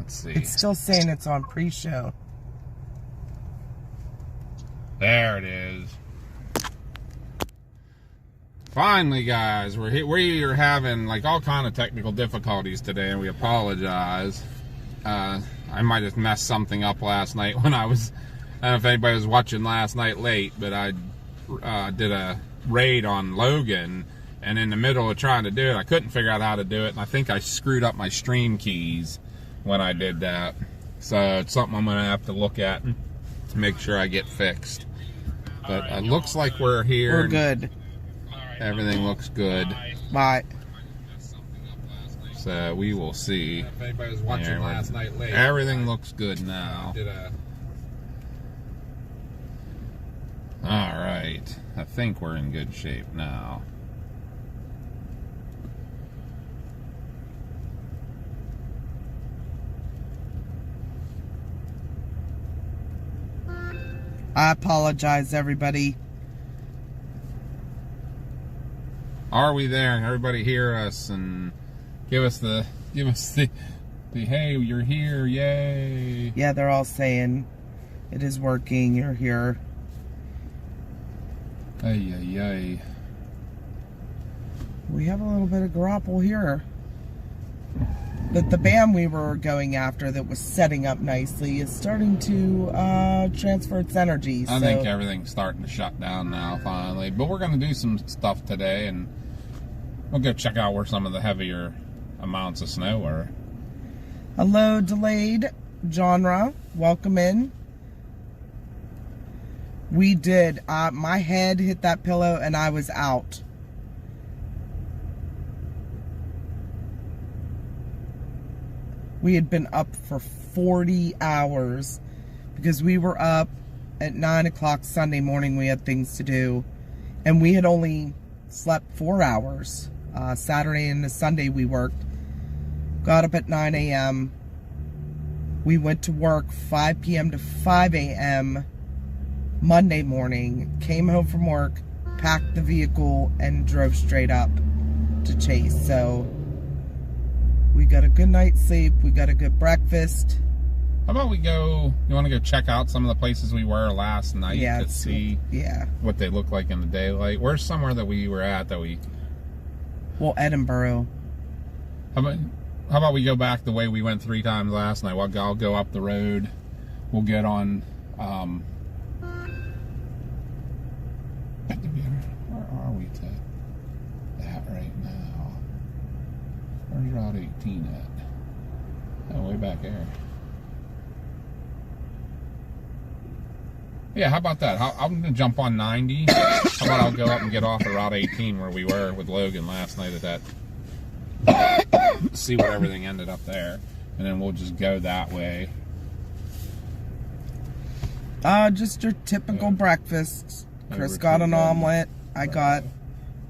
Let's see. It's still saying it's on pre-show. There it is. Finally, guys, we are having like all kind of technical difficulties today, and we apologize. I might have messed something up last night when I was. I don't know if anybody was watching last night late, but I did a raid on Logan, and in the middle of trying to do it, I couldn't figure out how to do it, and I think I screwed up my stream keys when I did that. So it's something I'm going to have to look at to make sure I get fixed. But it looks like we're here. We're good. Everything looks good. Bye. So we will see. If anybody was watching last night late. Everything looks good now. Alright. I think we're in good shape now. I apologize, everybody. Are we there? Everybody hear us and give us the hey, you're here, yay. Yeah, they're all saying it is working, you're here. Ay, ay, ay. We have a little bit of grapple here. But the band we were going after that was setting up nicely is starting to transfer its energy. I think everything's starting to shut down now, finally. But we're going to do some stuff today, and we'll go check out where some of the heavier amounts of snow are. Hello, Delayed Genre. Welcome in. We did. My head hit that pillow, and I was out. We had been up for 40 hours because we were up at 9 o'clock Sunday morning. We had things to do, and we had only slept 4 hours. Saturday and Sunday we worked. Got up at 9 a.m. We went to work 5 p.m. to 5 a.m. Monday morning. Came home from work, packed the vehicle, and drove straight up to Chase. So we got a good night's sleep. We got a good breakfast. How about we go, you want to go check out some of the places we were last night to see what they look like in the daylight? Where's somewhere that we were at that we... Well, Edinburgh. How about we go back the way we went 3 times last night? Well, I'll go up the road. We'll get on... where are we to that right now? Where's Route 18 at? Oh, way back there. Yeah, how about that? I'm going to jump on 90. How about I'll go up and get off of Route 18 where we were with Logan last night at that. See what everything ended up there. And then we'll just go that way. Just your typical breakfast. Chris got an omelet. I got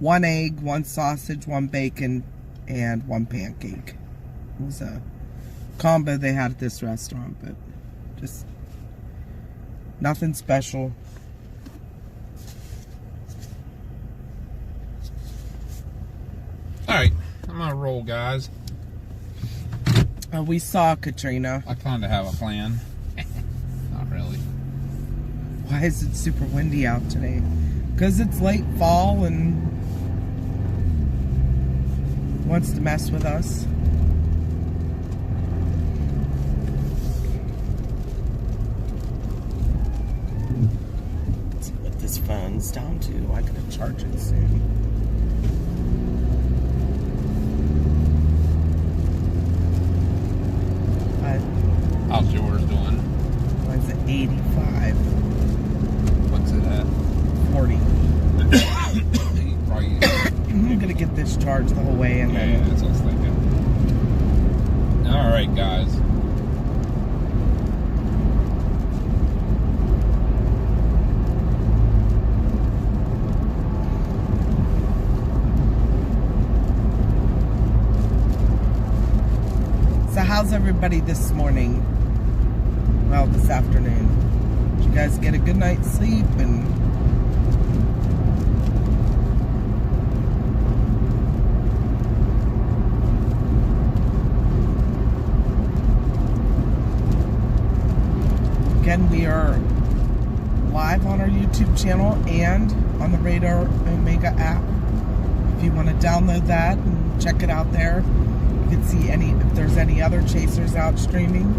1 egg, 1 sausage, 1 bacon, and 1 pancake. It was a combo they had at this restaurant, but just nothing special. Alright, I'm gonna roll, guys. We saw Katrina. I kind of have a plan. Not really. Why is it super windy out today? Because it's late fall and wants to mess with us. Let's see what this phone's down to. I gotta charge it soon. How's yours doing? Mine's at 85. What's it at? 40. Probably, I'm gonna get this charged the whole way and yeah, that's what I was thinking. Alright, guys. So how's everybody this morning? Well, this afternoon. Did you guys get a good night's sleep? And again, we are live on our YouTube channel and on the Radar Omega app. If you want to download that and check it out there, you can see if there's any other chasers out streaming.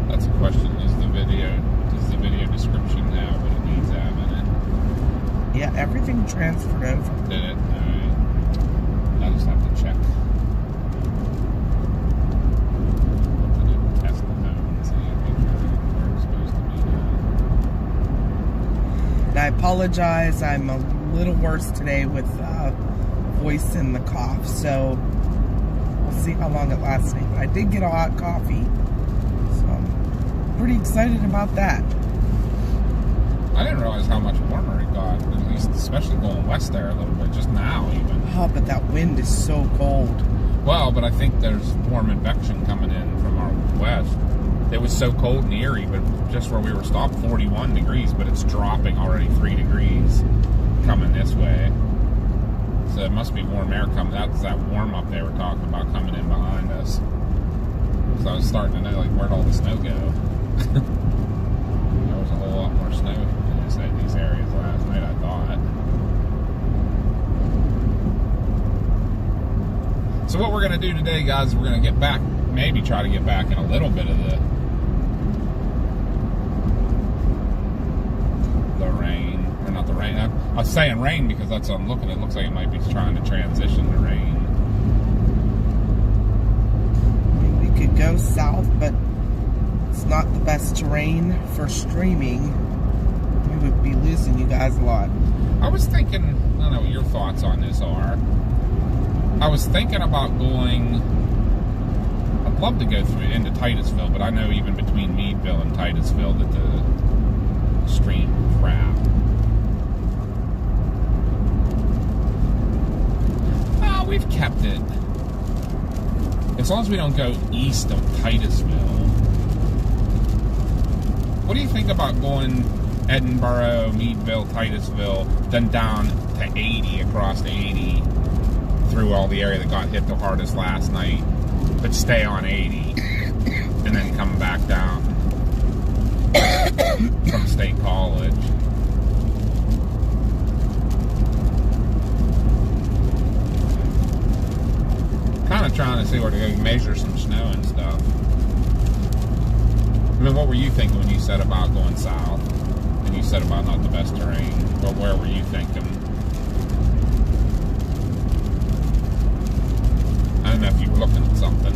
That's a question. Does the video description have what it needs to have in it? Yeah, everything transferred over. Did it? Alright. I just have to check. Test the phone and see where it's supposed to be now. And I apologize, I'm a little worse today with voice and the cough, so we'll see how long it lasts me. But I did get a hot coffee, so I'm pretty excited about that. I didn't realize how much warmer it got, at least especially going west there a little bit, just now even. Oh, but that wind is so cold. Well, but I think there's warm advection coming in from our west. It was so cold in Erie, but just where we were stopped, 41 degrees, but it's dropping already 3 degrees coming this way. So it must be warm air coming. That's that warm up they were talking about coming in behind us. So I was starting to know, like, where'd all the snow go? There was a whole lot more snow in these areas last night, I thought. So what we're going to do today, guys, is we're going to get back, maybe try to get back in a little bit of the rain, or not the rain. I was saying rain because that's what I'm looking at. It looks like it might be trying to transition to rain. We could go south, but it's not the best terrain for streaming. We would be losing you guys a lot. I was thinking, I don't know what your thoughts on this are. I was thinking about going, I'd love to go through into Titusville, but I know even between Meadville and Titusville that the stream crap. We've kept it. As long as we don't go east of Titusville. What do you think about going Edinburgh, Meadville, Titusville, then down to 80, across to 80, through all the area that got hit the hardest last night, but stay on 80, and then come back down from State College? Kind of trying to see where to go measure some snow and stuff. I mean, what were you thinking when you said about going south? And you said about not the best terrain. But where were you thinking? I don't know if you were looking at something.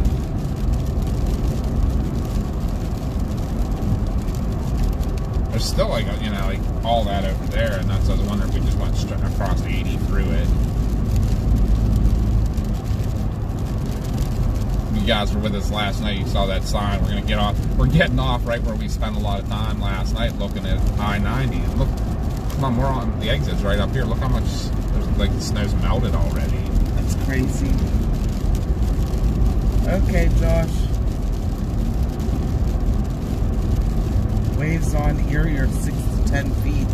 There's still like, like all that over there, and that's, I was wondering if we just went straight across 80 through it. You guys were with us last night, you saw that sign. We're gonna get off. We're getting off right where we spent a lot of time last night looking at I-90. And look, come on, we're on the exits right up here. Look how much, there's like the snow's melted already. That's crazy. Okay, Josh. Waves on Erie are 6 to 10 feet.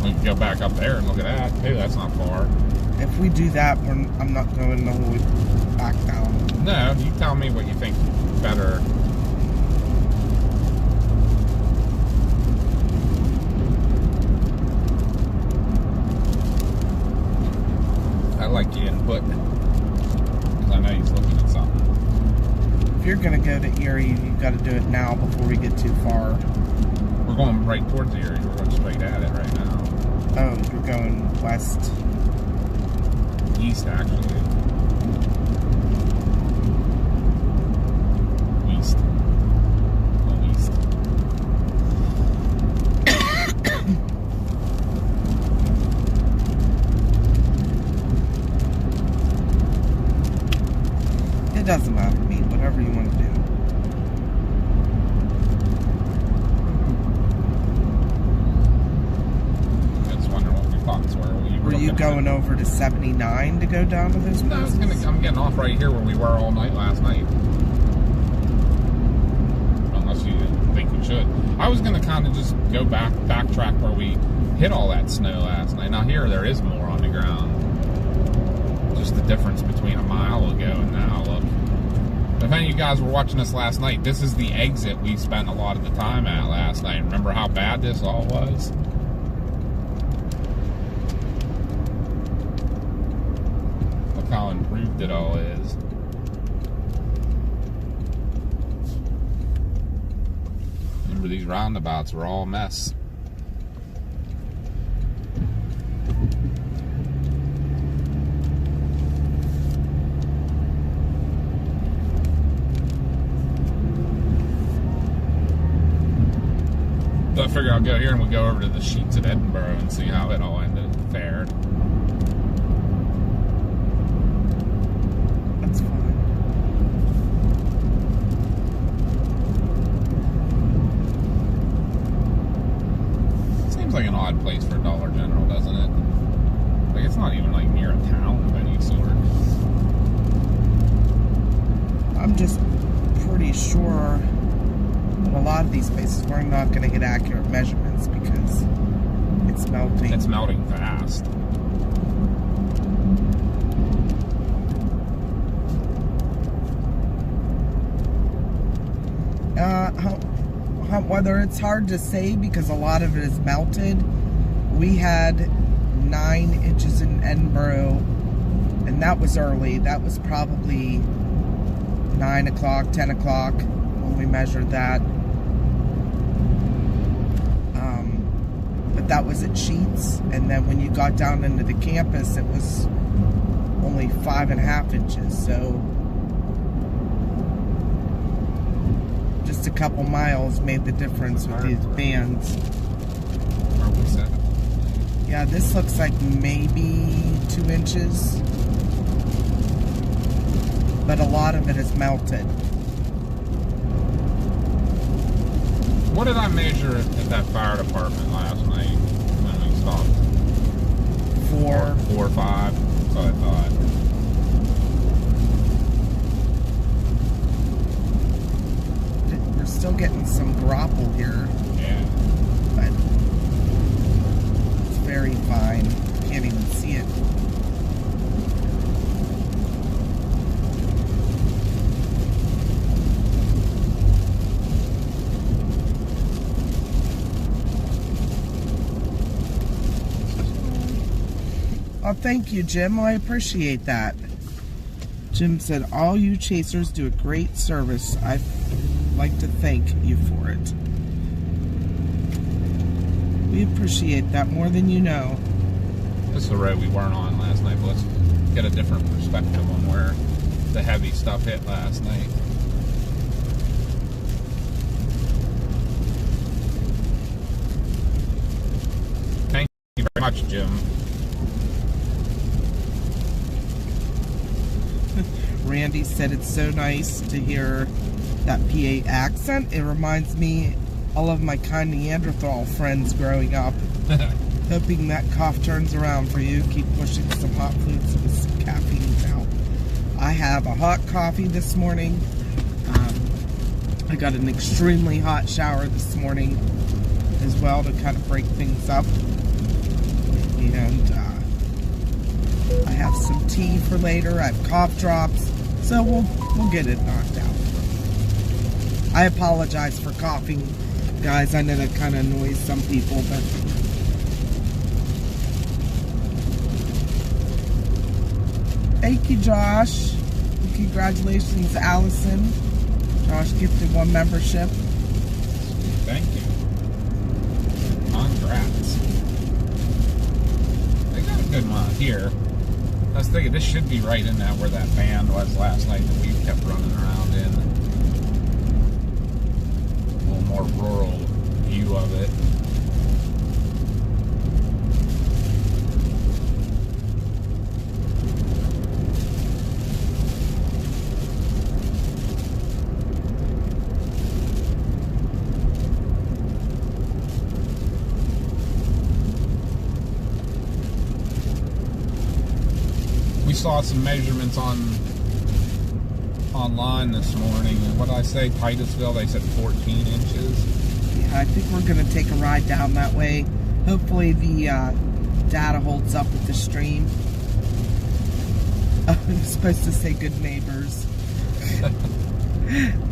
We can go back up there and look at that. Hey, that's not far. If we do that, I'm not going the whole way back down. No, you tell me what you think better. I like the input, because I know he's looking at something. If you're going to go to Erie, you've got to do it now before we get too far. We're going right towards Erie. We're going straight at it right now. Oh, you're going west? East, actually. East. Go east. It doesn't matter to me, whatever you want to do. Were you going over to 79 to go down to those places? No, I'm getting off right here where we were all night last night. Unless you think we should. I was going to kind of just go backtrack where we hit all that snow last night. Now here, there is more on the ground. just the difference between a mile ago and now. Look. If any of you guys were watching us last night, this is the exit we spent a lot of the time at last night. Remember how bad this all was? Look how improved it all is. Remember, these roundabouts were all a mess. So I figure I'll go here and we'll go over to the Sheets at Edinburgh and see how it all fared. That's fine. Seems like an odd place for Dollar General, doesn't it? Like, it's not even like near a town of any sort. I'm just pretty sure that a lot of these places we're not going to get accurate measurements because it's melting. It's melting fast. Whether it's hard to say because a lot of it is melted. We had 9 inches in Edinburgh, and that was early. That was probably 9 o'clock, 10 o'clock when we measured that. But that was at Sheets, and then when you got down into the campus, it was only 5.5 inches. So just a couple miles made the difference with these bands. Are we 7? Yeah, this looks like maybe 2 inches, but a lot of it is melted. What did I measure at that fire department last night when we stopped? 4 or 5. That's what I thought. We're still getting some grapple here, Yeah. but it's very fine. Can't even see it. Oh, thank you, Jim. I appreciate that. Jim said, all you chasers do a great service. I'd like to thank you for it. We appreciate that more than you know. This is the road we weren't on last night, but let's get a different perspective on where the heavy stuff hit last night. Thank you very much, Jim. Randy said it's so nice to hear that PA accent. It reminds me all of my kind Neanderthal friends growing up. Hoping that cough turns around for you. Keep pushing some hot foods with some caffeine out. I have a hot coffee this morning. I got an extremely hot shower this morning as well to kind of break things up. And I have some tea for later. I have cough drops. So we'll get it knocked out. I apologize for coughing, guys. I know that kind of annoys some people, but thank you, Josh. Congratulations, Allison. Josh gifted 1 membership. Thank you. Congrats. They got a good amount here. I was thinking this should be right in that where that band was last night that we kept running around in. A little more rural view of it. Saw some measurements online this morning, and what did I say? Titusville, they said 14 inches. Yeah, I think we're going to take a ride down that way. Hopefully the data holds up with the stream. I'm supposed to say good neighbors.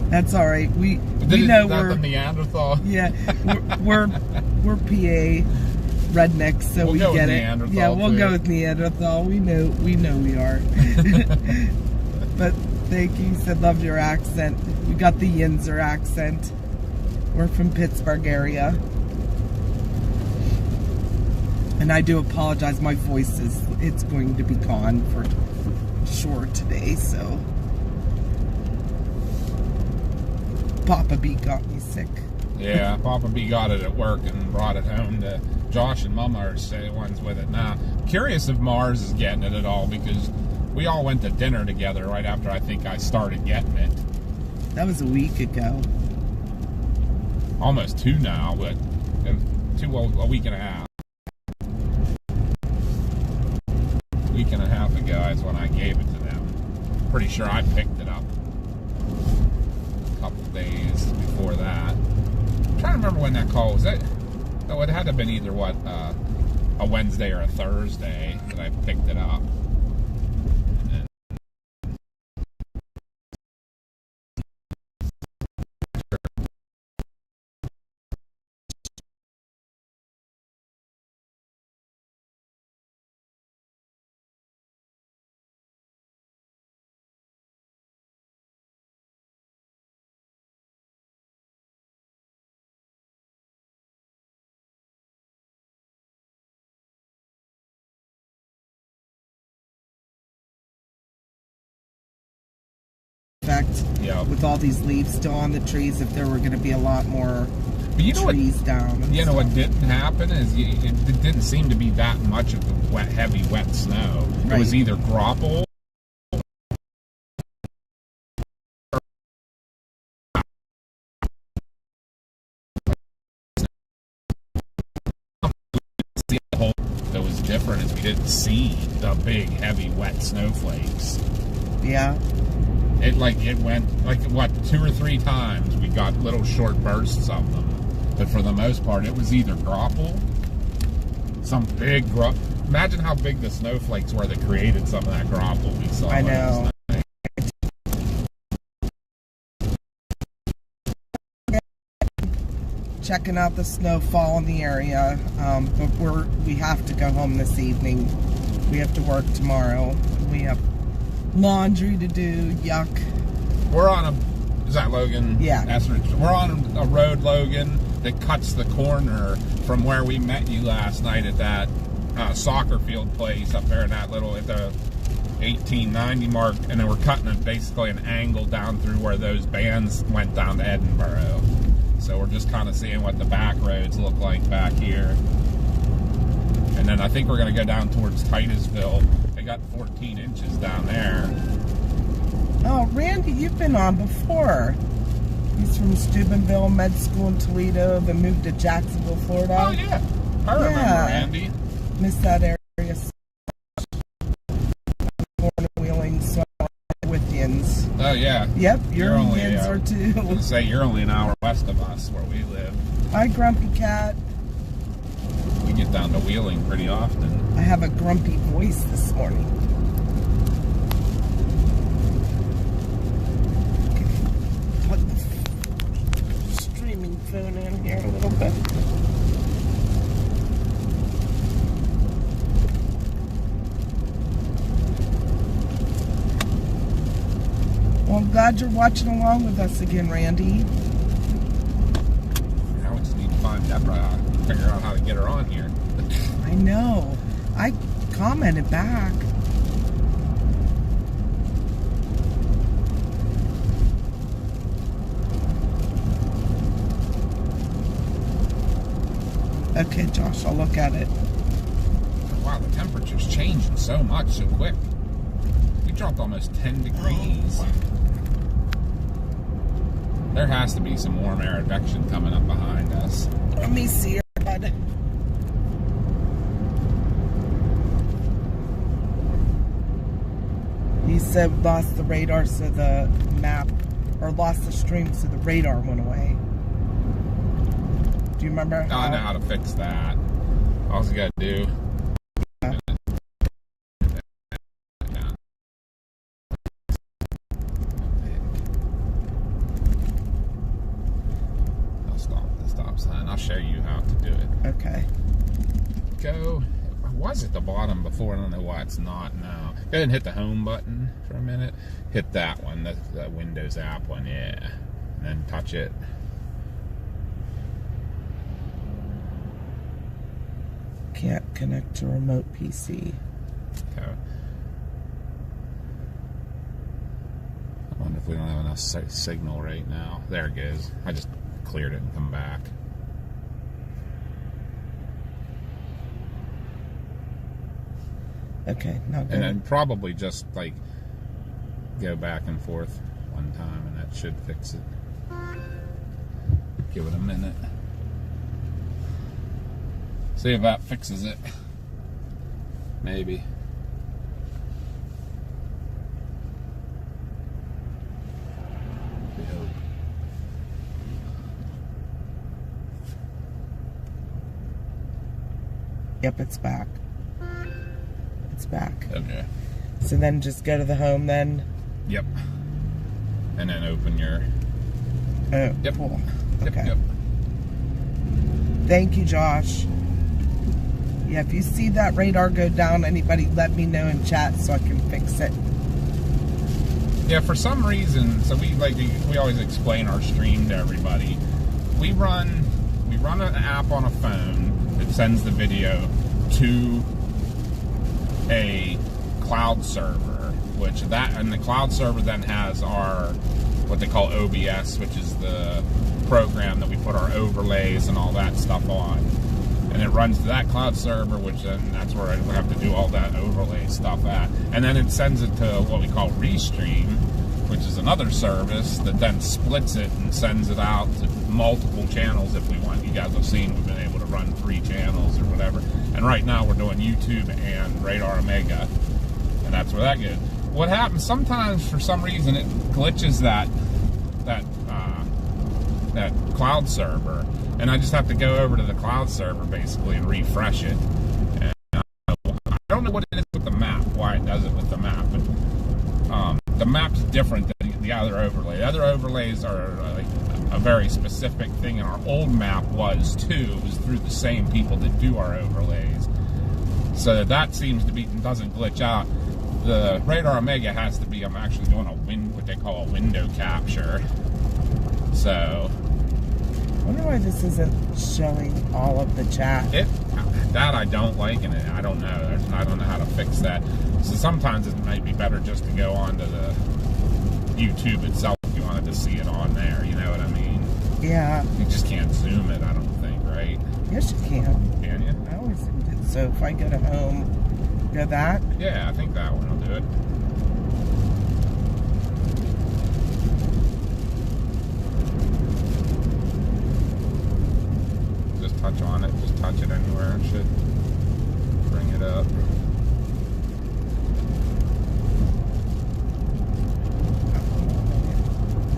That's all right. We know we're the Neanderthal. Yeah, we're PA rednecks, so We'll we go get with it. Neanderthal, Yeah, we'll too. go with Neanderthal. We know we are. But thank you. You said loved your accent. You got the Yinzer accent. We're from Pittsburgh area. And I do apologize, my voice it's going to be gone for sure today, so Papa B got me sick. Yeah, Papa B got it at work and brought it home to Josh and Mama are the ones with it now. Curious if Mars is getting it at all, because we all went to dinner together right after I think I started getting it. That was a week ago. Almost 2 now, but a week and a half. A week and a half ago is when I gave it to them. Pretty sure I picked it up a couple days before that. I'm trying to remember when that call was. It had to have been either a Wednesday or a Thursday that I picked it up. Fact, Yeah. with all these leaves still on the trees, if there were going to be a lot more But you know trees down. You know what didn't happen is it didn't seem to be that much of the heavy wet snow. It was Right. either grapple that was different is we didn't see the big heavy wet snowflakes. Yeah. It went 2 or 3 times we got little short bursts of them. But for the most part it was either grapple, some big imagine how big the snowflakes were that created some of that grapple we saw. I know. Checking out the snowfall in the area, but we have to go home this evening. We have to work tomorrow. We have laundry to do. Yuck. We're on is that Logan? Yeah. We're on a road, Logan, that cuts the corner from where we met you last night at that soccer field place up there in that at the 1890 mark, and then we're cutting basically an angle down through where those bands went down to Edinburgh. So we're just kind of seeing what the back roads look like back here. And then I think we're going to go down towards Titusville. They got 14 inches down there. Oh, Randy, you've been on before. He's from Steubenville Med School in Toledo, then moved to Jacksonville, Florida. Oh, yeah. I remember Randy. Missed that area. Born in Wheeling, so with Yins. Oh, yeah. Yep, You're you're only, Yinzer too. I would say you're only an hour west of us where we live. Hi, Grumpy Cat. We get down to Wheeling pretty often. I have a grumpy voice this morning. Okay. Put the streaming phone in here a little bit. Well, I'm glad you're watching along with us again, Randy. Now we just need to find Deborah, figure out how to get her on here. I know. I commented back. Okay, Josh, I'll look at it. Wow, the temperature's changing so much so quick. We dropped almost 10 degrees. Oh. There has to be some warm air advection coming up behind us. Let me see her, bud. He said lost the radar, so the map, or lost the stream, so the radar went away. Do you remember? I know how to fix that. All you gotta do I'll show you how to do it. Okay. Go. It was at the bottom before. I don't know why it's not now. Go ahead and hit the home button for a minute. Hit that one, the Windows app one, yeah. And then touch it. Can't connect to remote PC. Okay. I wonder if we don't have enough signal right now. There it goes. I just cleared it and come back. Okay, not good. And then probably just like go back and forth one time and that should fix it. Give it a minute. See if that fixes it. Maybe. We hope. Yep, it's back. It's back. Okay. So then just go to the home then? Yep. And then open your... Oh, Yep. cool. Yep, Okay. yep. Thank you, Josh. Yeah, if you see that radar go down, anybody let me know in chat so I can fix it. Yeah, for some reason, so we always explain our stream to everybody. We run an app on a phone that sends the video to a cloud server, and the cloud server then has our what they call OBS, which is the program that we put our overlays and all that stuff on. And it runs to that cloud server, which then that's where I have to do all that overlay stuff at. And then it sends it to what we call Restream, which is another service that then splits it and sends it out to multiple channels if we want. You guys have seen we've been able to run 3 channels or whatever. And right now we're doing YouTube and Radar Omega. And that's where that goes. What happens sometimes, for some reason, it glitches that cloud server, and I just have to go over to the cloud server basically and refresh it. And I don't know what it is with the map, why it does it with the map, but the map's different than the other overlay. The other overlays are like a very specific thing, and our old map was too. It was through the same people that do our overlays, so that seems to be doesn't glitch out. The Radar Omega has to be. I'm actually doing what they call a window capture. So. I wonder why this isn't showing all of the chat. That I don't like, and I don't know. I don't know how to fix that. So sometimes it might be better just to go onto the YouTube itself if you wanted to see it on there. You know what I mean? Yeah. You just can't zoom it, I don't think, right? Yes, you can. Can you? I always did. So if I go to home, go that? Yeah, I think that one will do it. Touch on it, just touch it anywhere, it should bring it up.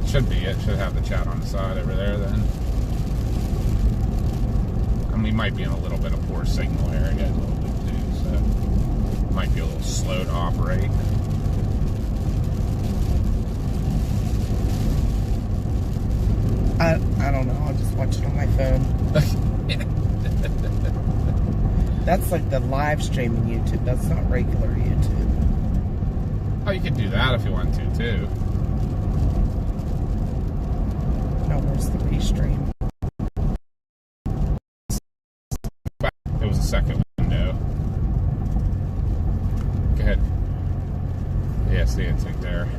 Should be, it should have the chat on the side over there then. And we might be in a little bit of poor signal area a little bit too, so it might be a little slow to operate. I don't know, I'll just watch it on my phone. That's like the live streaming YouTube. That's not regular YouTube. Oh, you could do that if you want to, too. No, where's the restream? It was the second window. Go ahead. Yeah, see, it's like there.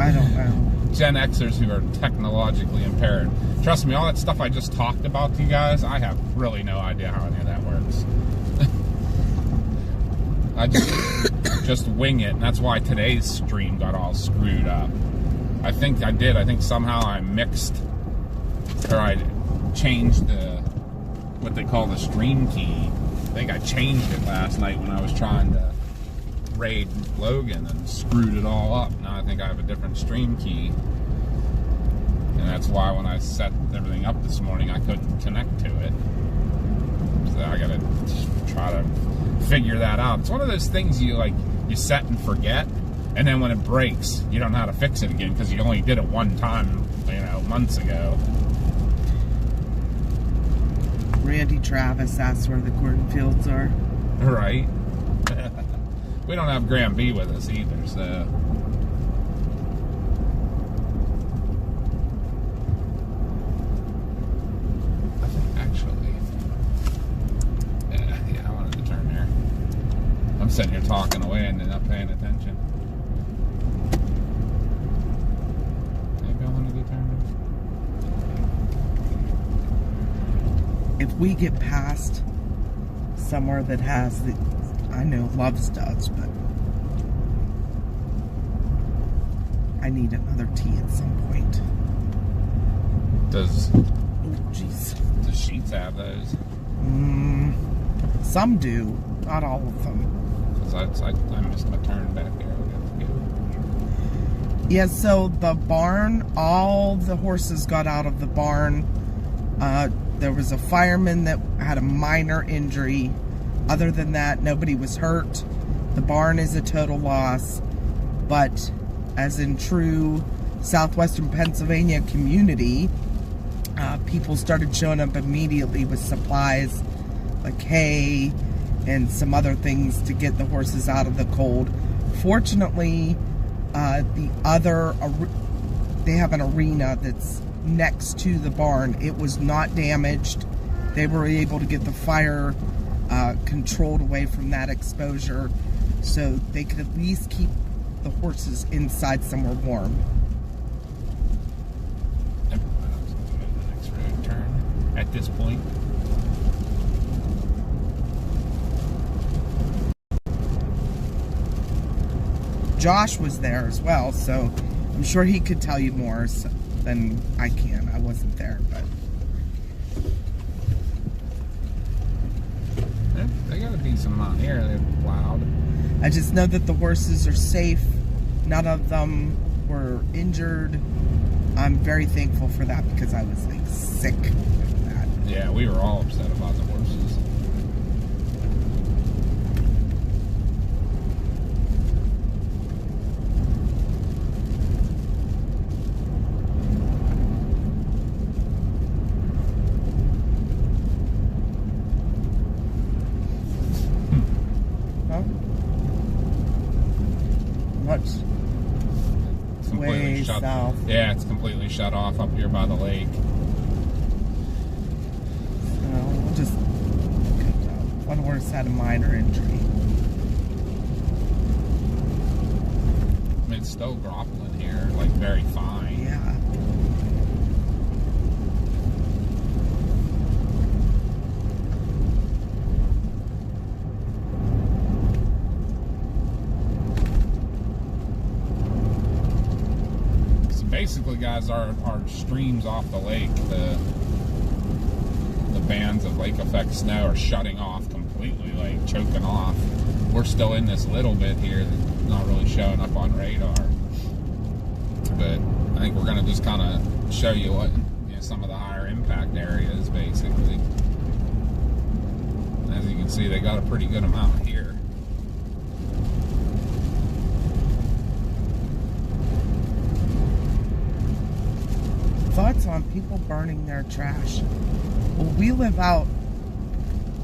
I don't know. Gen Xers who are technologically impaired. Trust me, all that stuff I just talked about to you guys, I have really no idea how any of that works. I just wing it, and that's why today's stream got all screwed up. I think somehow I mixed, or I changed what they call the stream key. I think I changed it last night when I was trying to raid Logan and screwed it all up. Now I think I have a different stream key, and that's why when I set everything up this morning I couldn't connect to it. So I gotta try to figure that out. It's one of those things you set and forget, and then when it breaks, you don't know how to fix it again because you only did it one time, months ago. Randy Travis asked where the cornfields are. Right. We don't have Graham B with us either, so. I think actually, yeah, I wanted to turn there. I'm sitting here talking away and not paying attention. Maybe I wanted to turn If we get past somewhere that has the, I know Love's does, but I need another tea at some point. Does Oh, jeez. Sheets have those? Some do, not all of them. Because I missed my turn back there. Yeah, so the barn, all the horses got out of the barn. There was a fireman that had a minor injury. Other than that, nobody was hurt. The barn is a total loss. But as in true southwestern Pennsylvania community, people started showing up immediately with supplies like hay and some other things to get the horses out of the cold. Fortunately, they have an arena that's next to the barn. It was not damaged. They were able to get the fire controlled away from that exposure, so they could at least keep the horses inside somewhere warm. Yep, the next road turn at this point. Josh was there as well, so I'm sure he could tell you more than I can. I wasn't there, but They got a decent amount here. They're loud. I just know that the horses are safe. None of them were injured. I'm very thankful for that because I was like sick of that. Yeah, we were all upset about the horses. It's completely Way shut. south. Yeah, it's completely shut off up here by the lake. So we'll just one horse had a minor injury. I mean, it's still groppling here, like very fine. Yeah. Basically, guys, our streams off the lake, the bands of lake effect snow are shutting off completely, like choking off. We're still in this little bit here that's not really showing up on radar. But I think we're going to just kind of show you what some of the higher impact areas, basically. As you can see, they got a pretty good amount here. Thoughts on people burning their trash? Well, we live out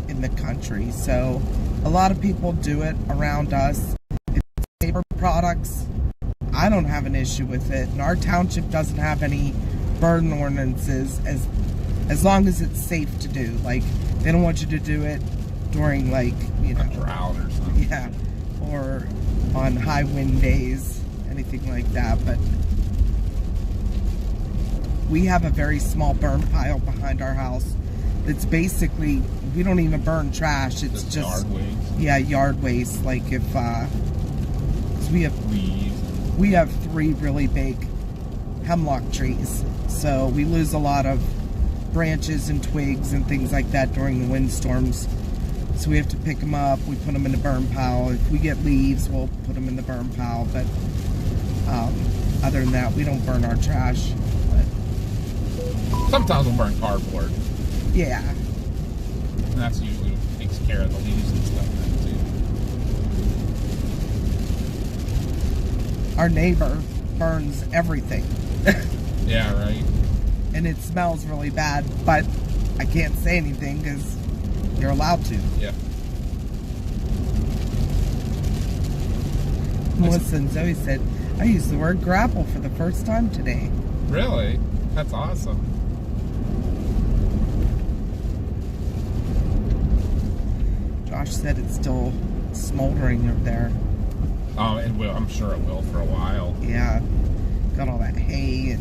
in the country, so a lot of people do it around us. It's paper products. I don't have an issue with it, and our township doesn't have any burn ordinances as long as it's safe to do. Like, they don't want you to do it during, like, A drought or something. yeah, or on high wind days, anything like that. But we have a very small burn pile behind our house. It's basically, we don't even burn trash. It's just yard waste. Yeah, yard waste. Like if, so we have 3 really big hemlock trees. So we lose a lot of branches and twigs and things like that during the windstorms. So we have to pick them up. We put them in the burn pile. If we get leaves, we'll put them in the burn pile. But other than that, we don't burn our trash. Sometimes we'll burn cardboard. Yeah. And that's usually what takes care of the leaves and stuff then too. our neighbor burns everything. Yeah, right. And it smells really bad, but I can't say anything because you're allowed to. Yeah. Melissa and Zoe said, I used the word grapple for the first time today. Really? That's awesome. Josh said it's still smoldering up there. Oh, it will. I'm sure it will for a while. Yeah. Got all that hay and...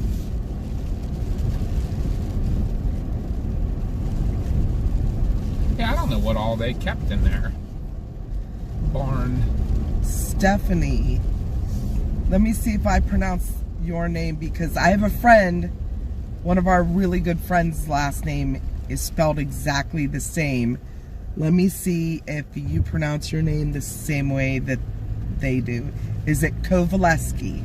Yeah, I don't know what all they kept in there. Barn. Stephanie. Let me see if I pronounce your name, because I have a friend, one of our really good friends' last name is spelled exactly the same. Let me see if you pronounce your name the same way that they do. Is it Kovaleski?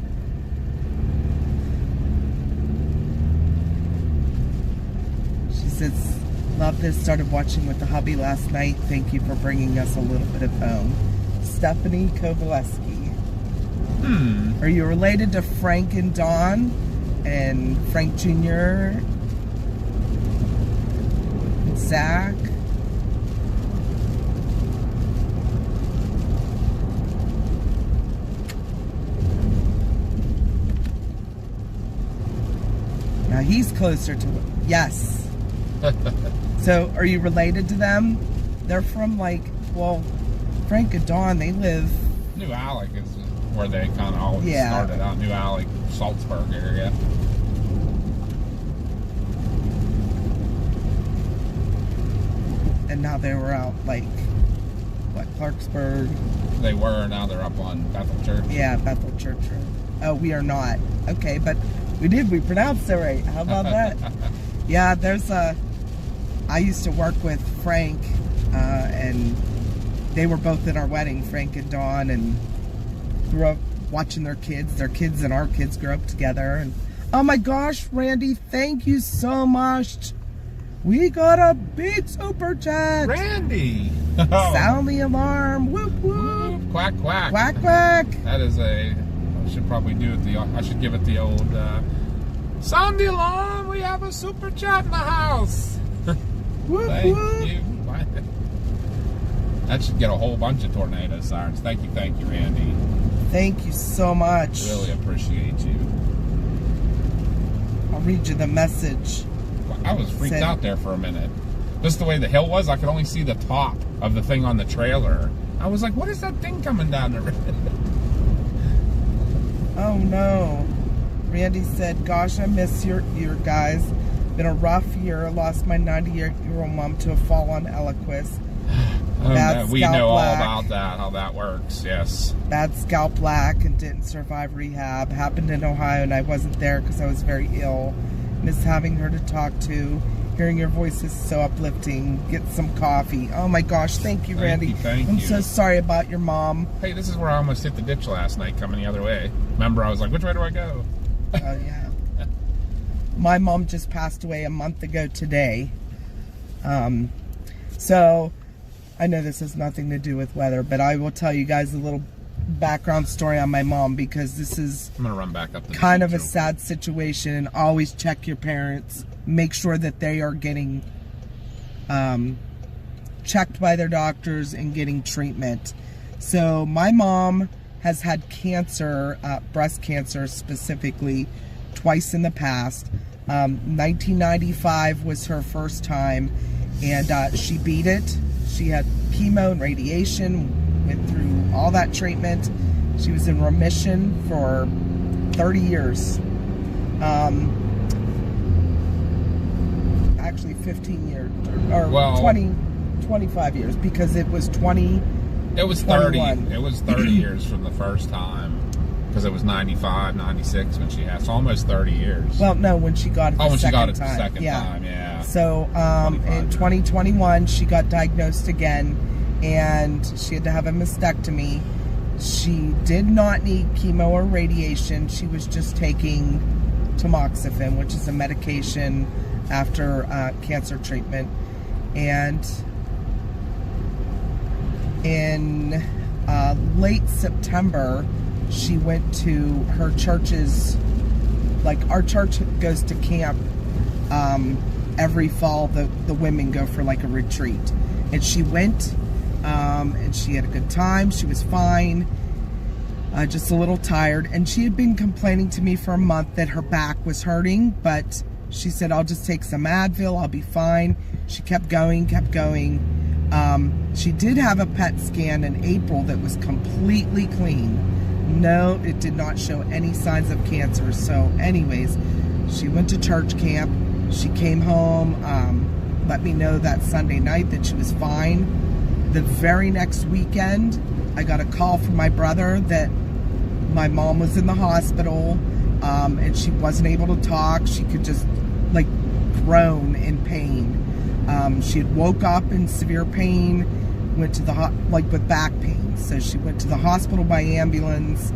She says, love this, started watching with the hubby last night. Thank you for bringing us a little bit of home. Stephanie Kovaleski. Are you related to Frank and Dawn and Frank Jr. and Zach? Now he's closer to, yes. So are you related to them? They're from like, well, Frank and Dawn, they live... New Alec is where they kind of always started out. New Alec, Salzburg area. And now they were out like, what, Clarksburg? They were, now they're up on Bethel Church. Yeah, Bethel Church Road. Oh, we are not. Okay, but we pronounced it right. How about that? Yeah, there's a, I used to work with Frank, and they were both in our wedding, Frank and Dawn, and grew up watching their kids and our kids grew up together. And oh my gosh, Randy, thank you so much. We got a big super chat. Randy! Sound the alarm. Whoop whoop. Quack quack. Quack quack. That is a, I should probably do it I should give it the old, sound the alarm, we have a super chat in the house. Whoop Thank whoop. you. That should get a whole bunch of tornado sirens. Thank you, Randy. Thank you so much. Really appreciate you. I'll read you the message. I was freaked out there for a minute. Just the way the hill was, I could only see the top of the thing on the trailer. I was like, what is that thing coming down the road? Oh no. Randy said, gosh, I miss your guys. Been a rough year. Lost my 98-year-old mom to a fall on Eliquis. We know all about that, how that works, yes. Bad scalp black and didn't survive rehab. Happened in Ohio and I wasn't there because I was very ill. Miss having her to talk to. Hearing your voice is so uplifting. Get some coffee. Oh my gosh, thank you, Randy. Thank you. I'm so sorry about your mom. Hey, this is where I almost hit the ditch last night coming the other way. Remember, I was like, which way do I go? Oh, yeah. My mom just passed away a month ago today. So, I know this has nothing to do with weather, but I will tell you guys a little background story on my mom, because this is I'm gonna run back up kind of a sad situation. And always check your parents. Make sure that they are getting checked by their doctors and getting treatment. So my mom has had cancer, breast cancer specifically, twice in the past. 1995 was her first time, and she beat it. She had chemo and radiation, went through all that treatment. She was in remission for 30 years. Actually 15 years, or 25 years, because it was 20. It was 30. It was 30 years from the first time, because it was 95, 96 when she had, so almost 30 years. Well, no, when she got it the second time. The second time, yeah. So, in 2021, she got diagnosed again, and she had to have a mastectomy. She did not need chemo or radiation. She was just taking tamoxifen, which is a medication after cancer treatment. And in late September, she went to her church's, like our church goes to camp every fall. The women go for like a retreat, and she went and she had a good time. She was fine, just a little tired, and she had been complaining to me for a month that her back was hurting, but she said, I'll just take some Advil, I'll be fine. She kept going. She did have a PET scan in April that was completely clean. No, it did not show any signs of cancer. So anyways, she went to church camp. She came home, let me know that Sunday night that she was fine. The very next weekend, I got a call from my brother that my mom was in the hospital, and she wasn't able to talk. She could just like groan in pain. She had woke up in severe pain, went to the like with back pain. So she went to the hospital by ambulance,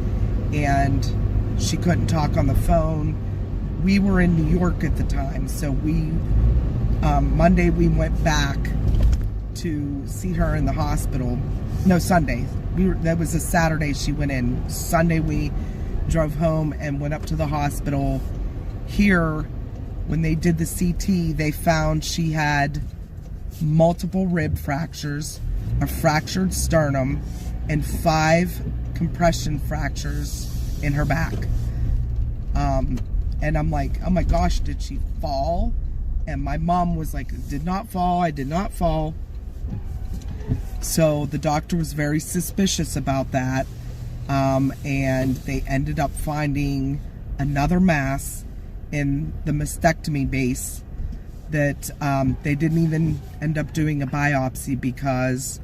and she couldn't talk on the phone. We were in New York at the time, so we Monday we went back to see her in the hospital. No, Sunday. That was a Saturday she went in. Sunday we drove home and went up to the hospital. Here, when they did the CT, they found she had multiple rib fractures, a fractured sternum, and 5 compression fractures in her back. And I'm like, oh my gosh, did she fall? And my mom was like, did not fall, I did not fall. So the doctor was very suspicious about that. And they ended up finding another mass in the mastectomy base that they didn't even end up doing a biopsy, because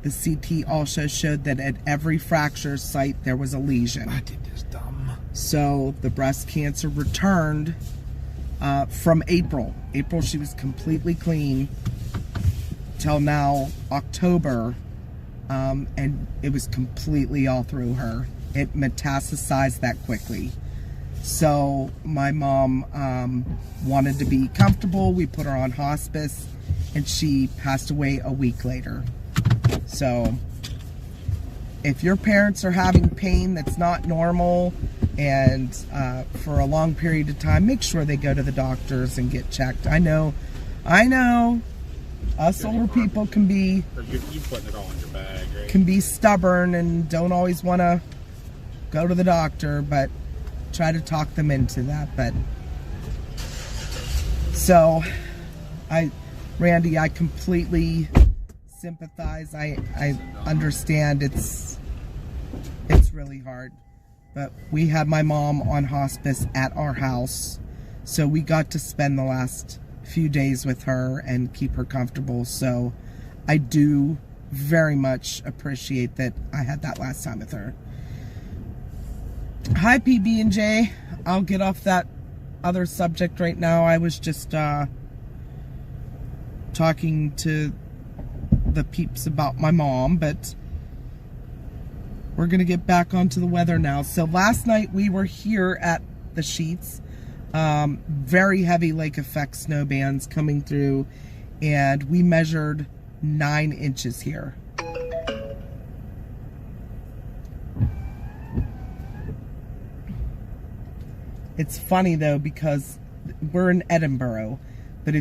the CT also showed that at every fracture site there was a lesion. I did this dumb. So the breast cancer returned from April. April she was completely clean till now October, and it was completely all through her. It metastasized that quickly. So my mom wanted to be comfortable. We put her on hospice, and she passed away a week later. So if your parents are having pain that's not normal and for a long period of time, make sure they go to the doctors and get checked. I know, us older people can be, you putting it all in your bag, right? Can be stubborn and don't always want to go to the doctor, but try to talk them into that. But so Randy, I completely sympathize. I understand it's really hard, but we had my mom on hospice at our house, so we got to spend the last few days with her and keep her comfortable. So I do very much appreciate that I had that last time with her. Hi, PB&J. I'll get off that other subject right now. I was just talking to the peeps about my mom, but we're gonna get back onto the weather now. So last night we were here at the Sheets. Very heavy lake effect snow bands coming through, and we measured 9 inches here. It's funny though, because we're in Edinburgh, but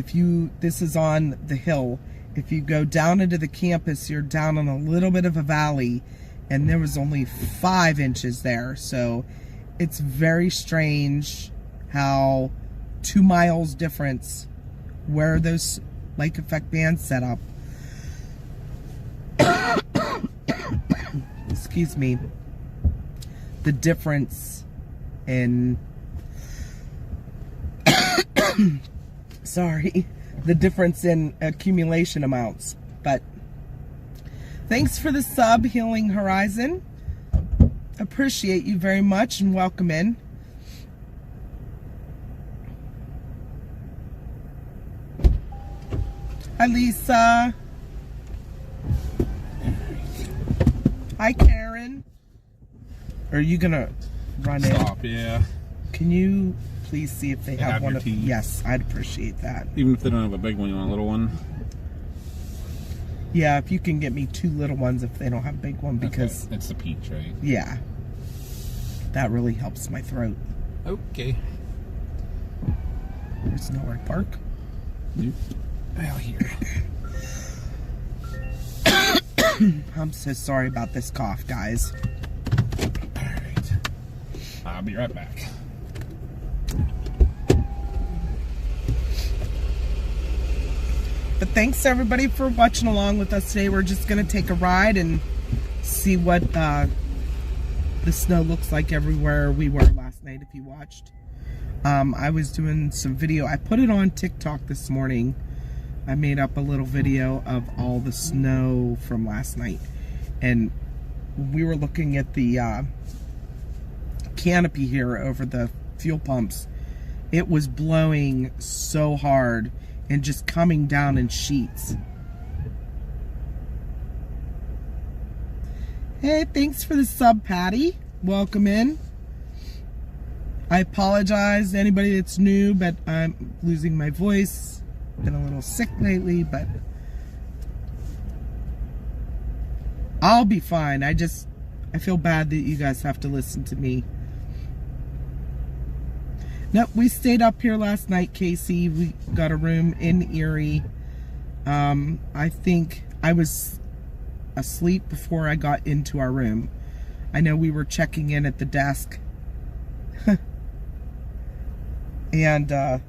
this is on the hill. If you go down into the campus, you're down on a little bit of a valley, and there was only 5 inches there. So it's very strange how 2 miles difference where those lake effect bands set up. Excuse me. The difference in the difference in accumulation amounts. But thanks for the sub, Healing Horizon. Appreciate you very much, and welcome in. Hi, Lisa. Hi, Karen. Are you gonna run in? Stop, yeah. Can you please see if they have one your of teeth. Yes, I'd appreciate that. Even if they don't have a big one, you want a little one? Yeah, if you can get me 2 little ones if they don't have a big one, because okay. It's the peach, right? yeah. That really helps my throat. Okay. There's nowhere to park. Well, here. I'm so sorry about this cough, guys. Alright. I'll be right back. But thanks everybody for watching along with us today. We're just going to take a ride and see what the snow looks like everywhere we were last night, if you watched. I was doing some video. I put it on TikTok this morning. I made up a little video of all the snow from last night. And we were looking at the canopy here over the fuel pumps. It was blowing so hard and just coming down in sheets. Hey, thanks for the sub, Patty. Welcome in. I apologize to anybody that's new, but I'm losing my voice. Been a little sick lately, but I'll be fine. I feel bad that you guys have to listen to me. Nope, we stayed up here last night, Casey. We got a room in Erie. I think I was asleep before I got into our room. I know we were checking in at the desk. And I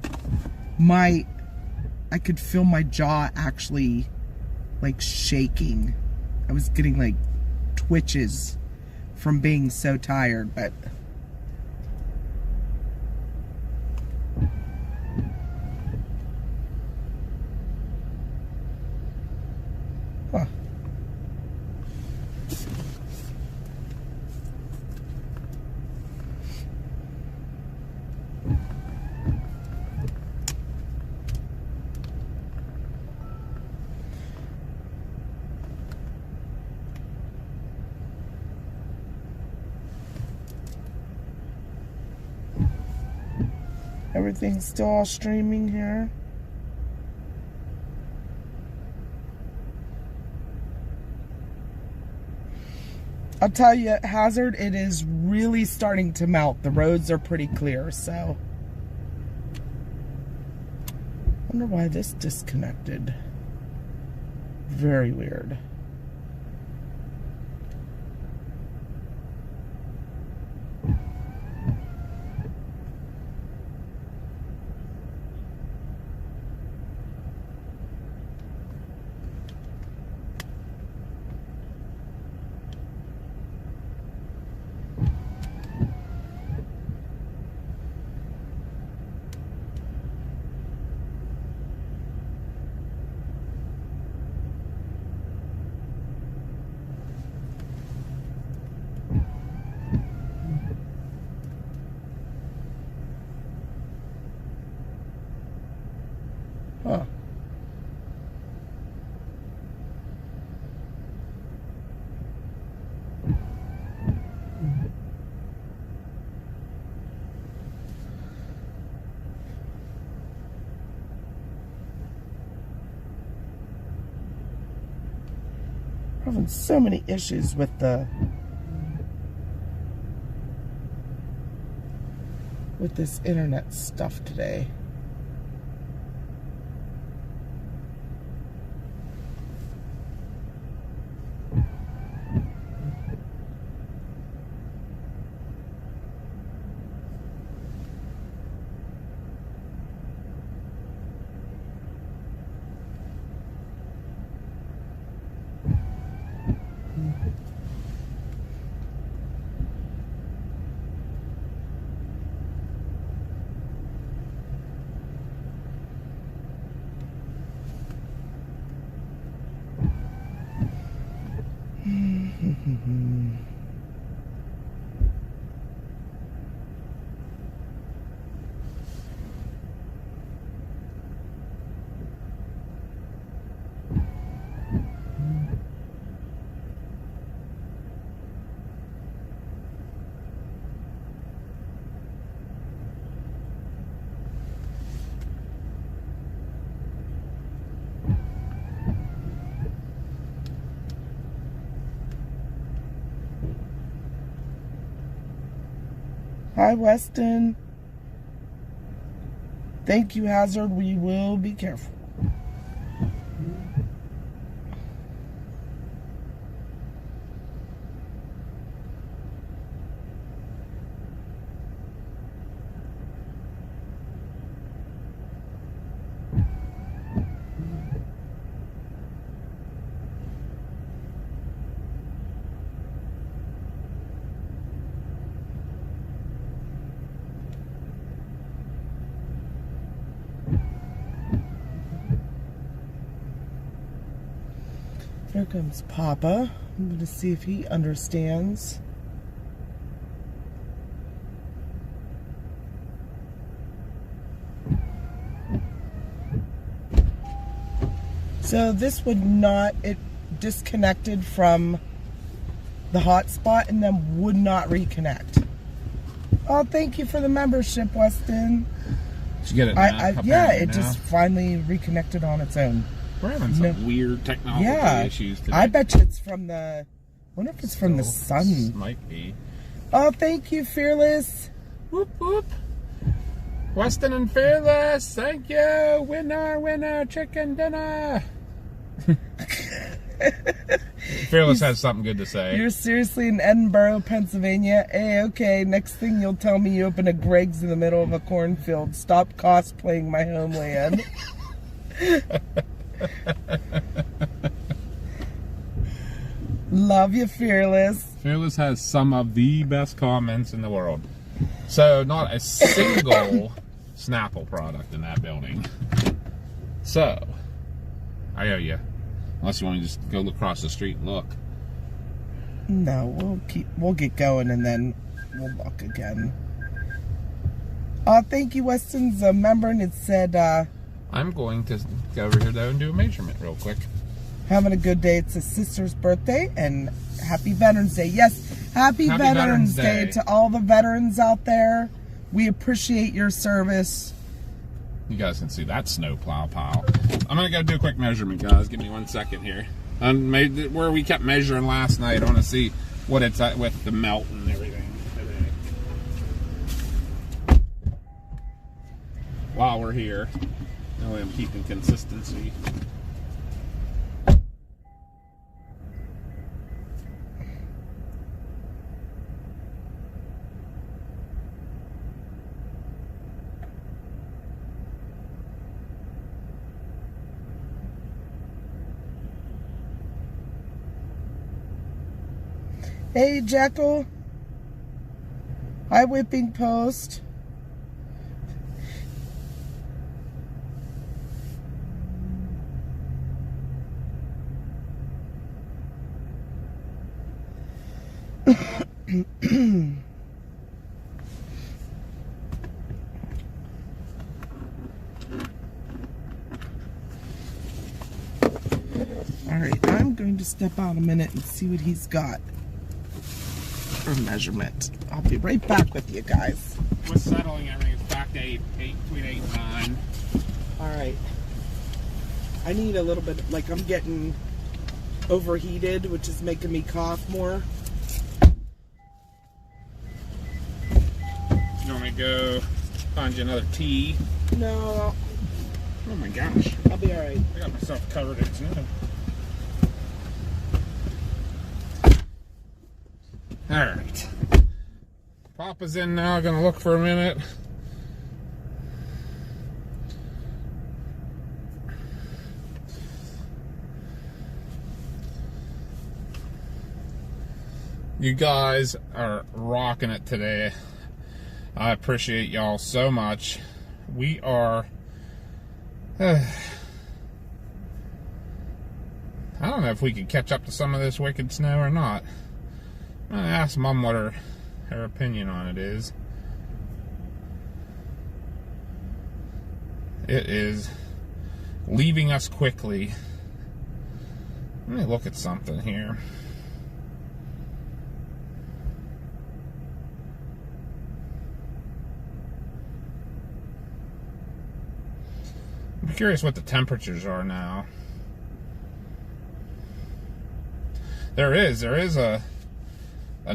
could feel my jaw actually like shaking. I was getting like twitches from being so tired, but huh. Everything's still all streaming here. I'll tell you, Hazard, it is really starting to melt. The roads are pretty clear, so. I wonder why this disconnected. Very weird. Huh. We're having so many issues with this internet stuff today. Hi, Weston. Thank you, Hazard. We will be careful. Here comes Papa. I'm going to see if he understands. So this would not, it disconnected from the hotspot and then would not reconnect. Oh, thank you for the membership, Weston. Did you get it now? Yeah, it just finally reconnected on its own. We're having some weird technology issues today. I bet you it's from the, I wonder if it's from the sun. Might be. Oh, thank you, Fearless. Whoop, whoop. Weston and Fearless, thank you. Winner, winner, chicken dinner. Fearless has something good to say. You're seriously in Edinburgh, Pennsylvania? Hey, okay, next thing you'll tell me you open a Greg's in the middle of a cornfield. Stop cosplaying my homeland. Love you, Fearless. Fearless has some of the best comments in the world. So, not a single Snapple product in that building. So, I owe you. Unless you want to just go across the street and look. No, we'll get going and then we'll look again. Thank you, Weston's a member, and it said, I'm going to go over here though and do a measurement real quick. Having a good day. It's his sister's birthday, and happy Veterans Day. Yes, happy Veterans Day to all the veterans out there. We appreciate your service. You guys can see that snowplow pile. I'm gonna go do a quick measurement, guys. Give me 1 second here. Where we kept measuring last night, I want to see what it's at with the melt and everything today. While we're here, that way I'm keeping consistency. Hey, Jekyll. Hi, Whipping Post. All right, I'm going to step out a minute and see what he's got for measurement. I'll be right back with you guys. We're settling everything. It's back to 8, between 8 and 9. All right. I need a little bit, like I'm getting overheated, which is making me cough more. You want me to go find you another tea? No, Oh my gosh. I'll be all right. I got myself covered in snow. Alright. Papa's in now, gonna look for a minute. You guys are rocking it today. I appreciate y'all so much. We are... I don't know if we could catch up to some of this wicked snow or not. I'm gonna ask Mom what her opinion on it is. It is leaving us quickly. Let me look at something here. I'm curious what the temperatures are now. There is a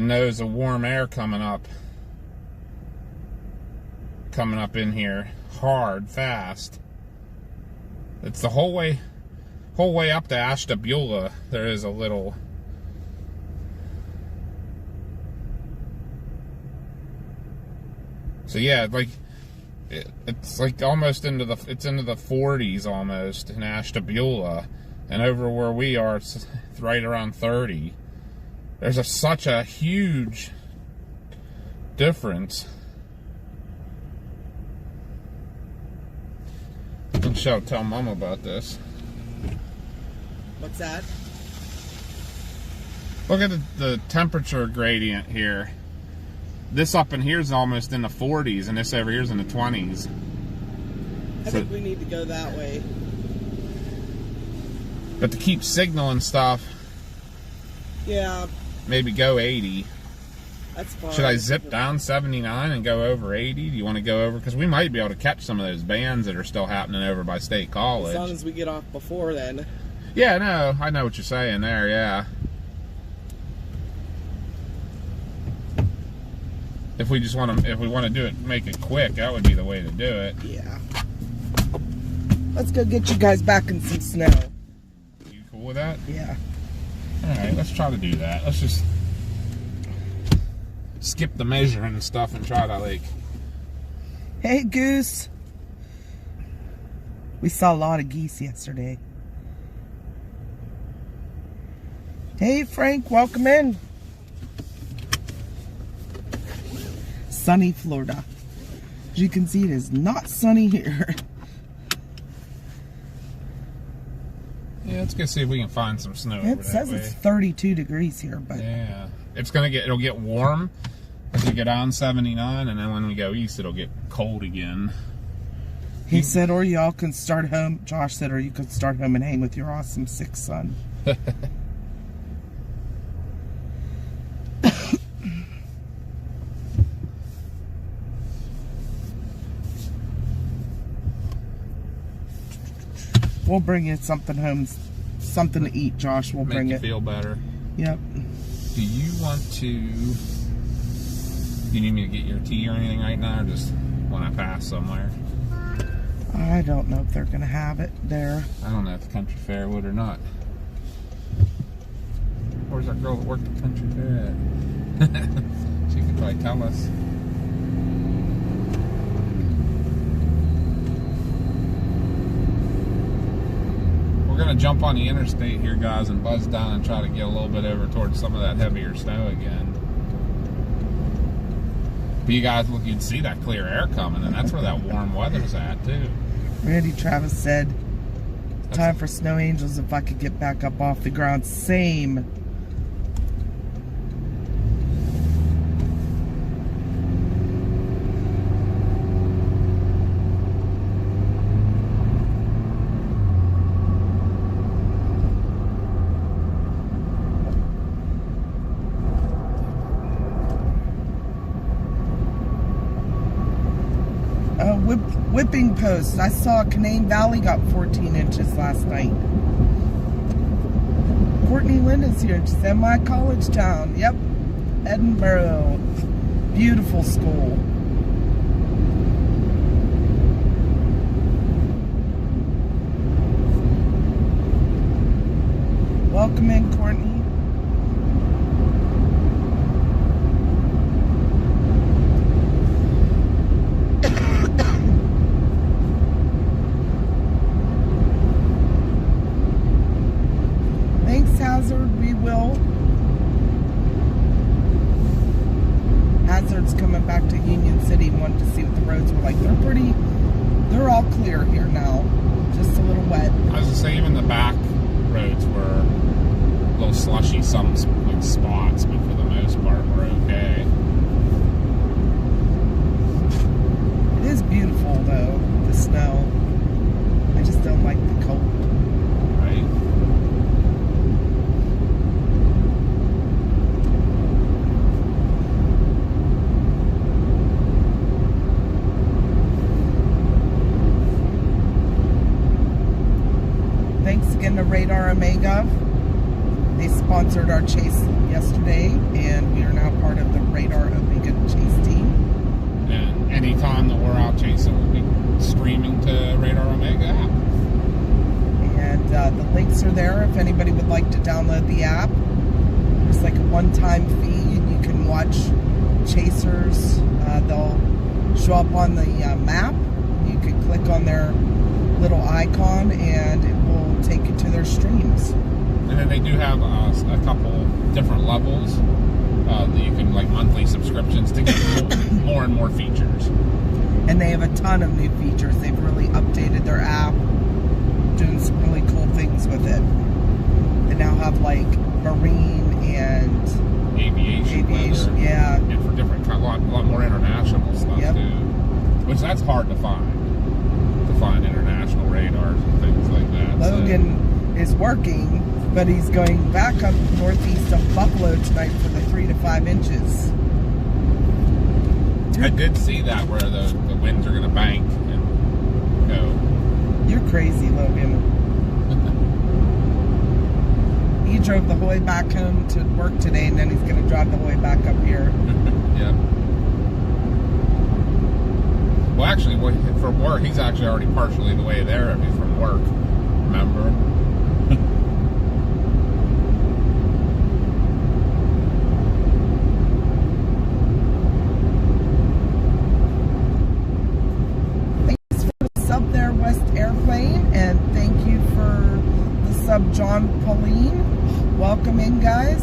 nose of warm air coming up. coming up in here hard, fast. It's the whole way up to Ashtabula. There is a little. So yeah, like it's like almost into the 40s almost in Ashtabula, and over where we are, it's right around 30. There's such a huge difference. I'll tell Mom about this. What's that? Look at the temperature gradient here. This up in here is almost in the 40s, and this over here is in the 20s. I think we need to go that way. But to keep signaling stuff, yeah, maybe go 80. That's fine. Should I zip down 79 and go over 80? Do you want to go over? Because we might be able to catch some of those bands that are still happening over by State College. As long as we get off before then. Yeah, no, I know what you're saying there, yeah. If we want to do it, make it quick, that would be the way to do it. Yeah. Let's go get you guys back in some snow. You cool with that? Yeah. Alright, let's try to do that. Let's just skip the measuring and stuff and try to, like... Hey, Goose. We saw a lot of geese yesterday. Hey, Frank, welcome in. Sunny Florida. As you can see, it is not sunny here. Yeah, let's go see if we can find some snow over It that says way. it's 32 degrees here, but Yeah. It'll get warm as we get on 79, and then when we go east, it'll get cold again. he said, or y'all can start home. Josh said, or you could start home and hang with your awesome sick son. We'll bring you something home, something to eat, Josh. We'll bring Make you it. feel better. Yep. Do you want to... You need me to get your tea or anything right now, or just when I pass somewhere? I don't know if they're going to have it there. I don't know if the country fair would or not. Where's that girl that worked at the country fair at? She could probably tell us. We're going to jump on the interstate here, guys, and buzz down and try to get a little bit over towards some of that heavier snow again. But you guys, look, you'd see that clear air coming, and that's where that warm weather's at, too. Randy Travis said, time for snow angels if I could get back up off the ground. Same. Whipping post. I saw Canaan Valley got 14 inches last night. Courtney Lynn is here. She said, my college town. Yep. Edinburgh. Beautiful school. Welcome in, Courtney. We will. Hazard's coming back to Union City and wanted to see what the roads were like. They're all clear here now. Just a little wet. I was gonna say, even the back roads were a little slushy, some like spots, but for the most part, we're okay. It is beautiful though, the snow. I just don't like the cold. Right? Thanks again to Radar Omega. They sponsored our chase yesterday, and we are now part of the Radar Omega chase team. And anytime that we're out there if anybody would like to download the app. It's like a one-time fee, and you can watch chasers. They'll show up on the map. You can click on their little icon, and it will take you to their streams. And then they do have a couple different levels that you can, like, monthly subscriptions to get more and more features. And they have a ton of new features. They've really updated their app, doing some really cool things with it. They now have like marine and aviation, weather, yeah, and for different, a lot more international stuff too. Which that's hard to find international radars and things like that. Logan is working, but he's going back up northeast of Buffalo tonight for the 3 to 5 inches. I did see that where the winds are going to bank and go. You're crazy, Logan. He drove the whole way back home to work today, and then he's going to drive the whole way back up here. Yeah. Well, actually, from work, he's actually already partially the way there if he's from work. Remember? John Pauline, welcome in, guys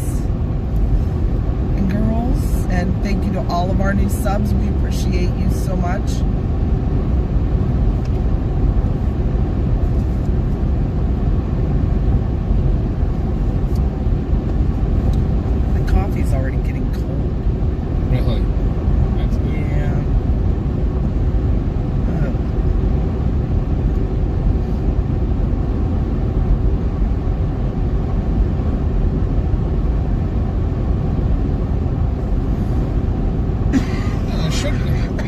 and girls, and thank you to all of our new subs. We appreciate you so much. The coffee's already getting cold. Really? That's good. Yeah.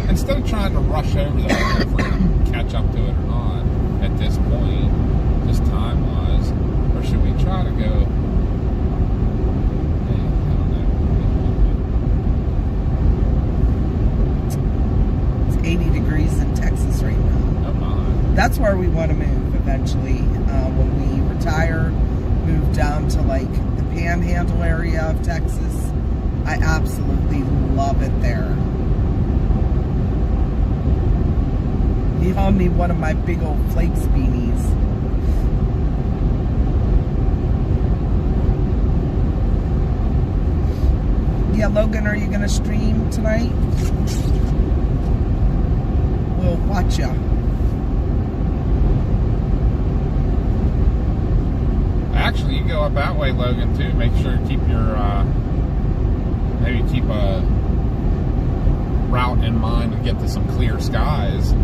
Instead of trying to rush over that, if we're going to catch up to it or not at this point, just time-wise, or should we try to go? I don't know. It's 80 degrees in Texas right now. Oh my! That's where we want to move eventually. When we retire, move down to like the Panhandle area of Texas. I absolutely love it there. He hauled me one of my big old flakes beanies. Yeah, Logan, are you going to stream tonight? We'll watch ya. Actually, you go up that way, Logan, too. Make sure to keep your, maybe keep a route in mind and get to some clear skies.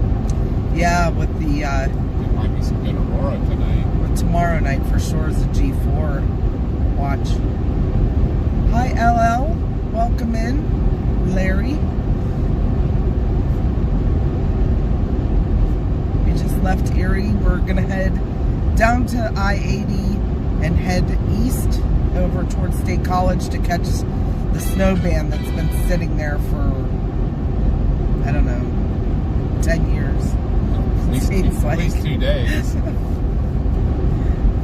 Yeah, with the it might be some good aurora tonight. With tomorrow night for sure is a G4 watch. Hi LL, welcome in. Larry. We just left Erie. We're gonna head down to I-80 and head east over towards State College to catch the snow band that's been sitting there for, I don't know, 10 years. At least 2 days.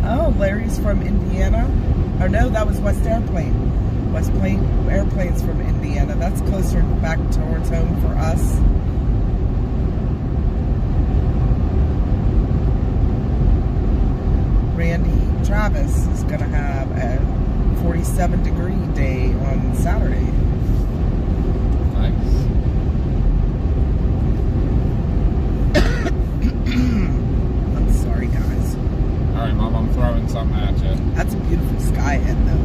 Oh, Larry's from Indiana. Or no, that was West Airplane. West Airplane's from Indiana. That's closer back towards home for us. Randy Travis is going to have a 47-degree day on Saturday. Nice. I'm sorry, guys. Alright, Mom, I'm throwing something at you. That's a beautiful sky head, though.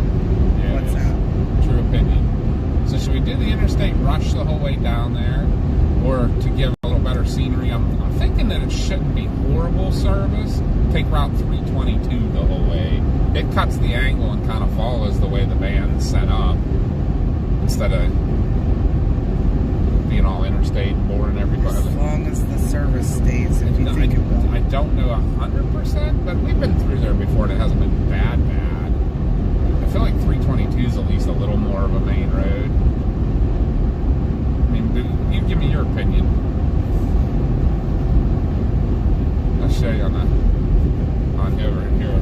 Yeah, what's that? True opinion. So should we do the interstate rush the whole way down there? Or to give a little better scenery? I'm thinking that it shouldn't be horrible service. Take Route 322 the whole way. It cuts the angle and kind of follows the way the band's set up. Instead of being all interstate, boring everybody. As long as the service stays, if you think it will. I don't know 100%, but we've been through there before and it hasn't been bad. I feel like 322 is at least a little more of a main road. I mean, you give me your opinion. I'll show you on over here.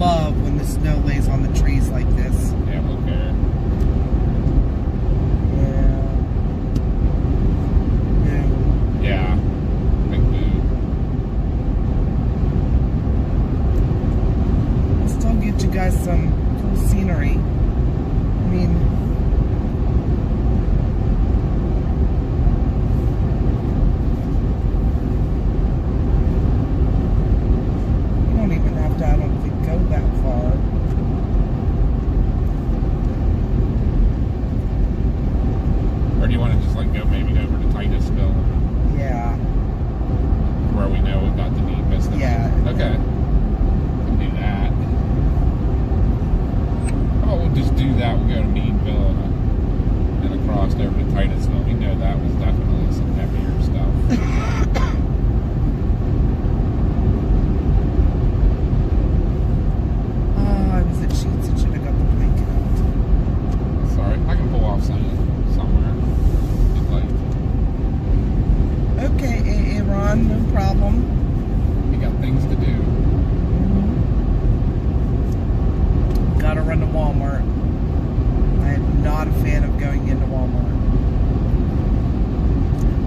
love when the snow lays on the trees like this. Yeah, we'll care. Yeah. Yeah. Big boo. Still get you guys some cool scenery. I mean, you don't even have to, I don't think, go that far. Or do you want to just like go maybe over to Titusville, Yeah. where we know we've got the neat vista? Yeah. Okay. Can do that. How about we'll just do that? We'll go to Meadville and across over to Titusville. We know that was definitely some heavier stuff. Oh, I was at Sheets and should have got the blanket out. Sorry, I can pull off somewhere if you'd like. Okay, Aaron, no problem. You got things to do. Gotta run to Walmart. I am not a fan of going into Walmart.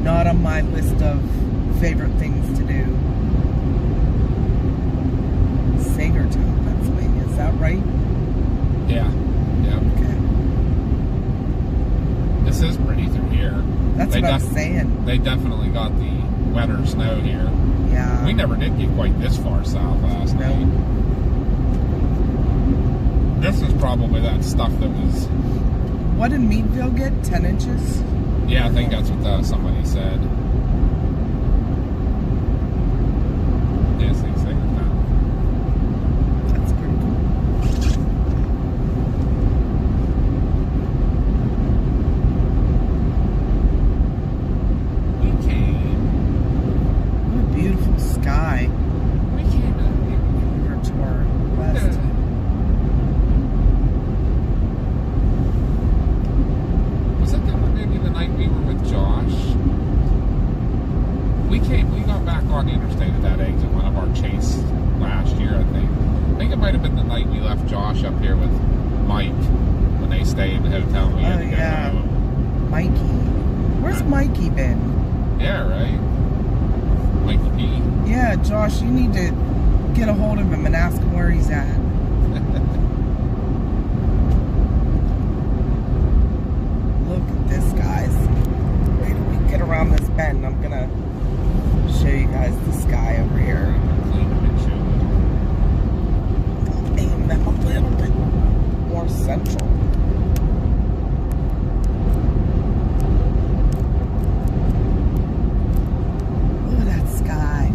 Not on my list of favorite things to do. Sagertown, Pennsylvania, is that right? Yeah. Yeah. Okay. This is pretty through here. That's what I'm saying. They definitely got the wetter snow here. Yeah. We never did get quite this far south last No. night. This is probably that stuff that was... What did Meadville get? 10 inches? Yeah, I think that's what somebody said. Yes, these things are down. That's pretty cool. We came. What a beautiful sky. We came Over to our west. Was it maybe the night we were with Josh? We got back on the interstate at that exit, one of our chase last year, I think. I think it might have been the night we left Josh up here with Mike when they stayed in the hotel and we had to go home. Mikey. Where's Mikey been? Yeah, right? Mikey P. Yeah, Josh, you need to get a hold of him and ask him where he's at. Look at this, guys. Wait till we get around this bend. I'm gonna show you guys the sky over here. Clean the windshield. Aim them a little bit more central. Look at that sky.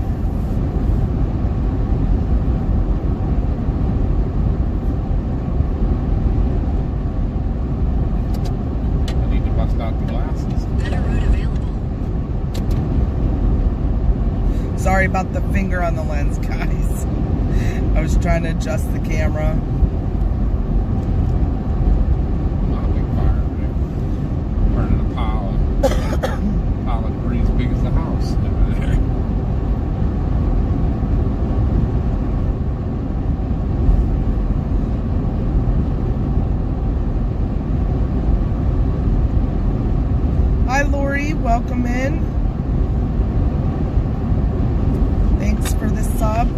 I need to bust out the glasses. Better route available. Sorry about the finger on the lens, guys. I was trying to adjust the camera. Not a big fire, but burning a pile of debris as big as the house over there. Hi, Lori. Welcome in. Thanks for the sub.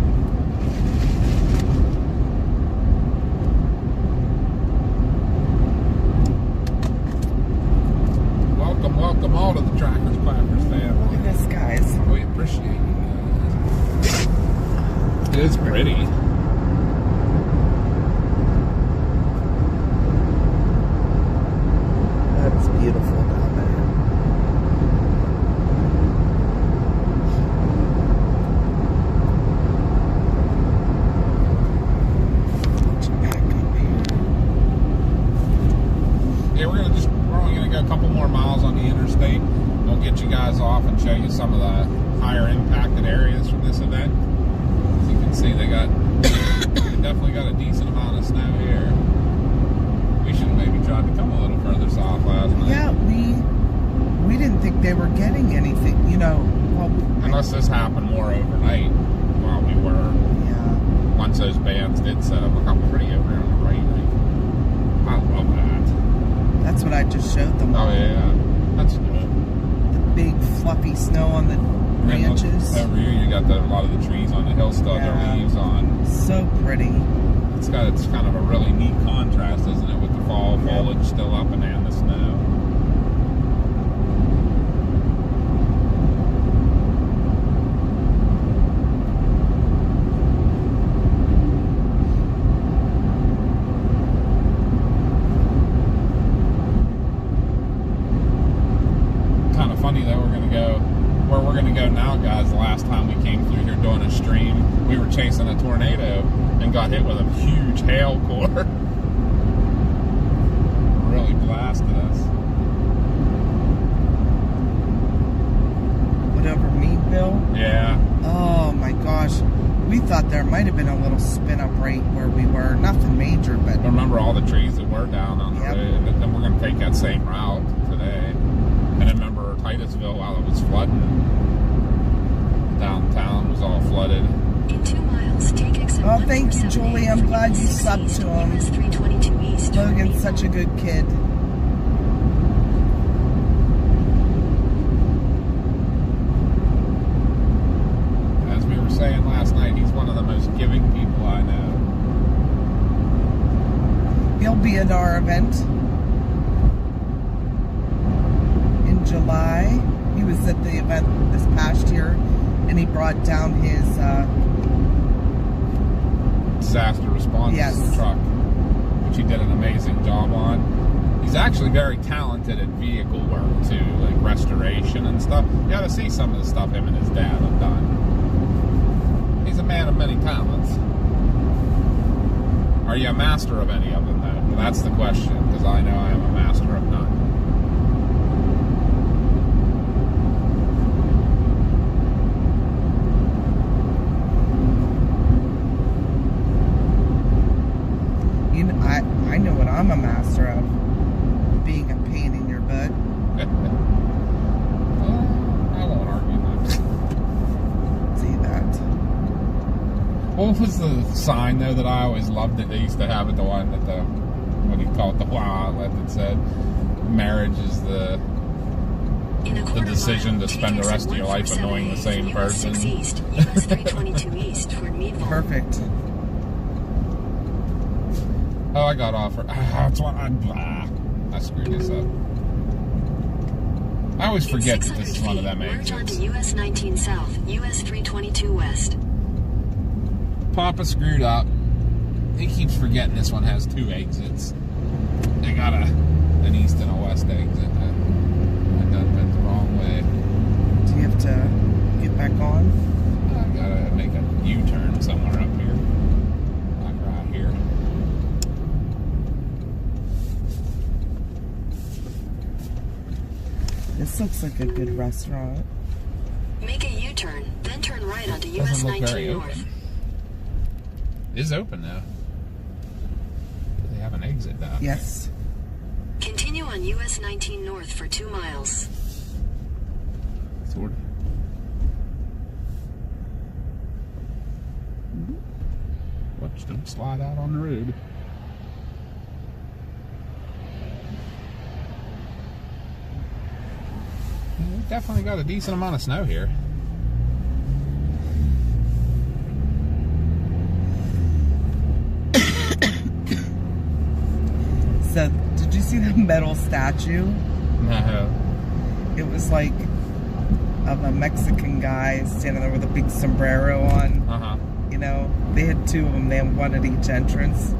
Welcome all to the Trackers Clappers Look family. at this, guys. We appreciate you guys. It is pretty. That's beautiful down there. Back up here. Yeah, we're only gonna go a couple more miles on the interstate. We'll get you guys off and show you some of the higher impacted areas from this event. As you can see, they definitely got a decent amount of snow here. We should have maybe tried to come a little further south last night. Yeah, we didn't think they were getting anything, you know. Well, Unless this happened more overnight while we were. yeah. Once those bands did set up. Look how pretty over here on the right. Like, I love that. That's what I just showed them. Oh yeah, that's good. The big fluffy snow on the branches. Over here, you got a lot of the trees on the hill still have their leaves on. So pretty. It's kind of a really neat contrast, isn't it, with the fall foliage still up and the snow. Kind of funny that where we're gonna go now, guys. The last time we came through here doing a stream, we were chasing a tornado and got hit with a huge hail core. Really blasted us. Whatever, Meadville? Yeah. Oh my gosh. We thought there might have been a little spin up rate where we were. Nothing major, but. I remember all the trees that were down on the road. And then we're going to take that same route today. And I remember Titusville, while it was flooding, downtown was all flooded. In 2 miles, take exit Oh, thank you, Julie. I'm glad you subbed to him. US 322 East. Logan's such a good kid. As we were saying last night, he's one of the most giving people I know. He'll be at our event in July. He was at the event this past year, and he brought down his Disaster response truck, which he did an amazing job on. He's actually very talented at vehicle work too, like restoration and stuff. You got to see some of the stuff him and his dad have done. He's a man of many talents. Are you a master of any of them, though? That's the question, because I know I am a master of none. I know what I'm a master of. Being a pain in your butt. I won't argue that. See that? What was the sign, though, that I always loved that they used to have at the one at the, what do you call it, the wow outlet that said, marriage is the decision to spend the rest of your life annoying the same person. East, US 322 East for Meadville. Perfect. Oh, I got off. That's what I screwed this up. I always forget that this is one of them exits. Merge exits. onto US 19 South, US 322 West. Papa screwed up. He keeps forgetting this one has 2 exits. They got an east and a west exit. I done went the wrong way. Do you have to get back on? I gotta make a U-turn somewhere up here. Like right here. This looks like a good restaurant. Make a U-turn, then turn right onto US Doesn't look very 19 North. open. It is open though. They have an exit though. Yes. Continue on US 19 North for 2 miles. Sort of. Watch them slide out on the road. We definitely got a decent amount of snow here. So, did you see the metal statue? No. It was like of a Mexican guy standing there with a big sombrero on. Uh-huh. You know, they had 2 of them. They had one at each entrance.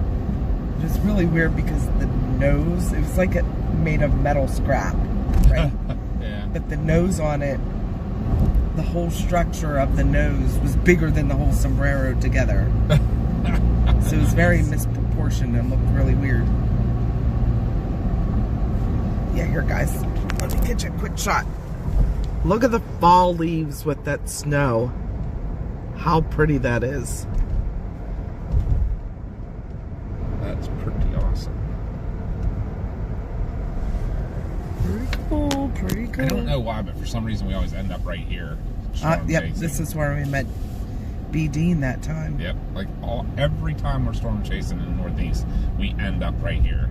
It was really weird because the nose, it was like it made of metal scrap, right? Yeah. But the nose on it, the whole structure of the nose was bigger than the whole sombrero together. So it was very misproportioned and looked really weird. Yeah, here guys, let me get you a quick shot. Look at the fall leaves with that snow. How pretty that is. That's pretty awesome. Pretty cool, pretty cool. I don't know why, but for some reason we always end up right here. Yep, this is where we met B. Dean that time. Yep, like every time we're storm chasing in the Northeast, we end up right here.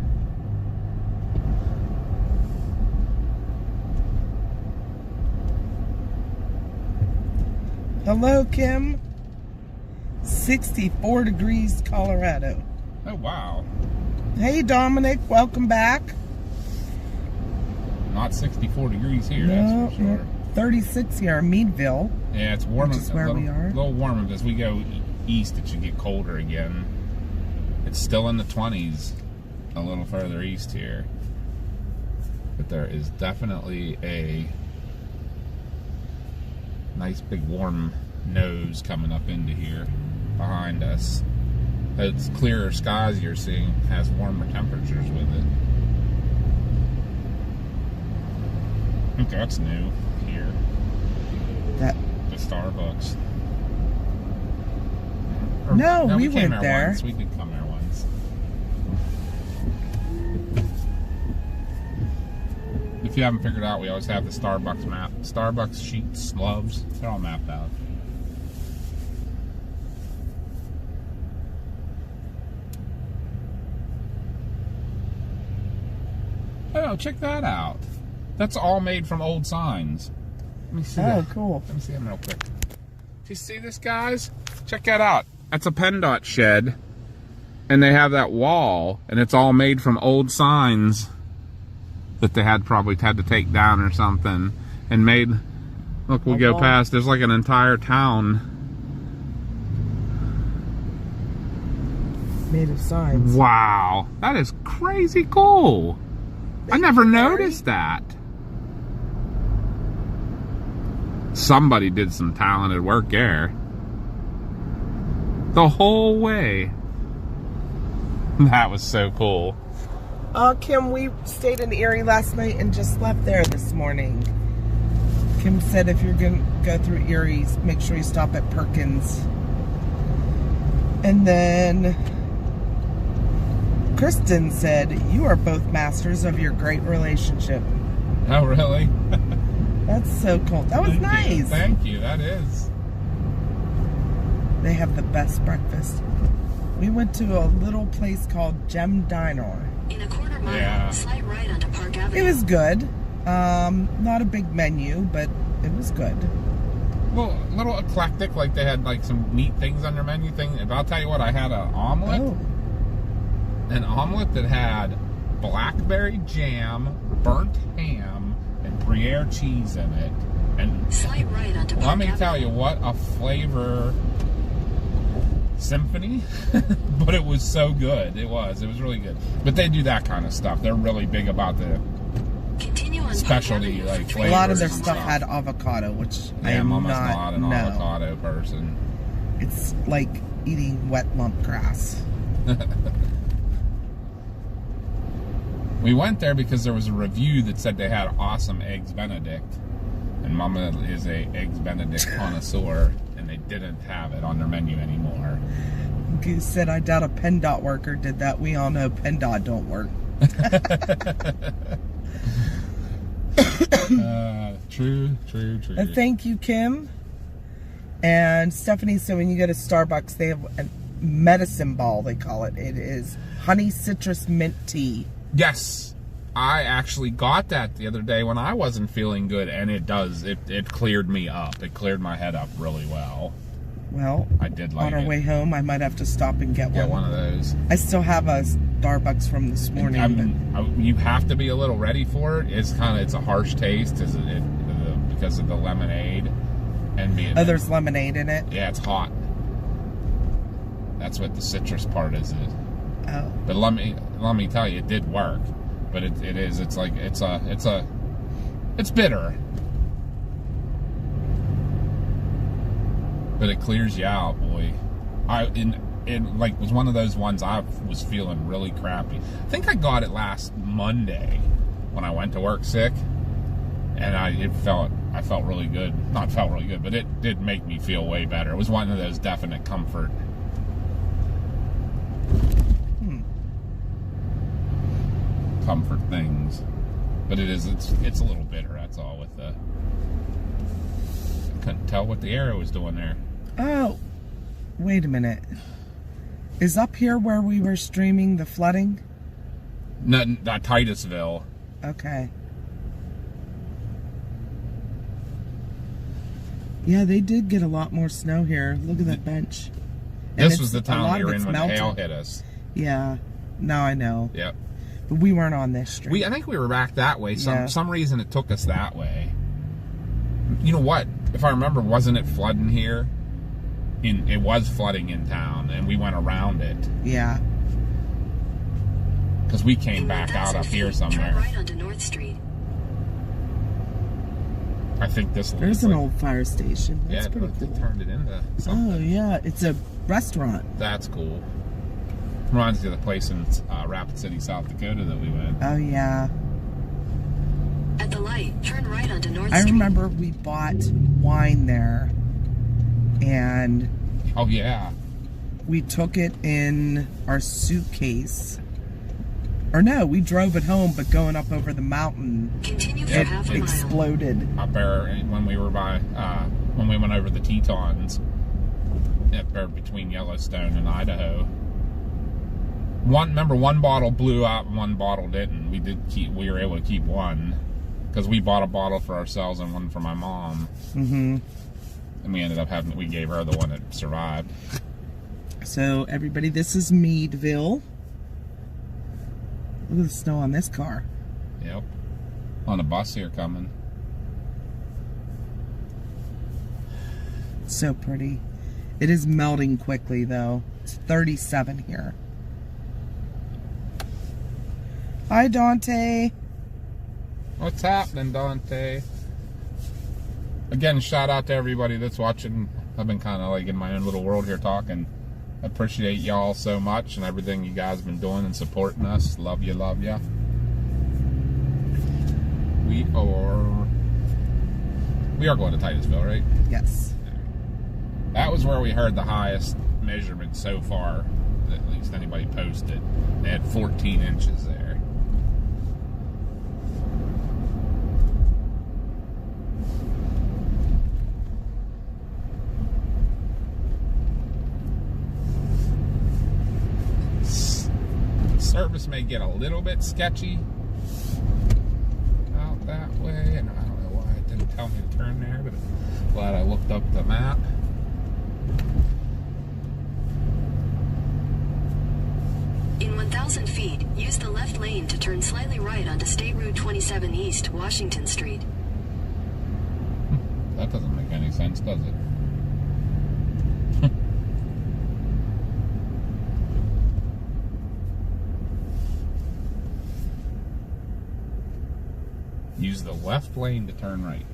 Hello, Kim. 64 degrees, Colorado. Oh, wow. Hey, Dominic, welcome back. Not 64 degrees here, No, that's for sure. 36 here in Meadville. Yeah, it's warmer. Which is where we are. A little warmer. As we go east, it should get colder again. It's still in the 20s a little further east here. But there is definitely a nice big warm nose coming up into here behind us. Those clearer skies you're seeing has warmer temperatures with it. I think that's new here. That The Starbucks. No, we came went there there. once. We did come there once. If you haven't figured out, we always have the Starbucks map. Starbucks sheets, loves, they're all mapped out. Oh, check that out. That's all made from old signs. Let me see Oh, that. cool. Let me see them real quick. Do you see this, guys? Check that out. That's a PennDOT shed. And they have that wall, and it's all made from old signs that they probably had to take down or something. And made, look, we go past, there's like an entire town. made of signs. Wow, that is crazy cool. I never noticed that. Somebody did some talented work there. The whole way. That was so cool. Kim, we stayed in Erie last night and just left there this morning. Kim said if you're going to go through Erie, make sure you stop at Perkins. And then Kristen said, you are both masters of your great relationship. Oh, really? That's so cool. That was nice. Thank you. That is. They have the best breakfast. We went to a little place called Gem Diner. In a quarter mile, Yeah. slight right onto Park Avenue. It was good. Not a big menu, but it was good. Well, a little eclectic, like they had like some neat things on their menu thing. But I'll tell you what, I had an omelet. Oh, An omelet that had blackberry jam, burnt ham, and Gruyere cheese in it. And Slight right onto Park let me Avenue. tell you, what a flavor symphony. But it was so good. It was really good. But they do that kind of stuff. They're really big about the Continue on Park specialty, Avenue like for flavors. a lot of their and stuff had avocado, which I Yeah, am Mama's not not an avocado person. It's like eating wet lump grass. We went there because there was a review that said they had awesome Eggs Benedict. And Mama is a Eggs Benedict connoisseur, and they didn't have it on their menu anymore. Goose said, I doubt a PennDOT worker did that. We all know PennDOT don't work. True. Thank you, Kim. And Stephanie said when you go to Starbucks, they have a medicine ball, they call it. It is honey citrus mint tea. Yes, I actually got that the other day when I wasn't feeling good, and it does. It cleared me up. It cleared my head up really well. Well, I did like on our it. way home, I might have to stop and get Get one. one of those. I still have a Starbucks from this morning. You have to be a little ready for it. It's a harsh taste because of the lemonade and being. Oh, there's lemonade in it? Yeah, it's hot. That's what the citrus part is. Oh. But let me tell you, it did work. But it's bitter. But it clears you out, boy. It was one of those ones I was feeling really crappy. I think I got it last Monday when I went to work sick, and I felt really good. Not felt really good, but it did make me feel way better. It was one of those definite comfort. Comfort things, but it's a little bitter. That's all. With the couldn't tell what the arrow was doing there. Oh, Wait a minute. Is up here where we were streaming the flooding? Not Titusville. Okay. Yeah, they did get a lot more snow here. Look at that bench. And This was the town we were in when the hail hit us. Yeah. Now I know. Yep. But we weren't on this street. I think we were back that way. Yeah. Some reason it took us that way. You know what? If I remember, wasn't it flooding here? It was flooding in town, and we went around it. Yeah. Because we came back out up here somewhere. Turn right onto North Street. I think this. There's an old fire station. That's yeah, pretty they cool. turned it into something. Oh, yeah. It's a restaurant. That's cool. Reminds me of the place in Rapid City, South Dakota that we went. Oh, yeah. At the light, turn right onto North Street. I remember we bought wine there, and Oh, yeah. we took it in our suitcase. Or no, we drove it home, but going up over the mountain, Continue for It half a mile. exploded. Up there when we were when we went over the Tetons, up there between Yellowstone and Idaho. Remember one bottle blew up and one bottle didn't. We were able to keep one because we bought a bottle for ourselves and one for my mom. Mm-hmm. And we ended up we gave her the one that survived. So, everybody, this is Meadville. Look at the snow on this car. Yep. On a bus here coming. So pretty. It is melting quickly, though. It's 37 here. Hi, Dante. What's happening, Dante? Again, shout out to everybody that's watching. I've been kind of like in my own little world here talking. Appreciate y'all so much and everything you guys have been doing and supporting us. Love you, love ya. We are going to Titusville, right? Yes. That was where we heard the highest measurement so far, that at least anybody posted. They had 14 inches there. Service may get a little bit sketchy out that way, and I don't know why it didn't tell me to turn there, but I'm glad I looked up the map. In 1,000 feet, use the left lane to turn slightly right onto State Route 27 East, Washington Street. That doesn't make any sense, does it? Use the left lane to turn right.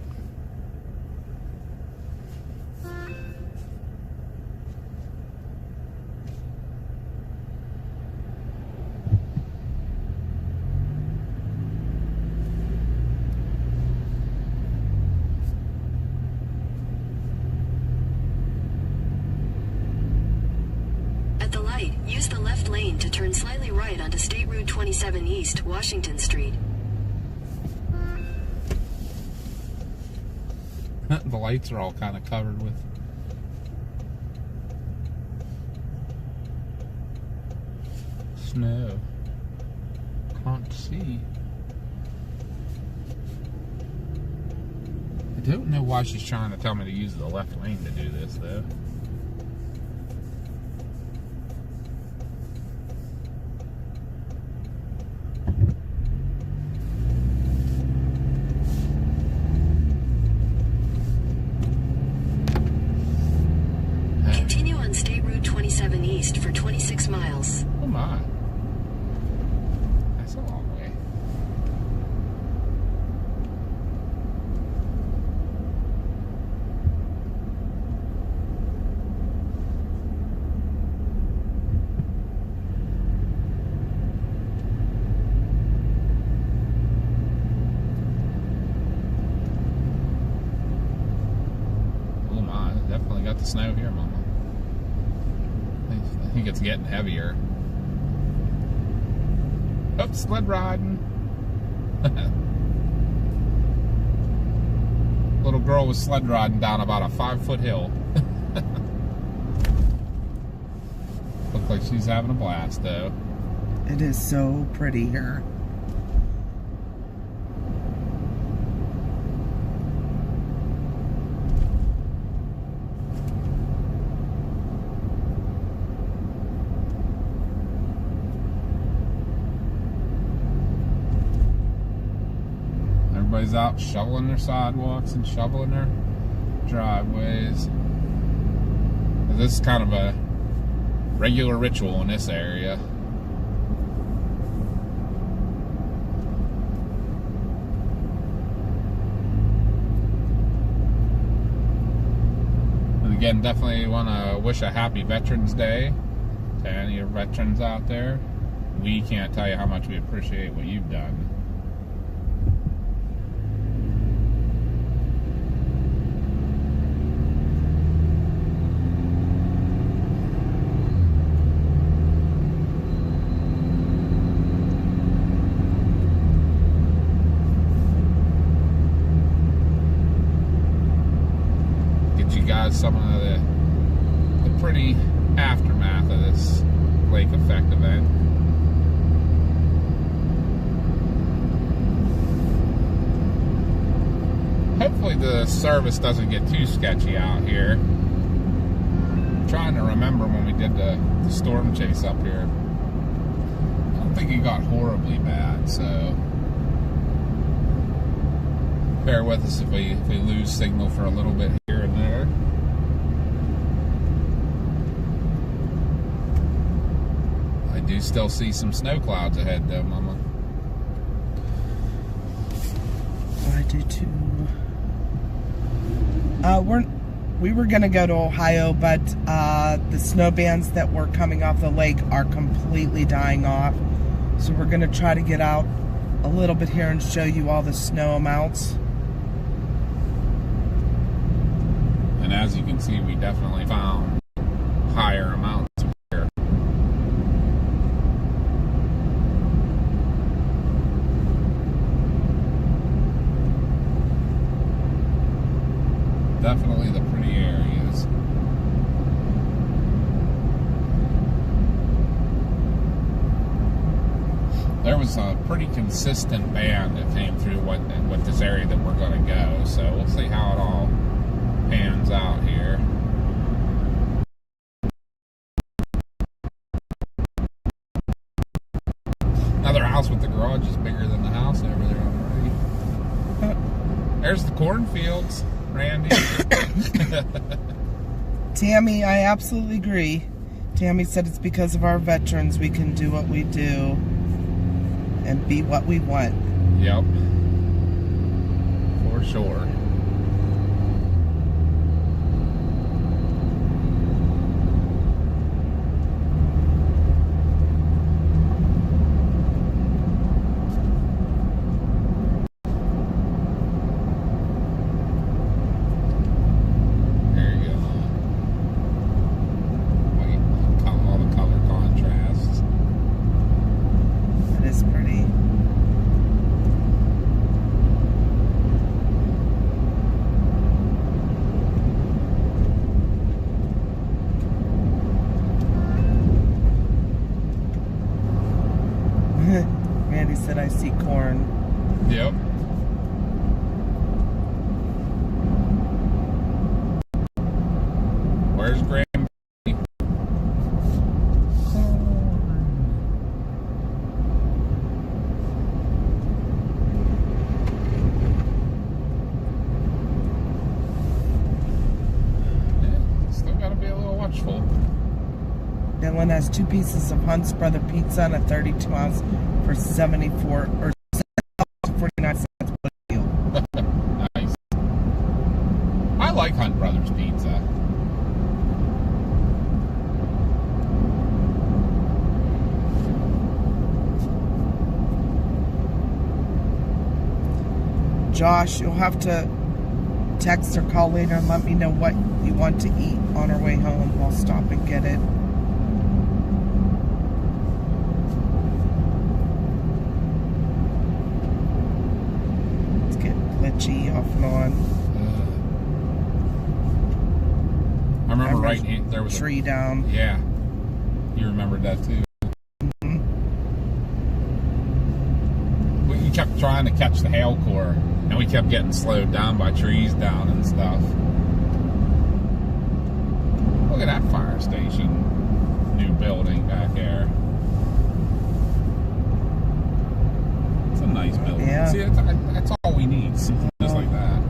At the light, use the left lane to turn slightly right onto State Route 27 East, Washington Street. The lights are all kind of covered with snow. Can't see. I don't know why she's trying to tell me to use the left lane to do this, though. Continue on State Route 27 East for 26 miles. Oh my. That's a long way. Oh my, definitely got the snow here, Mama. I think it's getting heavier. Oh, sled riding. Little girl was sled riding down about a 5-foot hill. like she's having a blast, though. It is so pretty here. Everybody's out shoveling their sidewalks and shoveling their driveways. This is kind of a regular ritual in this area. And again, definitely want to wish a happy Veterans Day to any of your veterans out there. We can't tell you how much we appreciate what you've done. Some of the pretty aftermath of this lake effect event. Hopefully the service doesn't get too sketchy out here. I'm trying to remember when we did the storm chase up here. I don't think it got horribly bad, so bear with us if we lose signal for a little bit here and there. I do still see some snow clouds ahead though, Mama. I do too. We were gonna go to Ohio, but the snow bands that were coming off the lake are completely dying off. So we're gonna try to get out a little bit here and show you all the snow amounts. And as you can see, we definitely found higher amounts here. Definitely the pretty areas. There was a pretty consistent band that came through what this area that we're going to go, so we'll see how it all pans out here. Another house with the garage is bigger than the house over there on the right. There's the cornfields, Randy. Tammy, I absolutely agree. Tammy said it's because of our veterans we can do what we do and be what we want. Yep. For sure. Randy said I see corn. Yep. Where's Graham? Still gotta be a little watchful. Dylan has 2 pieces of Hunt's Brother Pizza and a 32-ounce for 74 or 49 cents per deal. Nice. I like Hunt Brothers Pizza. Josh, you'll have to text or call later and let me know what you want to eat on our way home. We'll stop and get it. Glitchy off and on. I remember right there was a tree down. Yeah. You remembered that too. Mhm. We kept trying to catch the hail core, and we kept getting slowed down by trees down and stuff. Look at that fire station, new building back there. It's a nice building. Yeah. See, that's all we need, something just like that.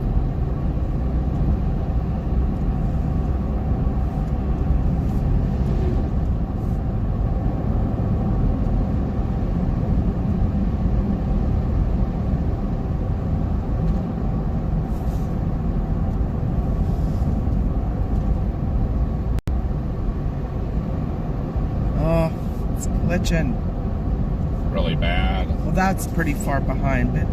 Oh, it's glitching. Really bad. Well, that's pretty far behind, but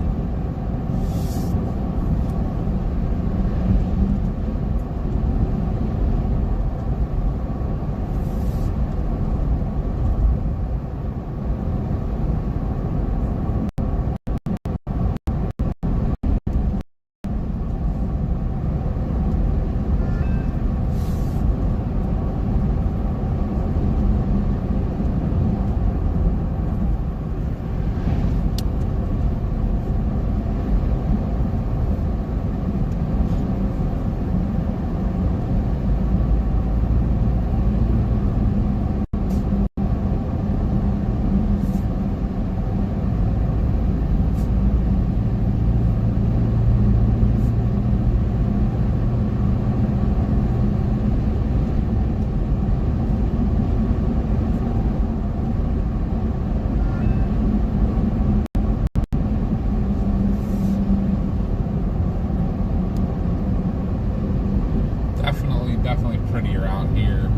definitely prettier out here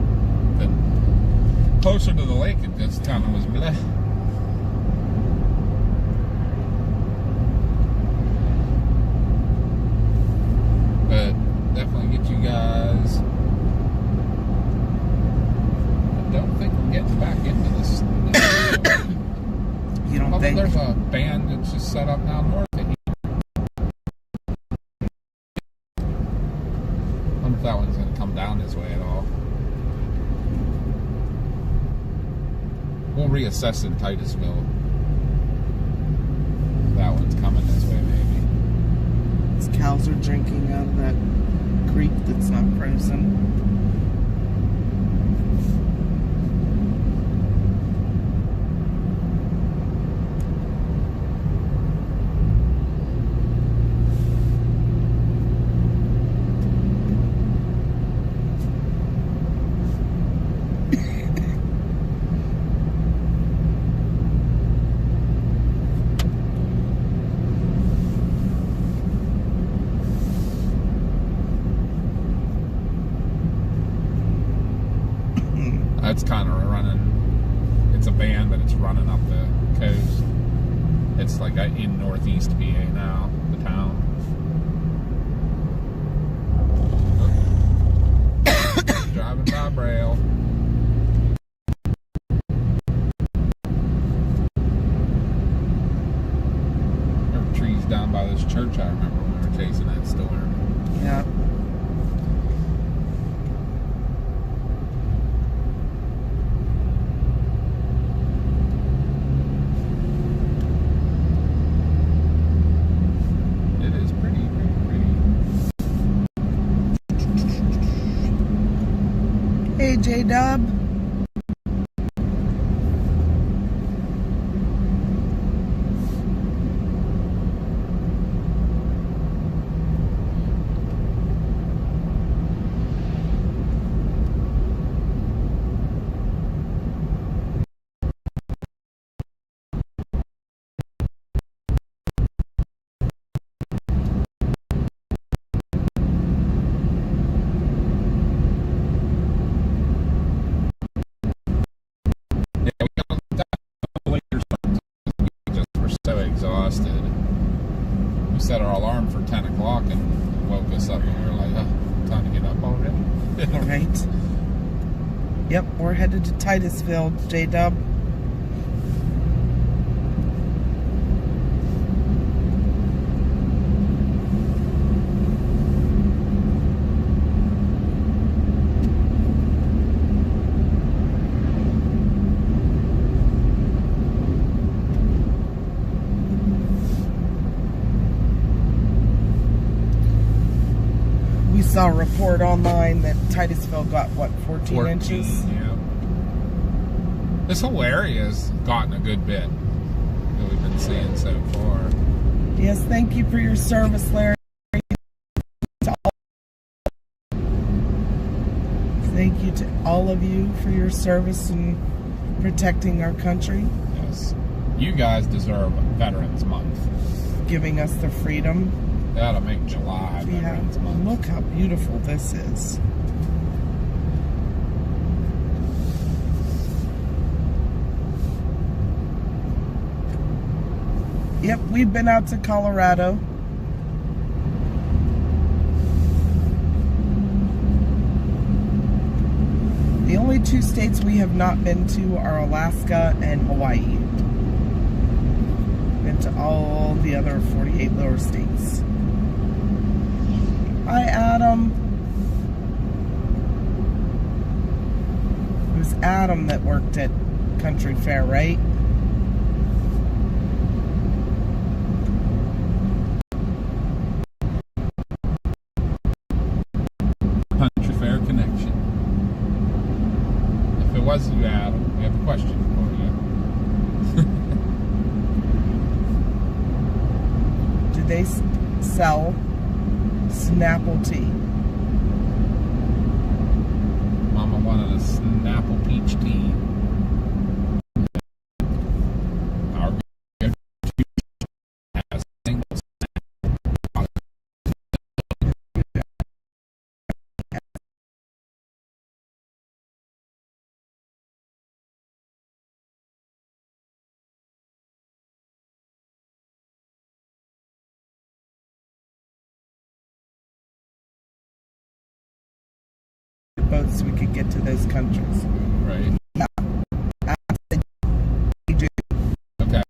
than closer to the lake. It just kind of was bleh. But definitely get you guys. I don't think we're getting back into this. you don't Although think? there's a band that's just set up now north of here. I wonder if that one's going to come down this way at all. We'll reassess in Titusville. That one's coming this way, maybe. These cows are drinking out of that creek that's not frozen. That's kind of running. It's a band, but it's running up the coast. It's like in northeast PA now, the town. Driving by Braille. There were trees down by this church, I remember when we were chasing that storm. Yeah. Hey, J-Dub. So exhausted. We set our alarm for 10 o'clock and woke us up and we were like, oh, time to get up already. All right. Yep, we're headed to Titusville, J-Dub. saw a report online that Titusville got, what, 14 inches? Yeah. This whole area has gotten a good bit that we've been seeing so far. Yes, thank you for your service, Larry. Thank you to all of you for your service in protecting our country. Yes. You guys deserve Veterans Month. Giving us the freedom. They ought to make July Veterans Month. Look how beautiful this is. Yep, we've been out to Colorado. The only two states we have not been to are Alaska and Hawaii. Been to all the other 48 lower states. Hi, Adam. It was Adam that worked at Country Fair, right? Country Fair connection. If it was you, Adam, we have a question for you. Do they sell Snapple tea? Mama wanted a Snapple peach tea. Our has single Boats so we could get to those countries. right. Day2. Okay.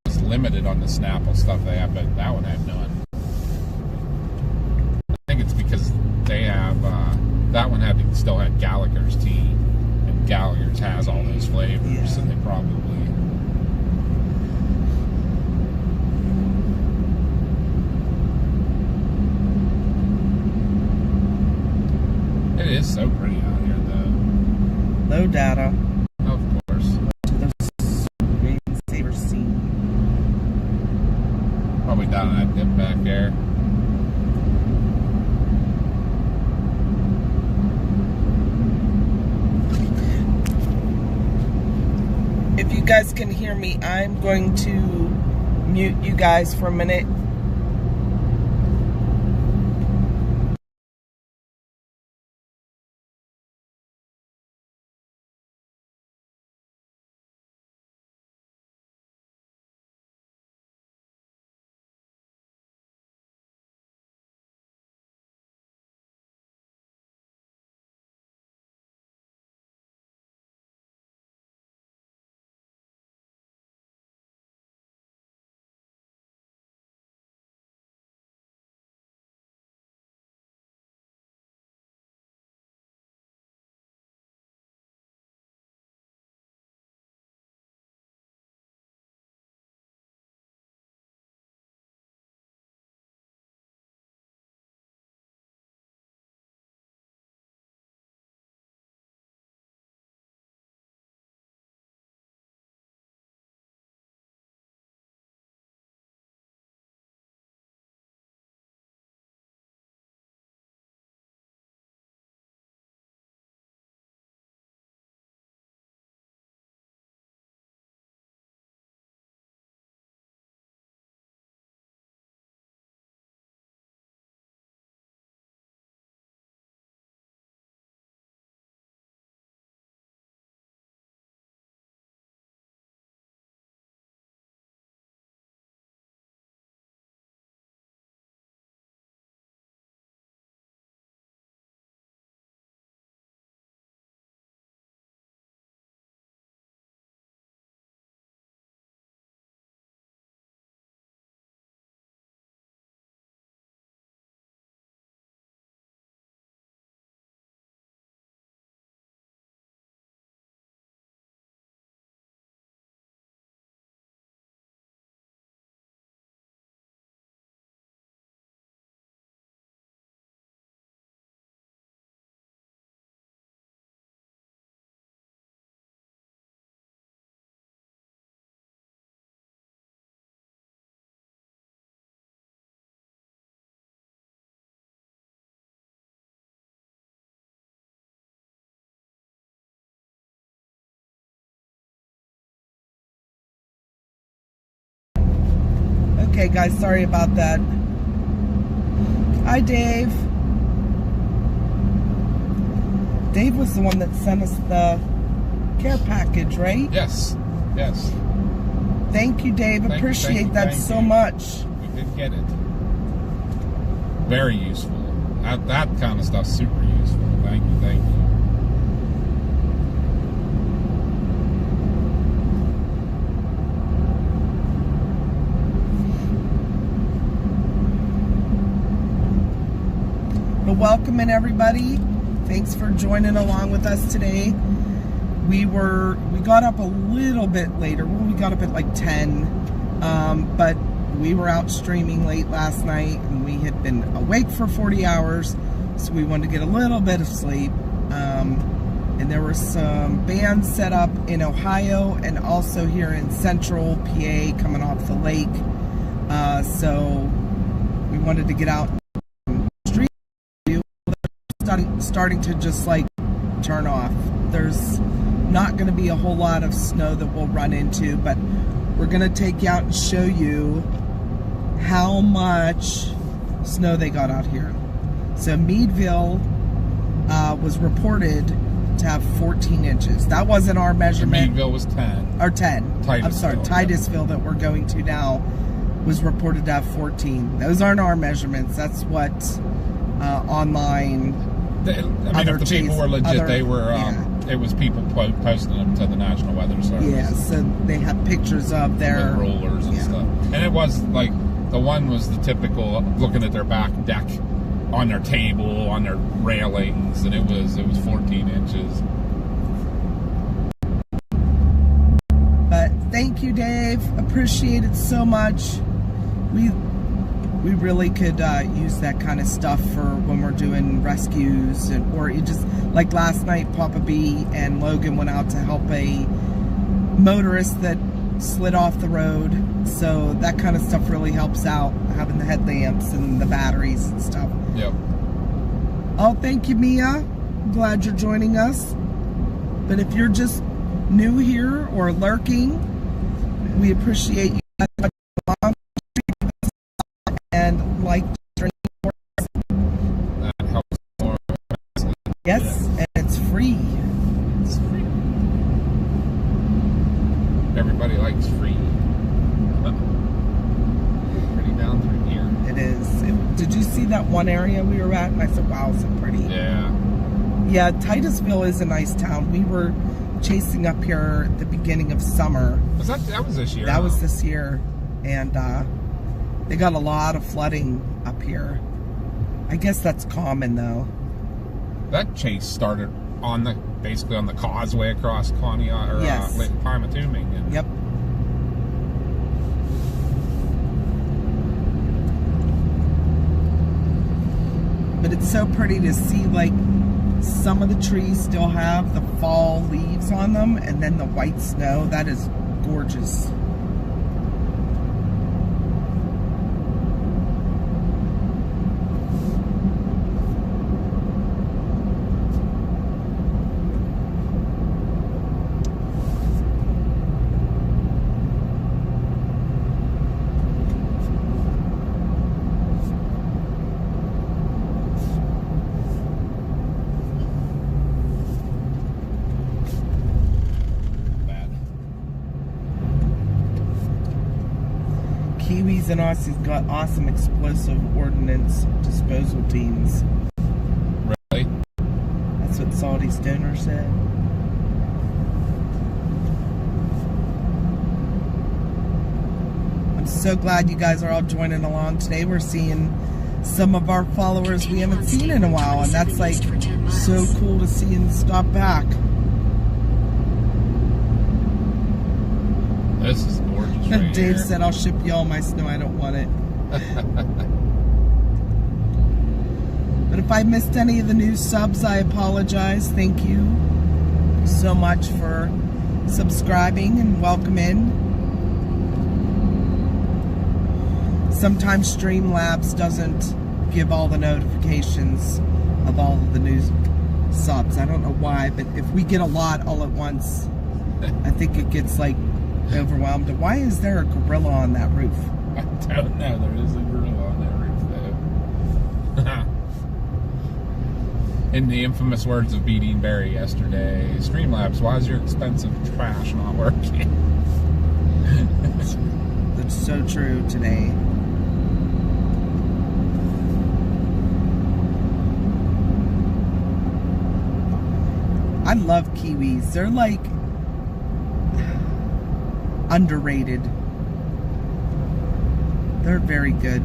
It's limited on the Snapple stuff they have, but that one I have none. I think it's because they have that one still had Gallagher's tea, and Gallagher's has all those flavors, Yeah. and they probably. It is so pretty out here, though. Low data. Of course. To the screensaver scene. Probably down in that dip back there. If you guys can hear me, I'm going to mute you guys for a minute. Okay, guys, sorry about that. Hi, Dave. Dave was the one that sent us the care package, right? Yes. Yes. Thank you, Dave. Appreciate that so much. We did get it. Very useful. That kind of stuff's super useful. Thank you. Thank you. Well, welcome in, everybody. Thanks for joining along with us today. We got up a little bit later. Well, we got up at like 10, but we were out streaming late last night, and we had been awake for 40 hours, so we wanted to get a little bit of sleep. And there were some bands set up in Ohio and also here in central PA coming off the lake. So we wanted to get out and stream. Starting to just like turn off. There's not going to be a whole lot of snow that we'll run into, but we're going to take you out and show you how much snow they got out here. So Meadville was reported to have 14 inches. That wasn't our measurement. Meadville was 10. Or 10. I'm sorry, Titusville that we're going to now was reported to have 14. Those aren't our measurements. That's what online. If the people were legit, they were. It was people posting them to the National Weather Service. Yeah, so they have pictures of their with rollers and stuff. And it was like the one was the typical looking at their back deck on their table, on their railings, and it was 14 inches. But thank you, Dave. Appreciate it so much. We really could use that kind of stuff for when we're doing rescues, or you just like last night, Papa B and Logan went out to help a motorist that slid off the road. So that kind of stuff really helps out, having the headlamps and the batteries and stuff. Yep. Oh, thank you, Mia. Glad you're joining us. But if you're just new here or lurking, we appreciate you guys and like that helps more. Yes, and it's free. It's free. Everybody likes free. Pretty down through here. It is. Did you see that one area we were at? And I said, wow, is it pretty? Yeah. Yeah, Titusville is a nice town. We were chasing up here at the beginning of summer. That was this year? That was this year. And they got a lot of flooding up here. I guess that's common, though. That chase started basically on the causeway across Conneaut, or yes. Lake Pymatuming. And yep. But it's so pretty to see, like, some of the trees still have the fall leaves on them, and then the white snow. That is gorgeous. Kiwis and Aussies got awesome explosive ordnance disposal teams. Really? That's what Salty Stoner said. I'm so glad you guys are all joining along today. We're seeing some of our followers we haven't seen in a while, and that's like so cool to see and stop back. This is gorgeous right Dave here. said, I'll ship you all my snow, I don't want it. But if I missed any of the new subs, I apologize. Thank you so much for subscribing and welcome in. Sometimes Streamlabs doesn't give all the notifications of all of the new subs. I don't know why, but if we get a lot all at once, I think it gets like overwhelmed. Why is there a gorilla on that roof? I don't know. There is a gorilla on that roof, though. In the infamous words of Beating Barry yesterday, Streamlabs, why is your expensive trash not working? That's so true today. I love kiwis. They're like underrated. They're very good.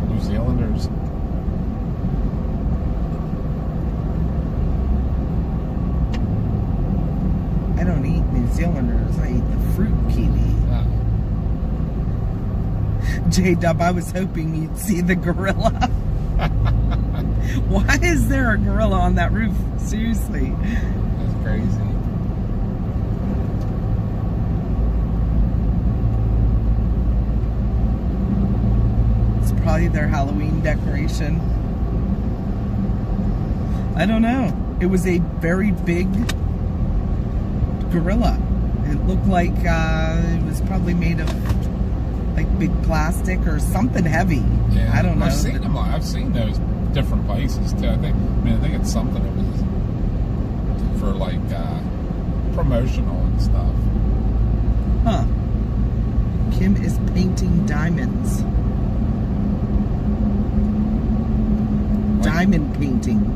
New Zealanders. I don't eat New Zealanders. I eat the fruit kiwi. Wow. J-Dub, I was hoping you'd see the gorilla. Why is there a gorilla on that roof? Seriously. That's crazy. It's probably their Halloween decoration. I don't know. It was a very big gorilla. It looked like it was probably made of like big plastic or something heavy. Yeah, I don't know. I've seen them. I've seen those different places too. I think it's something that was for like promotional and stuff. Huh. Kim is painting diamonds. Diamond painting.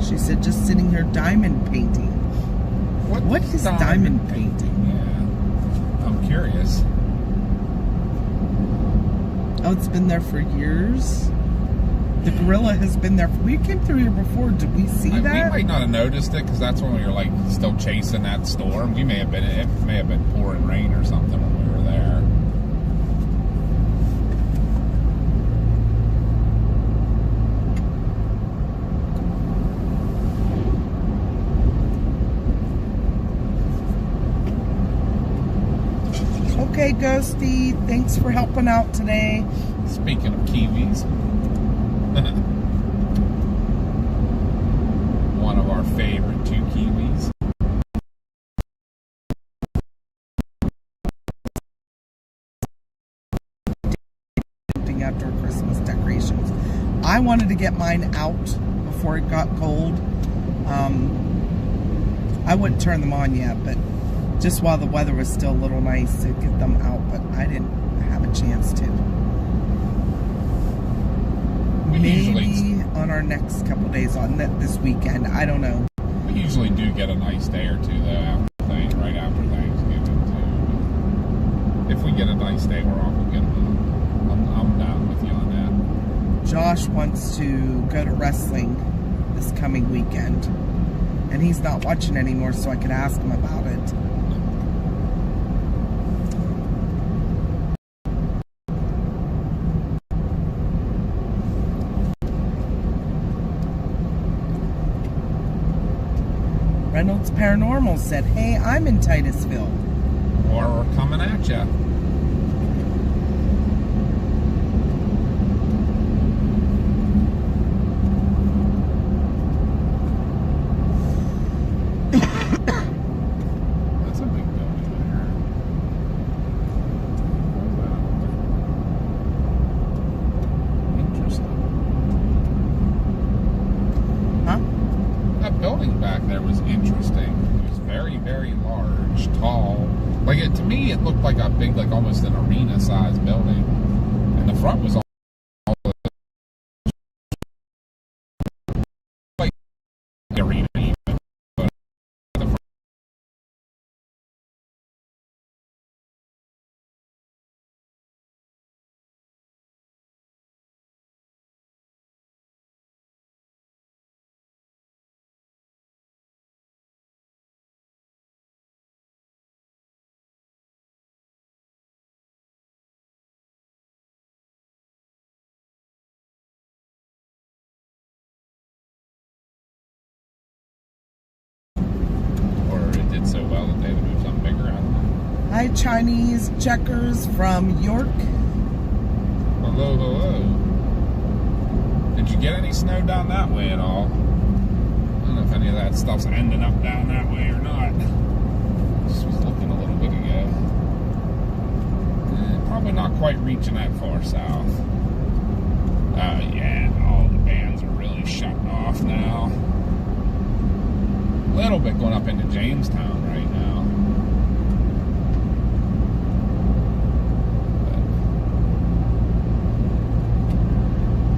She said just sitting here diamond painting. What is diamond painting? Yeah, I'm curious. Oh, it's been there for years. The gorilla has been there. We came through here before. Did we see that? We might not have noticed it because that's when we were like still chasing that storm. It may have been pouring rain or something when we were there. Okay, Ghosty. Thanks for helping out today. Speaking of kiwis, one of our favorite two kiwis. Outdoor Christmas decorations. I wanted to get mine out before it got cold. I wouldn't turn them on yet, but just while the weather was still a little nice to get them out, but I didn't have a chance to. Maybe on our next couple days, on this weekend. I don't know. We usually do get a nice day or two though right after Thanksgiving too. If we get a nice day, we're off. We'll get them. I'm down with you on that. Josh wants to go to wrestling this coming weekend, and he's not watching anymore, so I could ask him about it. Reynolds Paranormal said, hey, I'm in Titusville. Or we're coming at ya. That's a big building there. Interesting. Huh? That building back there was interesting. It was very, very large, tall. Like to me, it looked like a big, like almost an arena-sized building, and the front was all like the arena. Even. But the front, or it did so well that they had to move something bigger out of it. Hi, Chinese checkers from York. Hello, hello. Did you get any snow down that way at all? I don't know if any of that stuff's ending up down that way or not. This was looking a little bit probably not quite reaching that far south. Yeah, all the bands are really shutting off now. A little bit going up into Jamestown right now.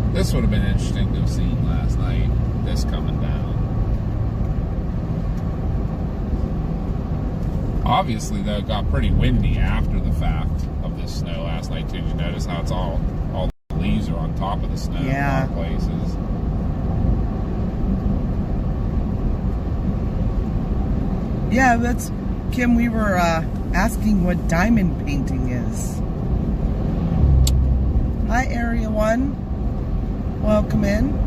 But this would have been interesting to have seen last night, this coming down. Obviously, though, it got pretty windy after the fact of this snow last night, too. Did you notice how it's all the leaves are on top of the snow in a lot of places? Yeah, that's... Kim, we were asking what diamond painting is. Hi, Area 1. Welcome in.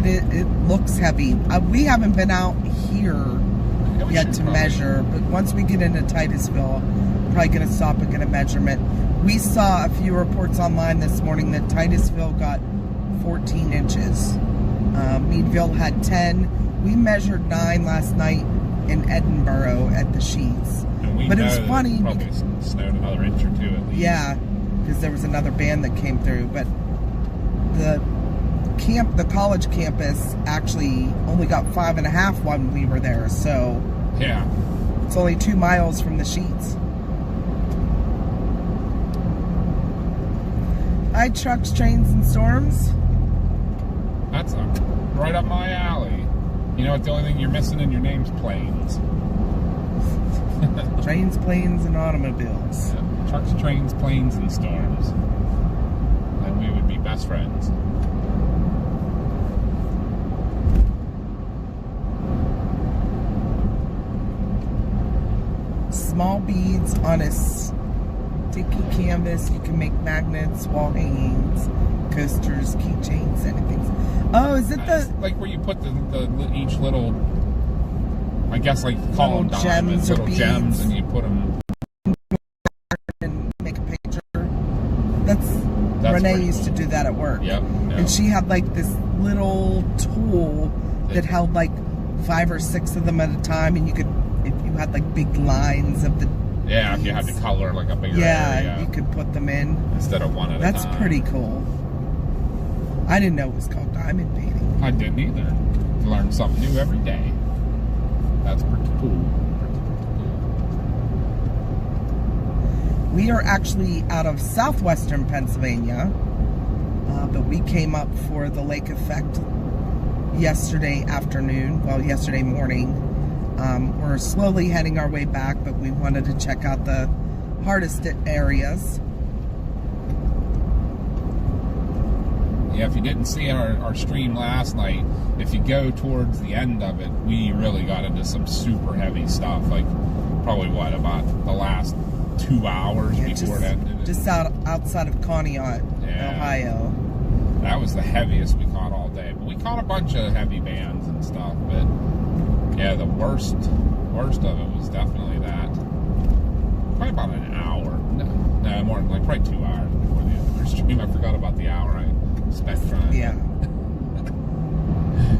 It looks heavy. We haven't been out here yet to measure, but once we get into Titusville, probably going to stop and get a measurement. We saw a few reports online this morning that Titusville got 14 inches. Meadville had 10. We measured 9 last night in Edinburgh at the Sheets. But it was funny. It probably snowed another inch or two at least. Yeah, because there was another band that came through. But the college campus actually only got 5.5 when we were there. So yeah, it's only 2 miles from the Sheets. Hi, Trucks, Trains, and Storms. That's right up my alley. You know what? The only thing you're missing in your name's planes. Trains, planes, and automobiles. Yeah. Trucks, trains, planes, and storms. And we would be best friends. Small beads on a sticky canvas. You can make magnets, wall hangings, coasters, keychains, anything. Oh, is it like where you put each little, I guess, like call them diamonds, little gems, and you put them and make a picture. That's Renee used to do that at work. Yep. And she had like this little tool that held like 5 or 6 of them at a time, and you could, if you had like big lines of the beads, if you had to color like a bigger area, you could put them in instead of one at a time. That's pretty cool. I didn't know it was called diamond painting. I didn't either. You learn something new every day. That's pretty cool. We are actually out of southwestern Pennsylvania, but we came up for the lake effect yesterday morning. We're slowly heading our way back, but we wanted to check out the hardest hit areas. Yeah, if you didn't see our stream last night, if you go towards the end of it, we really got into some super heavy stuff. Like, probably about the last 2 hours before it ended. Just outside of Conneaut, Ohio. That was the heaviest we caught all day. But we caught a bunch of heavy bands and stuff. But yeah, the worst of it was definitely that. Probably about an hour. No, more like probably 2 hours before the end of our stream. I forgot about the hour I spent trying to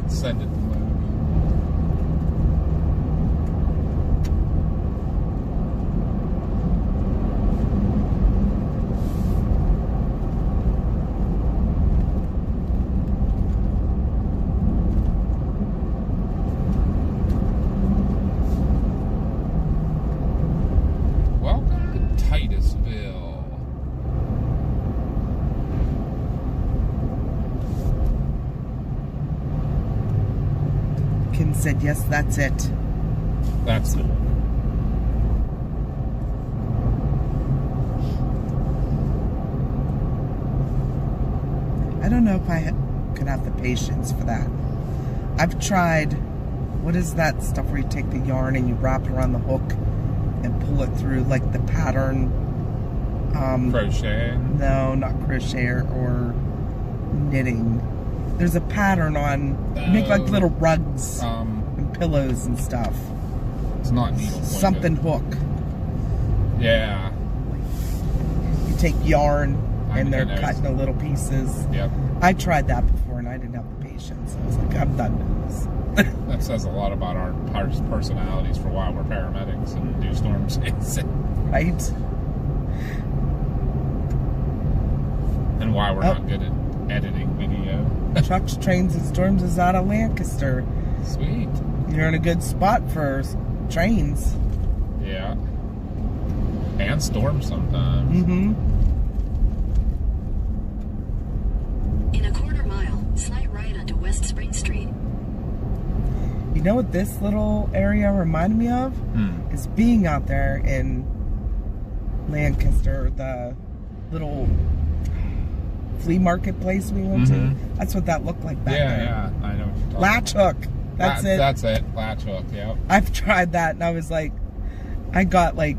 send it to Logan. Welcome to Titusville. Kim said, yes, that's it. That's cool. I don't know if I could have the patience for that. I've tried, what is that stuff where you take the yarn and you wrap it around the hook and pull it through, like the pattern? Crochet? No, not crochet or knitting. There's a pattern on, make like little rugs and pillows and stuff. It's not needle Something hook. Yeah. You take yarn and they're think I know. cutting the little pieces. Yep. I tried that before, and I didn't have the patience. I was like, I'm done with this. That says a lot about our personalities for why we're paramedics and do storm saves. Right? And why we're not good at editing video. Trucks, Trains, and Storms is out of Lancaster. Sweet. You're in a good spot for trains. Yeah. And storms sometimes. Mm-hmm. In a quarter mile, slide right onto West Spring Street. You know what this little area reminded me of? Is being out there in Lancaster, the little flea market place we went to. That's what that looked like back there. Yeah, I know what you're talking Latch hook. That's it. That's it. Latch hook, yep. I've tried that, and I was like, I got like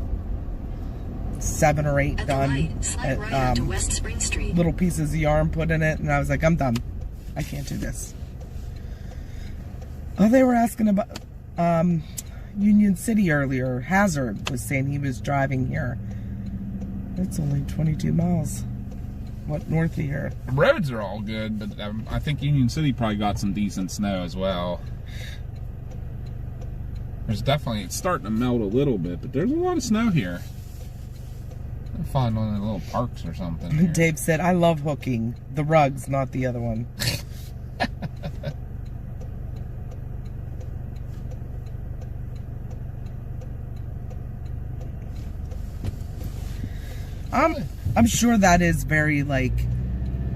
7 or 8 At the done. light, slide right onto West Spring Street. Little pieces of yarn put in it, and I was like, I'm done. I can't do this. Oh, they were asking about Union City earlier. Hazard was saying he was driving here. It's only 22 miles. What, north of here? Roads are all good, but I think Union City probably got some decent snow as well. There's definitely, it's starting to melt a little bit, but there's a lot of snow here. I'll find one of the little parks or something here. Dave said, I love hooking. The rugs, not the other one. I'm sure that is very like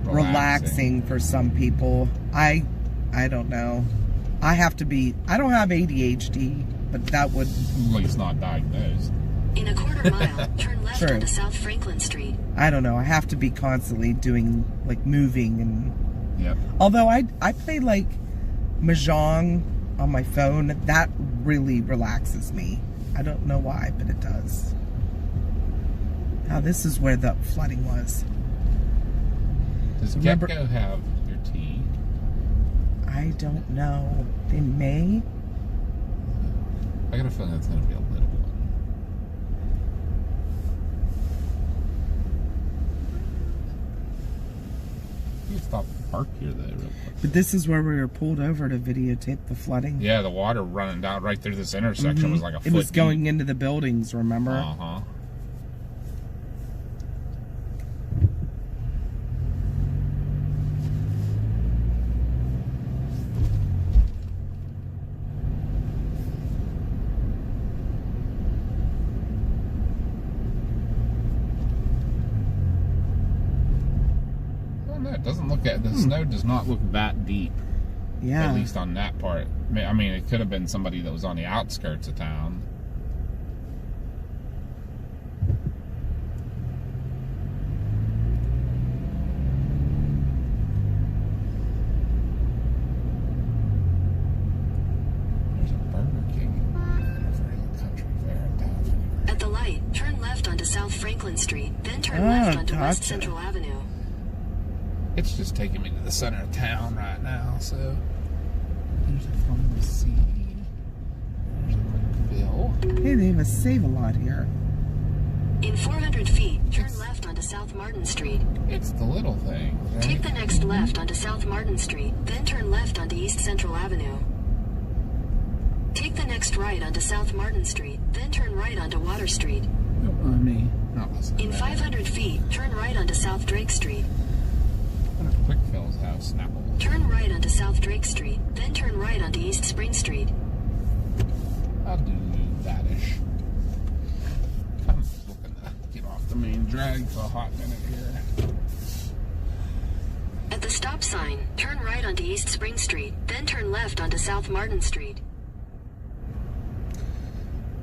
relaxing for some people. I don't know. I don't have ADHD, but that would, At least not diagnosed. In a quarter mile, turn left True. onto South Franklin Street. I don't know. I have to be constantly doing like moving and. Yep. Although I play like mahjong on my phone, that really relaxes me. I don't know why, but it does. Now this is where the flooding was. Does Remember- Gecko have your tea? I don't know. They may. I got a feeling it's going to be a little one. You can stop the park here, though, real quick. But this is where we were pulled over to videotape the flooding. Yeah, the water running down right through this intersection was like a foot It was deep. going into the buildings, remember? Uh-huh. It doesn't look at the snow does not look that deep, Yeah. at least on that part. I mean, it could have been somebody that was on the outskirts of town. There's a Burger King. There's a country fair in town anywhere. At the light, turn left onto South Franklin Street, then turn Ah, left onto West gotcha. Central Avenue. It's just taking me to the center of town right now, so there's a pharmacy. There's a Quickville. Hey, they have a Save-A-Lot here. In 400 feet, turn left onto South Martin Street. It's the little thing, right? Take the next left onto South Martin Street, then turn left onto East Central Avenue. Take the next right onto South Martin Street, then turn right onto Water Street. Don't mind me. Not listening. In to that. 500 feet, turn right onto South Drake Street. I wonder if Quickville's have Snapple. Turn right onto South Drake Street, then turn right onto East Spring Street. I'll do that-ish. I'm just looking to get off the main drag for a hot minute here. At the stop sign, turn right onto East Spring Street, then turn left onto South Martin Street.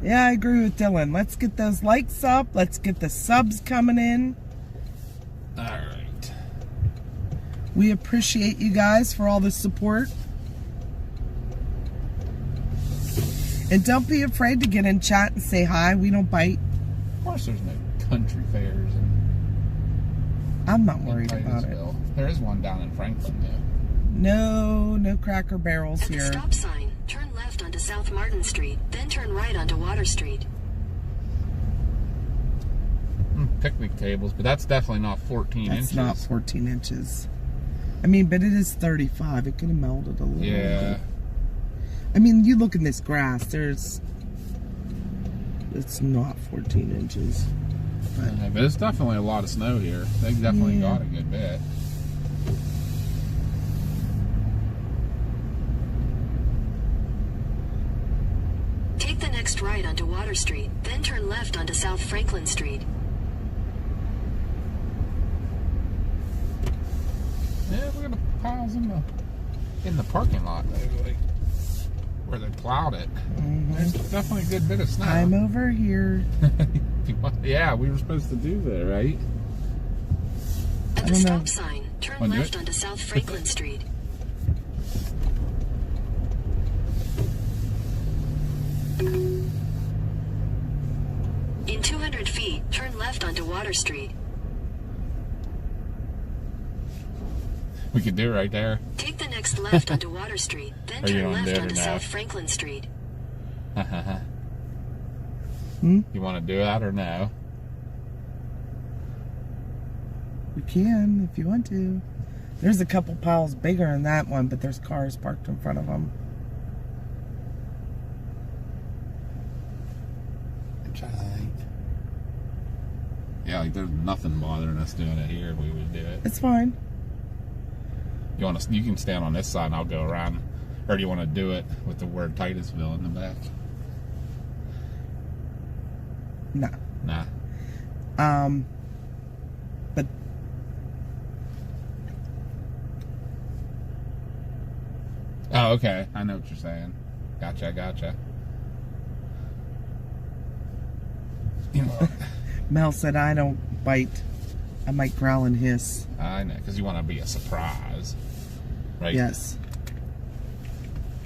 Yeah, I agree with Dylan. Let's get those likes up. Let's get the subs coming in. All right. We appreciate you guys for all the support. And don't be afraid to get in chat and say hi. We don't bite. Of course, there's no country fairs in I'm not worried about it. Titusville. There is one down in Franklin, though. No Cracker Barrels At the here. stop sign, turn left onto South Martin Street, then turn right onto Water Street. picnic tables, but that's definitely not 14 inches. That's not 14 inches. I mean, but it is 35. It could have melted a little. Yeah. I mean, you look in this grass, it's not 14 inches. But it's definitely a lot of snow here. They definitely got a good bit. Take the next right onto Water Street, then turn left onto South Franklin Street. Yeah, we got piles in the parking lot, like where they plowed it. There's definitely a good bit of snow. I'm over here. Yeah, we were supposed to do that, right? At the stop sign, turn Wanna do left it? onto South Franklin Street. In 200 feet, turn left onto Water Street. We could do it right there. Take the next left onto Water Street, then Are you turn gonna do left it or onto no? South Franklin Street. You want to do that or no? We can if you want to. There's a couple piles bigger than that one, but there's cars parked in front of them. I'm trying to think. Yeah, like there's nothing bothering us doing it here. We would do it. It's fine. You want to? You can stand on this side, and I'll go around. Or do you want to do it with the word Titusville in the back? No. Nah. But Oh, okay. I know what you're saying. Gotcha. You know, Mel said I don't bite. I might growl and hiss. I know, because you want to be a surprise, right? Yes.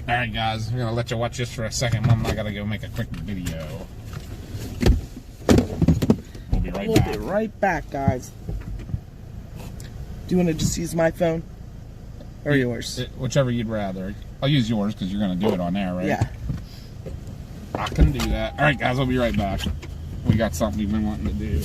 All right, guys, we're gonna let you watch this for a second. Mom and I gotta go make a quick video. We'll be right We'll back. be right back, guys. Do you want to just use my phone? Or yours? Whichever you'd rather. I'll use yours because you're gonna do it on there, right? Yeah. I can do that. All right, guys, I'll be right back. We got something we've been wanting to do.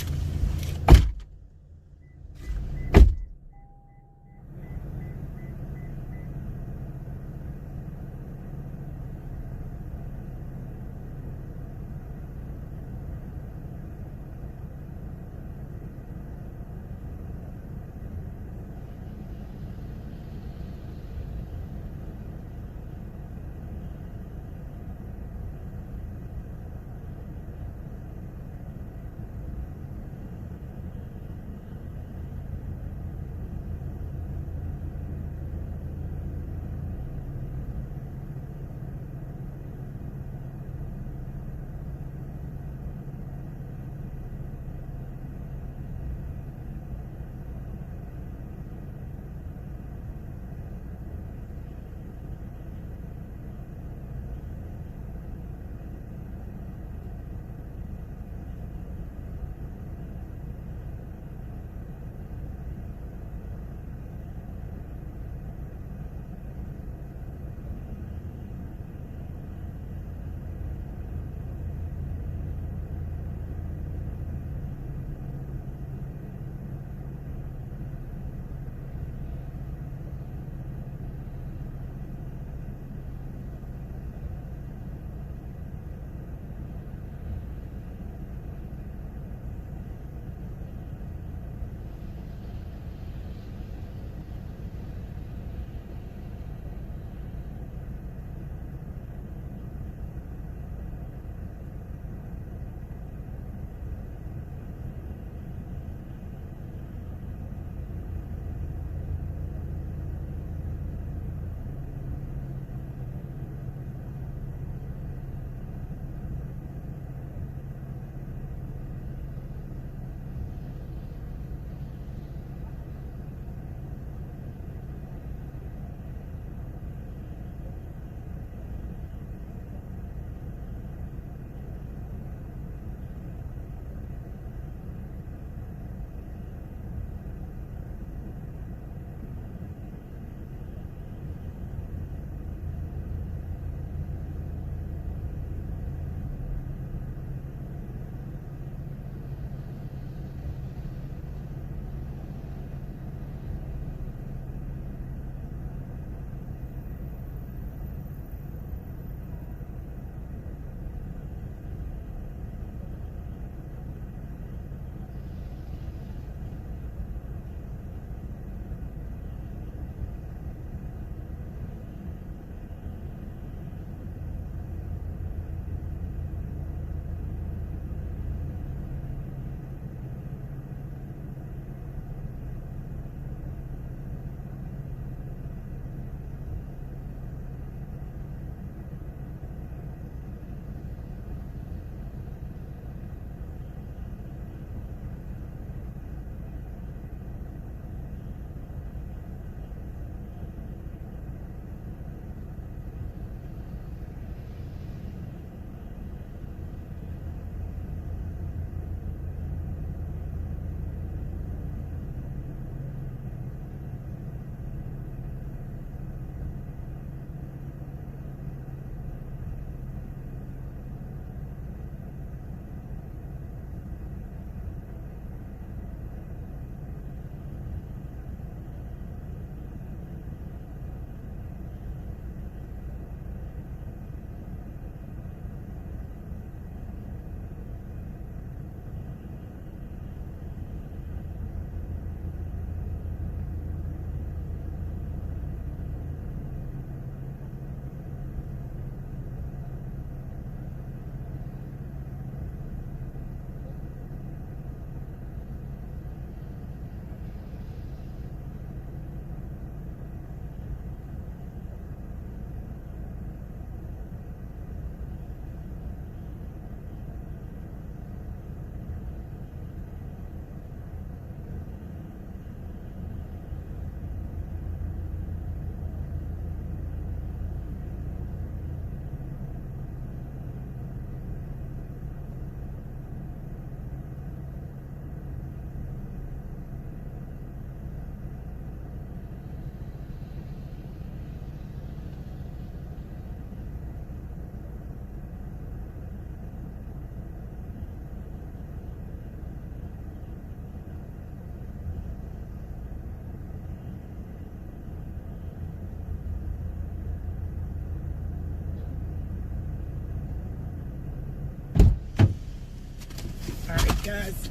guys.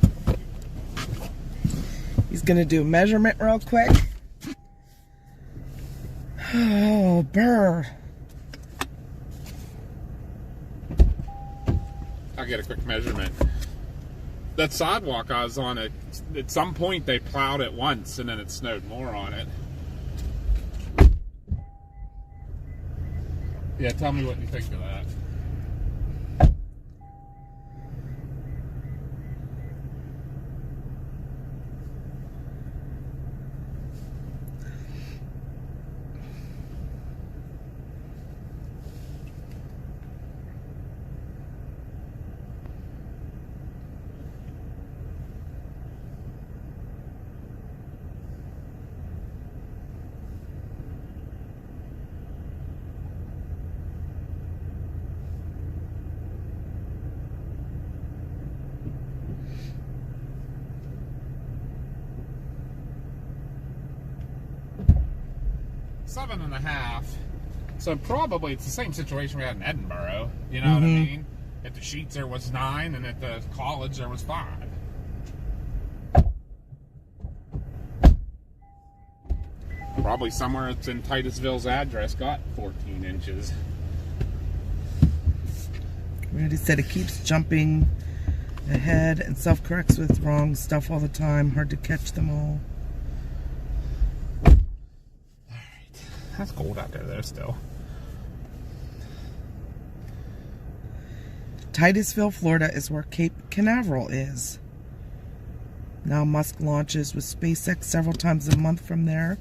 He's gonna do a measurement real quick. Oh, burr. I'll get a quick measurement. That sidewalk I was on, at some point they plowed it once and then it snowed more on it. Yeah, tell me what you think of that. 7.5. So probably it's the same situation we had in Edinburgh. You know what I mean? At the Sheets there was 9, and at the college there was 5. Probably somewhere it's in Titusville's address got 14 inches. Randy said it keeps jumping ahead and self-corrects with wrong stuff all the time. Hard to catch them all. That's cold out there, though, still. Titusville, Florida is where Cape Canaveral is. Now Musk launches with SpaceX several times a month from there.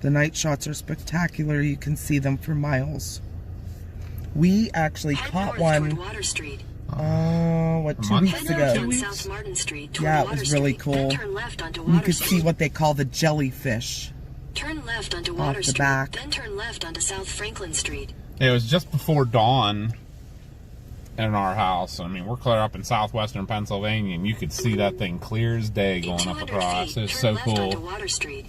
The night shots are spectacular. You can see them for miles. We actually caught one. Water Street. What, 2 weeks ago? On South Martin Street, Yeah, it Water was really Street, cool. then turn left onto Water You could Street. see what they call the jellyfish. Turn left onto Off Water the Street, back. then turn left onto South Franklin Street. It was just before dawn in our house. I mean, we're clear up in southwestern Pennsylvania, and you could see that thing clear as day going up across. It was so left onto cool. Water Street.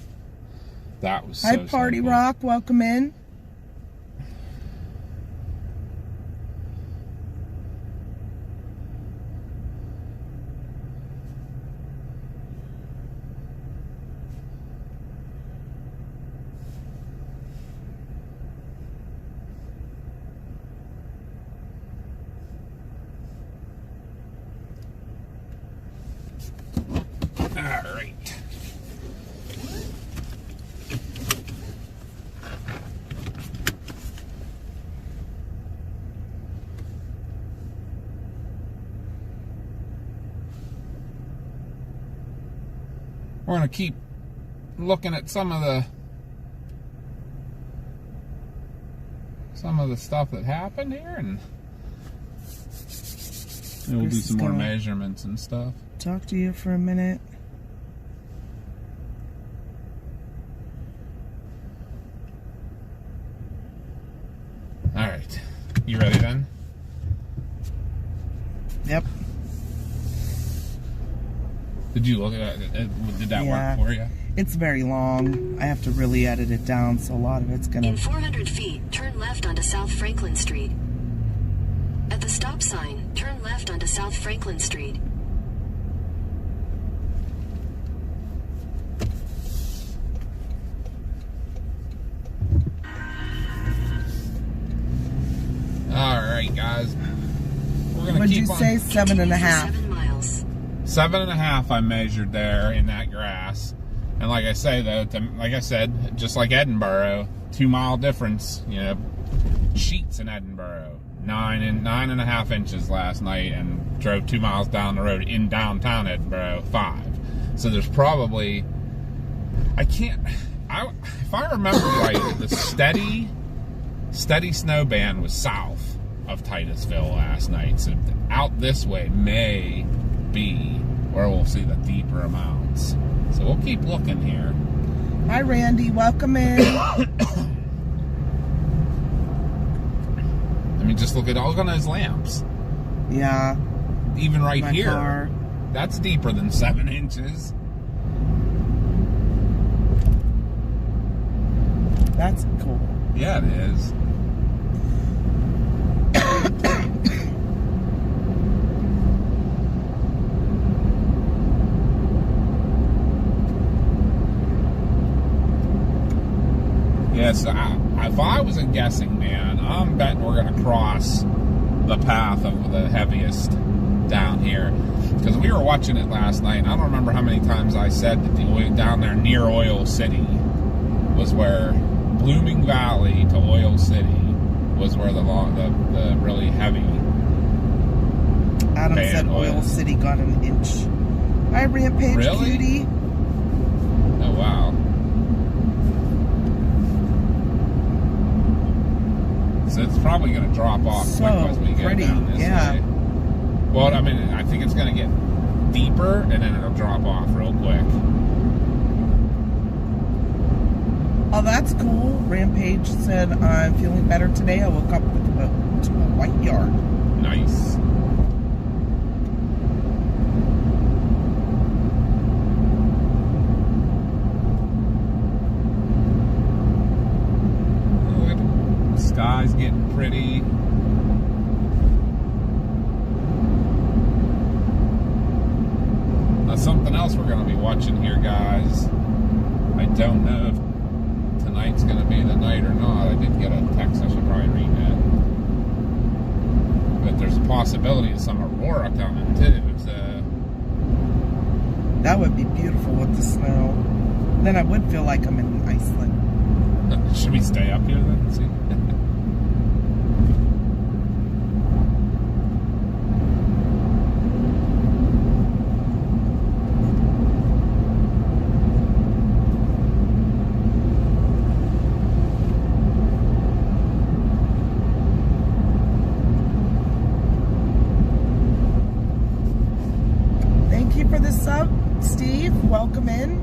That was Hi, so Party cool. Rock. Welcome in. All right. We're going to keep looking at some of the stuff that happened here, and we'll do Chris some is more gonna measurements and stuff. Talk to you for a minute. All right. You ready then? Yep. Did you look at it? Did that Yeah. work for you? It's very long. I have to really edit it down, so a lot of it's In gonna... 400 feet, turn left onto South Franklin Street. At the stop sign, turn left onto South Franklin Street. All right, guys. We're gonna What'd keep you on. say? 7.5. 7 miles. 7.5 I measured there in that grass. And like I say, though, like I said, just like Edinburgh, 2 mile difference. You know, Sheets in Edinburgh, 9.5 inches last night, and drove 2 miles down the road in downtown Edinburgh, 5. So there's probably, if I remember right, the steady snow band was south of Titusville last night. So out this way may be where we'll see the deeper amounts. So we'll keep looking here. Hi, Randy. Welcome in. I mean, just look at those lamps. Yeah. Even right My here, car. that's deeper than 7 inches. That's cool. Yeah, it is. if I was guessing, man, I'm betting we're going to cross the path of the heaviest down here. Because we were watching it last night, and I don't remember how many times I said that the oil down there near Oil City was where Blooming Valley to Oil City was where the really heavy. Adam said Oil City got an inch. Hi, Rampage Really? Cutie. Oh, wow. So it's probably going to drop off So quick as we get pretty, down this yeah. way. Well, I mean, I think it's going to get deeper, and then it'll drop off real quick. Oh, that's cool. Rampage said, I'm feeling better today. I woke up with to a white yard. Nice. Good. The sky's getting pretty. Now, something else we're going to be watching here, guys. I don't know if tonight's going to be the night or not. I did get a text. I should probably read that. But there's a possibility of some aurora coming too. So That would be beautiful with the snow. Then I would feel like I'm in Iceland. should we stay up here then and see? Thank you for the sub, Steve. Welcome in.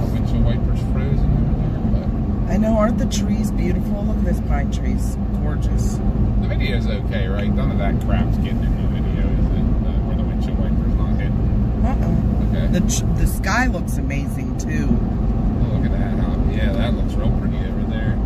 Our windshield wipers frozen over there, I know, aren't the trees beautiful? Look at this pine trees. Gorgeous. but the video's okay, right? None of that crap's getting in the video, is it? Where the windshield wipers not hitting. Uh-uh. Okay. The sky looks amazing, too. Oh, look at that. Yeah, that looks real pretty over there.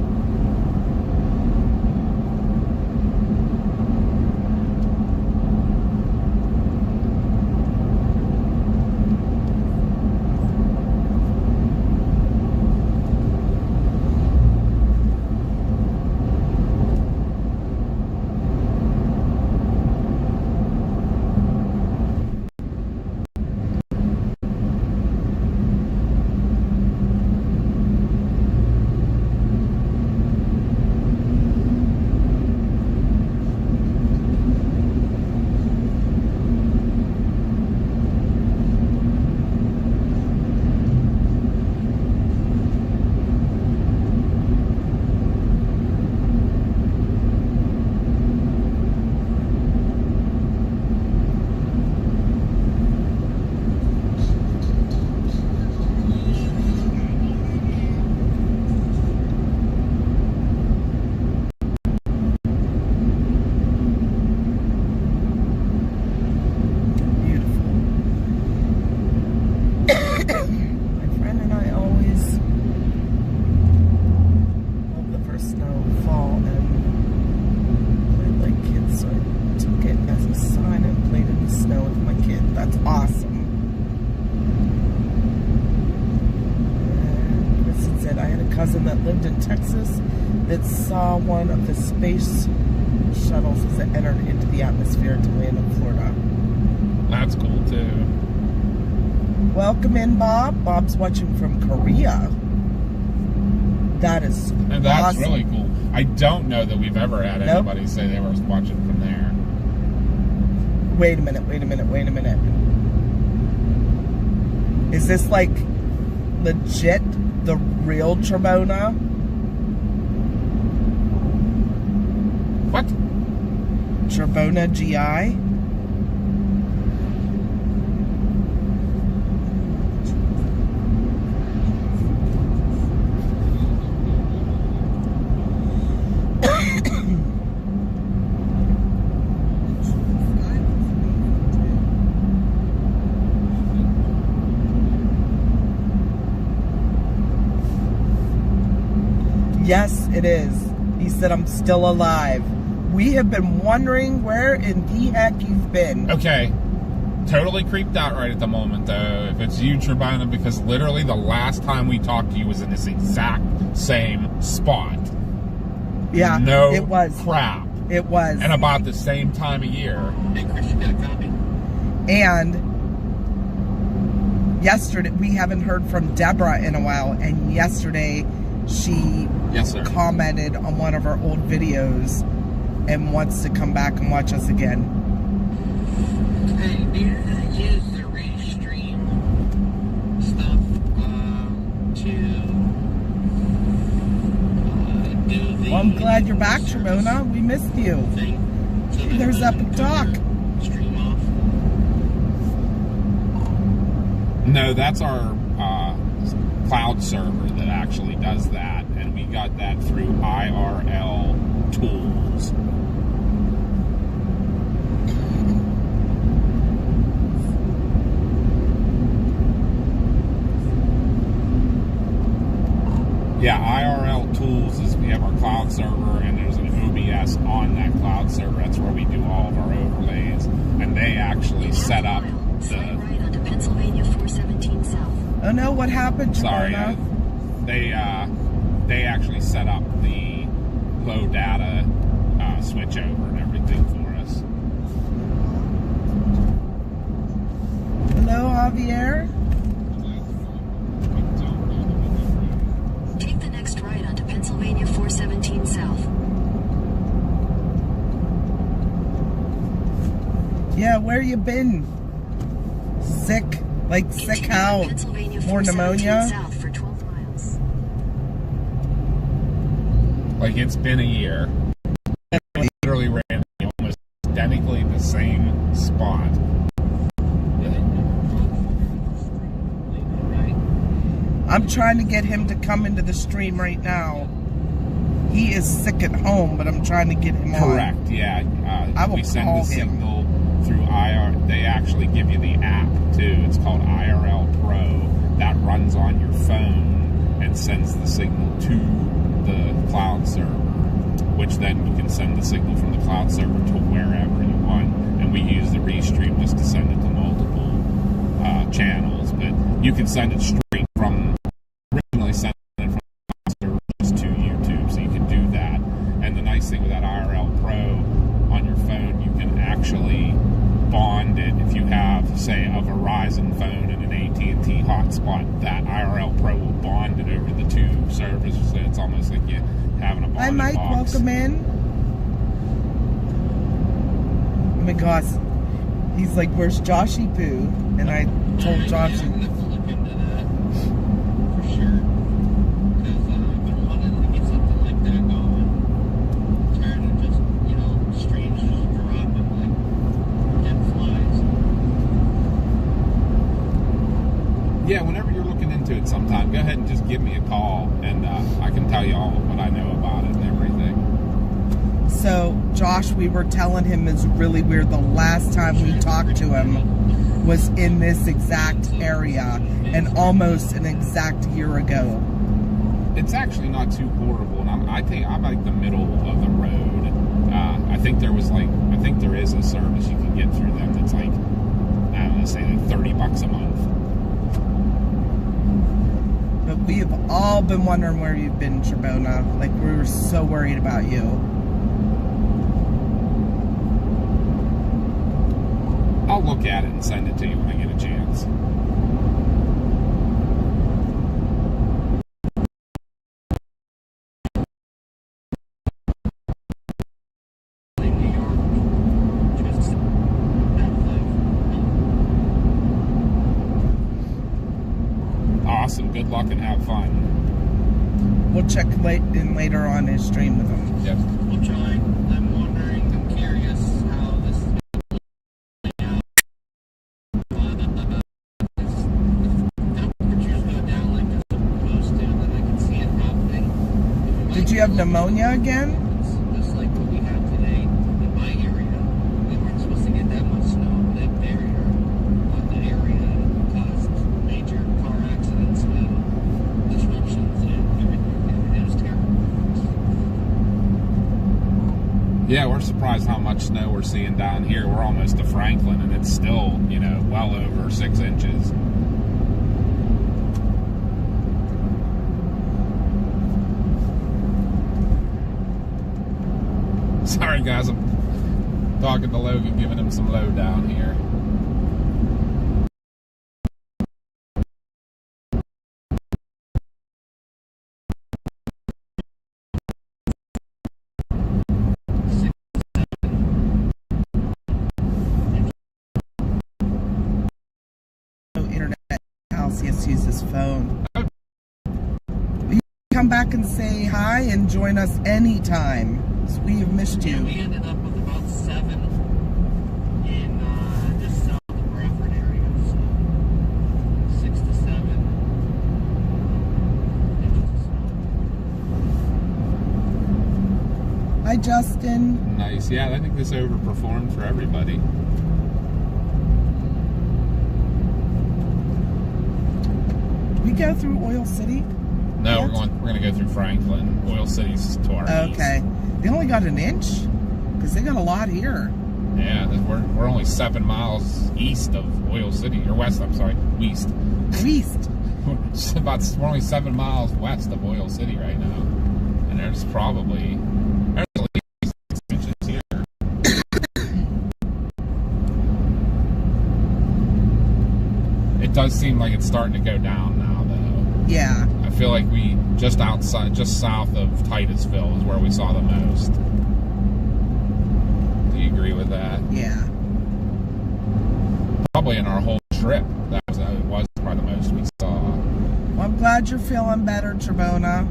cousin that lived in Texas that saw one of the space shuttles as it entered into the atmosphere to land in Florida. That's cool too. Welcome in, Bob. Bob's watching from Korea. That is And that's awesome. really cool. I don't know that we've ever had Nope. anybody say they were watching from there. Wait a minute. Is this like legit the real Trebona? What? Trebona GI? Yes, it is. He said, I'm still alive. We have been wondering where in the heck you've been. Okay. totally creeped out right at the moment, though, if it's you, Trebona, because literally the last time we talked to you was in this exact same spot. Yeah, no it was. Crap. It was. And about the same time of year. Hey, Chris, you got a copy? And yesterday, we haven't heard from Deborah in a while, and yesterday she Yes, sir. commented on one of our old videos and wants to come back and watch us again. Hey, do you use the restream stuff to do the... Well, I'm glad you're back, Trebona. We missed you. Thing? So that There's it Epic doesn't Doc. Stream off? No, that's our cloud server that actually does that, and we got that through IRL tools. Yeah, IRL tools is we have our cloud server, and there's an OBS on that cloud server. That's where we do all of our overlays, and they actually set up Slide the. right onto Pennsylvania 417 South. Oh no, what happened, Sorry, Trebona? they actually set up the low data switch over and everything for us. Hello, Javier. Take the next right onto Pennsylvania 417 South. Yeah, where you been? Sick? Like sick Continue how? on Pennsylvania More 417 pneumonia? South for 12 miles. Like, it's been a year. Literally ran almost identically the same spot. I'm trying to get him to come into the stream right now. He is sick at home, but I'm trying to get him on. Correct, yeah. I will we send call the him. signal through IR. They actually give you the app, too. It's called IRL Pro. That runs on your phone and sends the signal to the cloud server, which then you can send the signal from the cloud server to wherever you want. And we use the Restream just to send it to multiple channels. But you can send it straight from, originally sent it from the cloud server just to YouTube, so you can do that. And the nice thing with that IRL Pro on your phone, you can actually bond it. If you have, say, a Verizon phone and an AT&T hotspot, that IRL Pro will bond it over the two servers, so it's almost like you having a bonded Hi, Mike. box. Welcome in. Oh my gosh. He's like, where's Joshy Poo? And I told I'm Joshy. gonna have to look into that for sure. Because I've been wanting to get something like that going. Tired of just, streams just dropping like dead flies. Yeah, whenever you're looking into it sometime, go ahead and just give me a call, and I can tell you all what I know about it and everything. So, Josh, we were telling him it's really weird. The last time we talked to him was in this exact area, and almost an exact year ago. It's actually not too horrible, and I think I'm like the middle of the road. I think there is a service you can get through them that's like, I don't know, say like $30 a month. But we have all been wondering where you've been, Trebona. Like, we were so worried about you. I'll look at it and send it to you when I get a chance. New York, just that life. Awesome. Good luck and have fun. We'll check in later on his stream with him. Yep. We'll try. I'm wondering, I'm curious how this is playing out. If temperatures go down like they're supposed to, then I can see it happening. Did you have pneumonia again? It's just like what we had today in my area. We weren't supposed to get that much snow, that barrier on the area caused major car accidents and disruptions and everything. It was terrible. Yeah, we're surprised how much snow we're seeing down here. We're almost to Franklin, and it's still, you know, well over 6 inches. Sorry, guys, I'm talking to Logan, giving him some lowdown here. Internet house, he has to use his phone. You come back and say hi and join us anytime. So we have missed you. Yeah, we ended up with about 7 in just south of Bradford area. So 6 to 7 inches of snow. Hi, Justin. Nice. Yeah, I think this overperformed for everybody. We go through Oil City. No, Yet? we're gonna go through Franklin. Oil City's to our east. Okay. They only got an inch? Because they got a lot here. Yeah, we're only 7 miles east of Oil City, or west. I'm sorry, west. East. We're only 7 miles west of Oil City right now, and there's at least 6 inches here. It does seem like it's starting to go down now, though. Yeah. I feel like we just south of Titusville is where we saw the most. Do you agree with that? Yeah. Probably in our whole trip, that was probably the most we saw. Well, I'm glad you're feeling better, Trebona.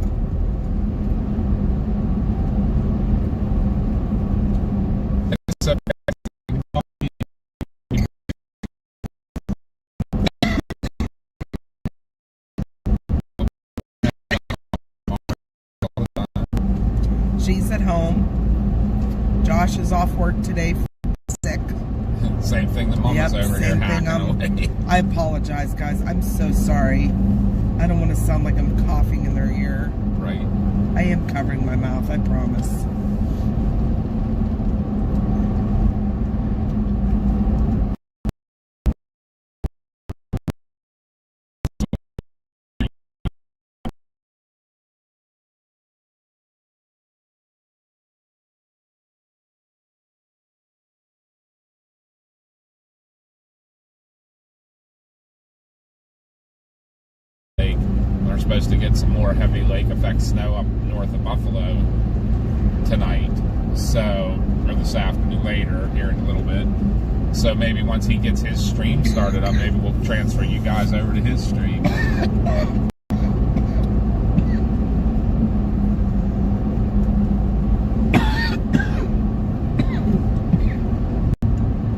So, She's at home. Josh is off work today, sick. same thing, the mama's over here same thing. hacking away. I apologize, guys. I'm so sorry. I don't want to sound like I'm coughing in their ear. Right. I am covering my mouth, I promise. We're supposed to get some more heavy lake effect snow up north of Buffalo tonight, or this afternoon, later here in a little bit. So maybe once he gets his stream started up, maybe we'll transfer you guys over to his stream.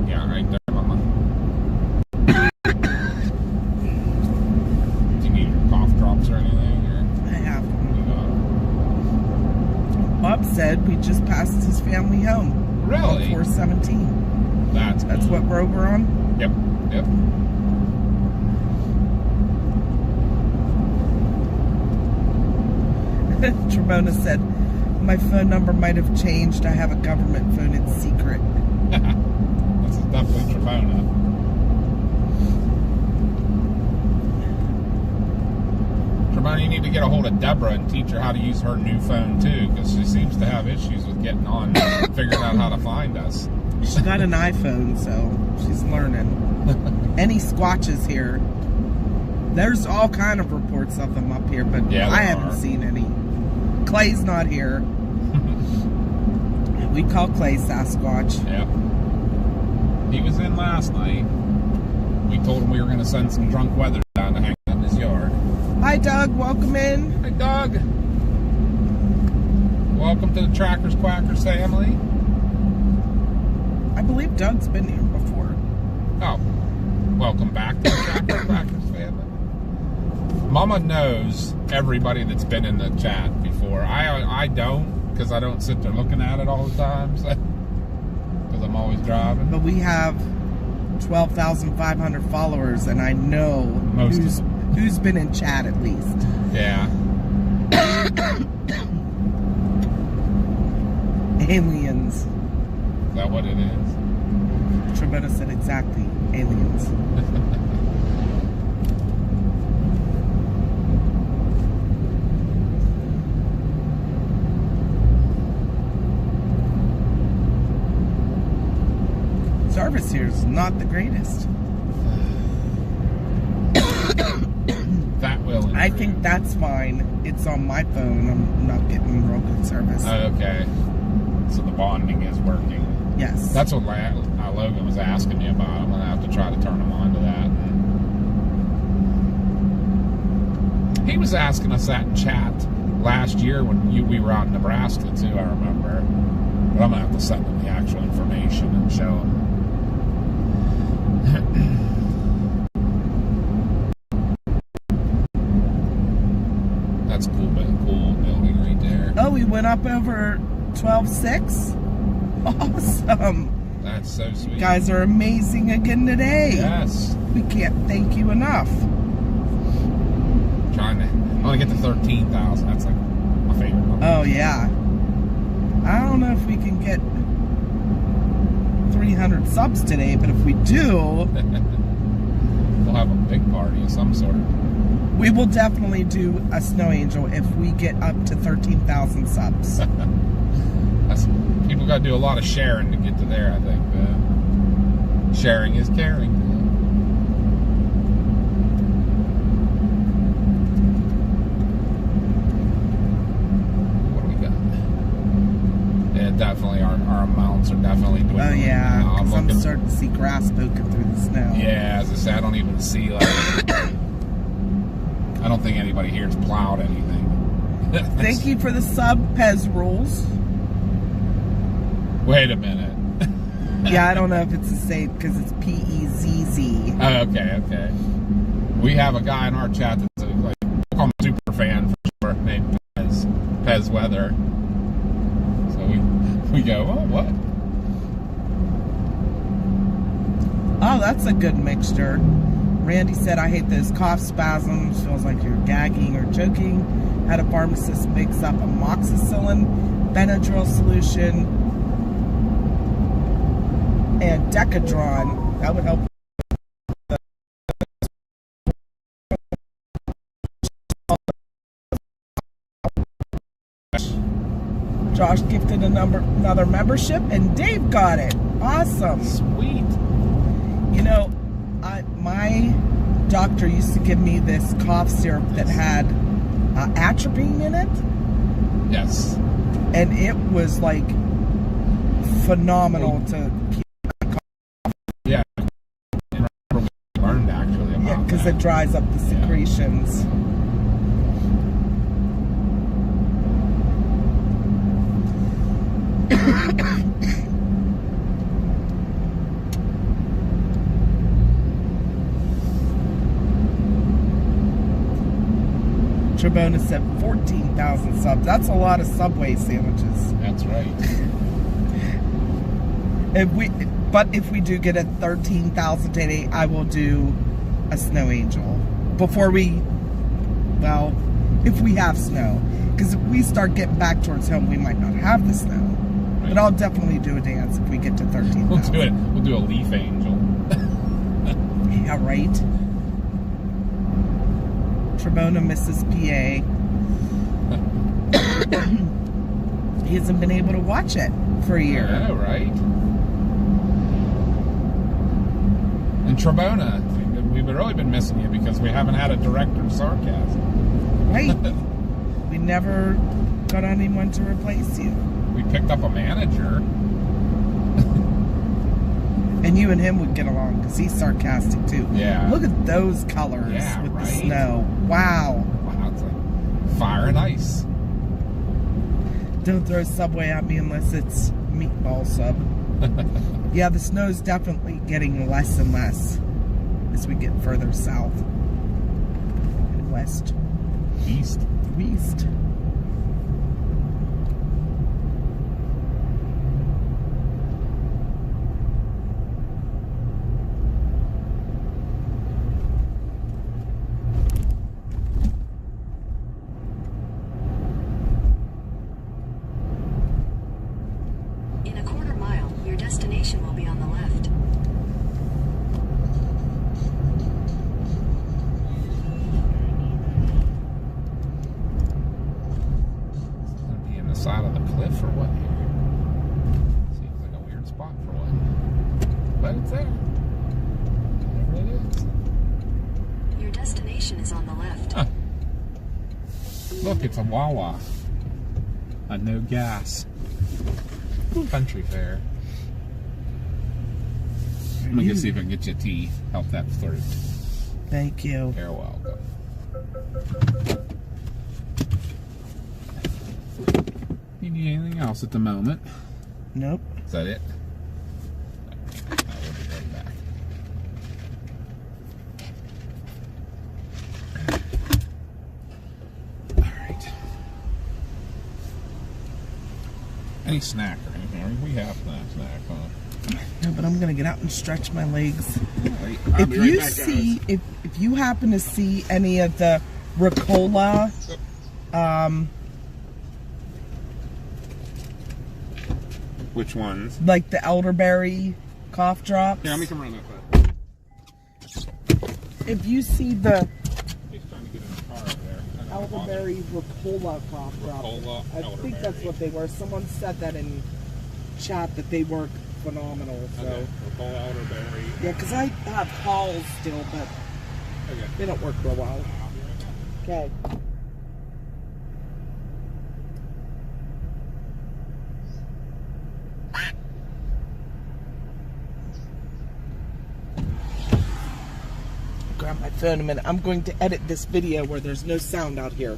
Yeah, right there, mama. Do you need your cough drops or anything? Or I have. you got 'em? Bob said we just passed his family home. Really? On 417. That's What road we're on? Yep. Trebona said, my phone number might have changed. I have a government phone. It's secret. This is definitely Trebona. Trebona, you need to get a hold of Deborah and teach her how to use her new phone too, because she seems to have issues with getting on, figuring out how to find us. She's got an iPhone, so she's learning. Any squatches here? There's all kind of reports of them up here, but Yeah, I there haven't are. seen any. Clay's not here. We call Clay Sasquatch. Yep. He was in last night. We told him we were going to send some drunk weather down to hang out in his yard. Hi, Doug. Welcome in. Hey, Doug. Welcome to the Trackers Quackers family. I believe Doug's been here before. Oh, welcome back to the Trackers Quackers family. Mama knows everybody that's been in the chat before. I don't, because I don't sit there looking at it all the time, because I'm always driving. But we have 12,500 followers, and I know Most of who's been in chat at least. Yeah. Aliens. that what it is? Tremenda said exactly. Aliens. Service here is not the greatest. That will. I think that's fine. It's on my phone. I'm not getting real good service. Okay. So the bonding is working. Yes. That's what Logan was asking me about. I'm gonna have to try to turn him on to that. He was asking us that in chat last year when we were out in Nebraska too. I remember. But I'm gonna have to send him the actual information and show him. That's cool, but cool building right there. Oh, we went up over 12.6. Awesome. That's so sweet. You guys are amazing again today. Yes. We can't thank you enough. I want to get to 13,000. That's like my favorite number. Oh, yeah. I don't know if we can get 300 subs today, but if we do, we'll have a big party of some sort. we will definitely do a snow angel if we get up to 13,000 subs. People got to do a lot of sharing to get to there, I think. Sharing is caring. What do we got? Yeah, definitely. Our amounts are definitely doing. Oh, yeah. I'm Because I'm looking. starting to see grass poking through the snow. Yeah, as I said, I don't even see like. I don't think anybody here has plowed anything. Thank you for the sub, Pez Rules. Wait a minute. Yeah, I don't know if it's the same because it's P-E-Z-Z. Oh, okay. We have a guy in our chat that's like, we'll call him a super fan for sure, named Pez Weather. So we go, oh, what? Oh, that's a good mixture. Randy said, I hate those cough spasms. Feels like you're gagging or choking. Had a pharmacist mix up amoxicillin, Benadryl solution, and Decadron. That would help. Josh gifted another membership, and Dave got it. Awesome. Sweet. You know, my doctor used to give me this cough syrup that had atropine in it. Yes. And it was like phenomenal to keep. Yeah. I remember we learned actually about Yeah, because that. it dries up the secretions. Trebona said 14,000 subs. That's a lot of Subway sandwiches. That's right. But if we do get a 13,000 today, I will do a snow angel before if we have snow. Because if we start getting back towards home, we might not have the snow. Right. But I'll definitely do a dance if we get to 13,000. We'll do it. We'll do a leaf angel. Yeah, right. Trebona misses PA. He hasn't been able to watch it for a year. Yeah, right. And Trebona, we've really been missing you because we haven't had a director of sarcasm. Right. We never got anyone to replace you. We picked up a manager. And you and him would get along because he's sarcastic too. Yeah. Look at those colors Yeah, with right? the snow. Wow. Wow, it's like fire and ice. Don't throw Subway at me unless it's meatball sub. Yeah, the snow's definitely getting less and less as we get further south. And west. East. East. side of the cliff or what here? Seems like a weird spot for one. But it's there. There it is. Your destination is on the left. Huh. Look, it's a Wawa. A no gas country fair. Let me just see if I can get you a tea. Help that through. Thank you. You're welcome. You need anything else at the moment? Nope. Is that it? I will be right back. Alright. Any snack or anything? We have snack, huh? No, but I'm gonna get out and stretch my legs. Alright, I'll If be right you back, see, guys. if you happen to see any of the Ricola, Which ones? like the elderberry cough drops. Yeah, let me come around that side. If you see the He's trying to get in the car over there. I don't know. elderberry Ricola cough drops, Ricola, I think that's elderberry. what they were. Someone said that in chat that they work phenomenal. So Okay. Ricola, elderberry. yeah, because I have Halls still, but Okay. they don't work real well. I'll be right back. Okay. Grab my phone a minute. I'm going to edit this video where there's no sound out here.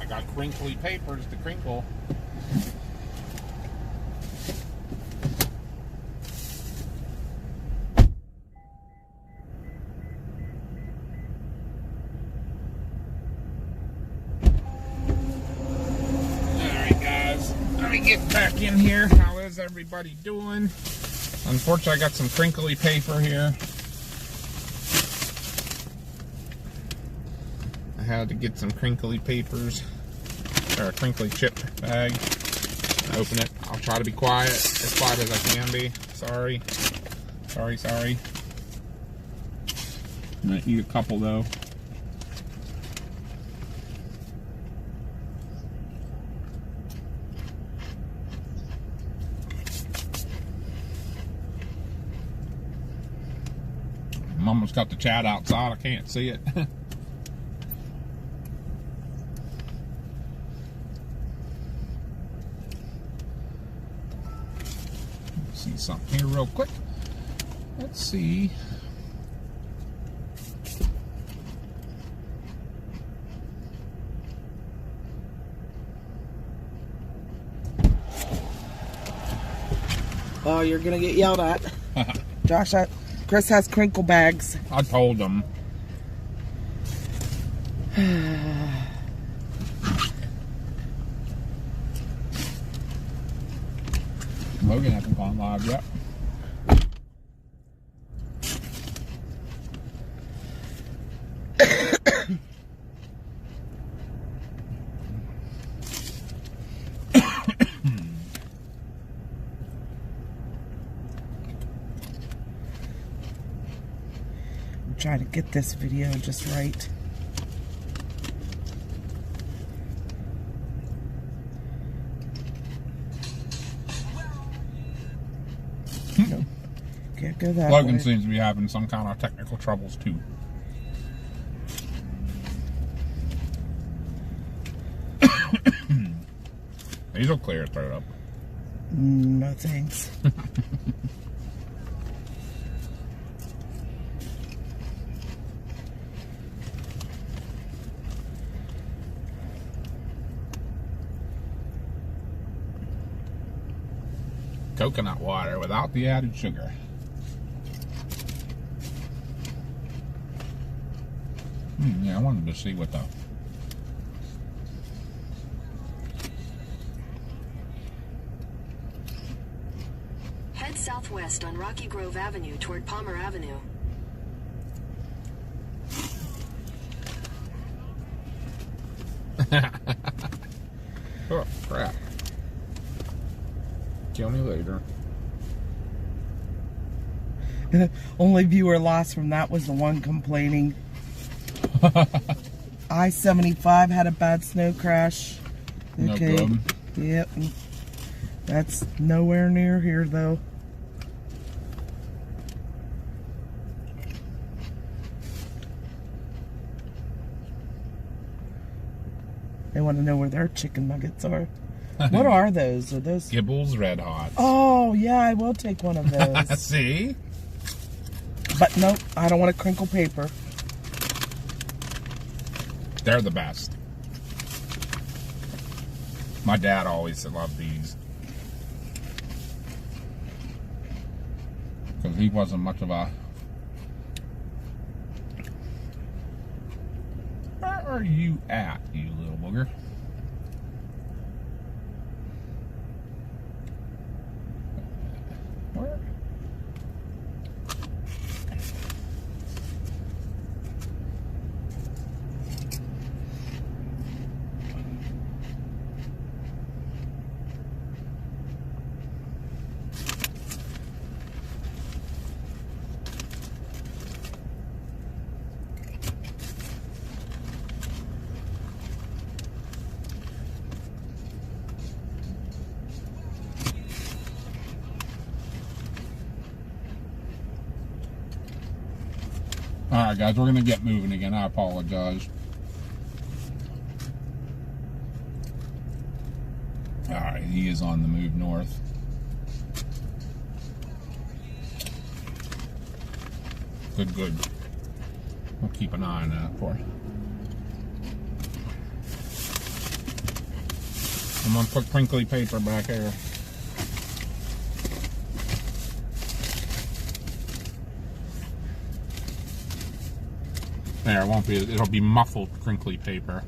Got crinkly papers to crinkle. Alright guys, let me get back in here. How is everybody doing? Unfortunately, I got some crinkly paper here. I had to get some crinkly papers, or a crinkly chip bag. Open it. I'll try to be quiet, as quiet as I can be. Sorry. Sorry. I'm gonna eat a couple though. I'm almost got the chat outside. I can't see it. See something here real quick. Let's see. Oh, you're gonna get yelled at. Josh, Chris has crinkle bags. I told him. Logan hasn't gone live yet. I'm trying to get this video just right. No, can't go that Logan way. seems to be having some kind of technical troubles too. These will clear it right up. No thanks. Coconut water without the added sugar. Yeah, I wanted to see what the... Head southwest on Rocky Grove Avenue toward Palmer Avenue. Oh, crap. Kill me later. Only viewer lost from that was the one complaining. I-75 had a bad snow crash. No good. Yep. That's nowhere near here though. They want to know where their chicken nuggets are. What are those? Are those Gibbles Red Hot. Oh, yeah, I will take one of those. See? But nope, I don't want a crinkle paper. They're the best. My dad always loved these. Because he wasn't much of a... Where are you at, you little booger? Where? Alright guys, we're going to get moving again. I apologize. Alright, he is on the move north. Good. We'll keep an eye on that for you. I'm going to put crinkly paper back here. There, it won't be, it'll be muffled crinkly paper.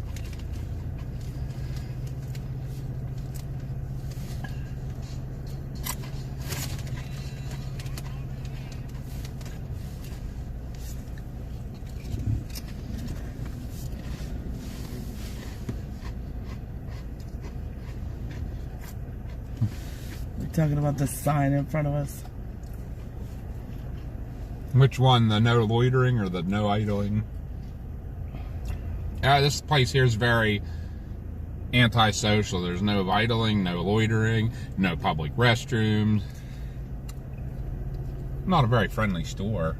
talking about the sign in front of us? Which one, the no loitering or the no idling? This place here is very antisocial. There's no idling, no loitering, no public restrooms. Not a very friendly store.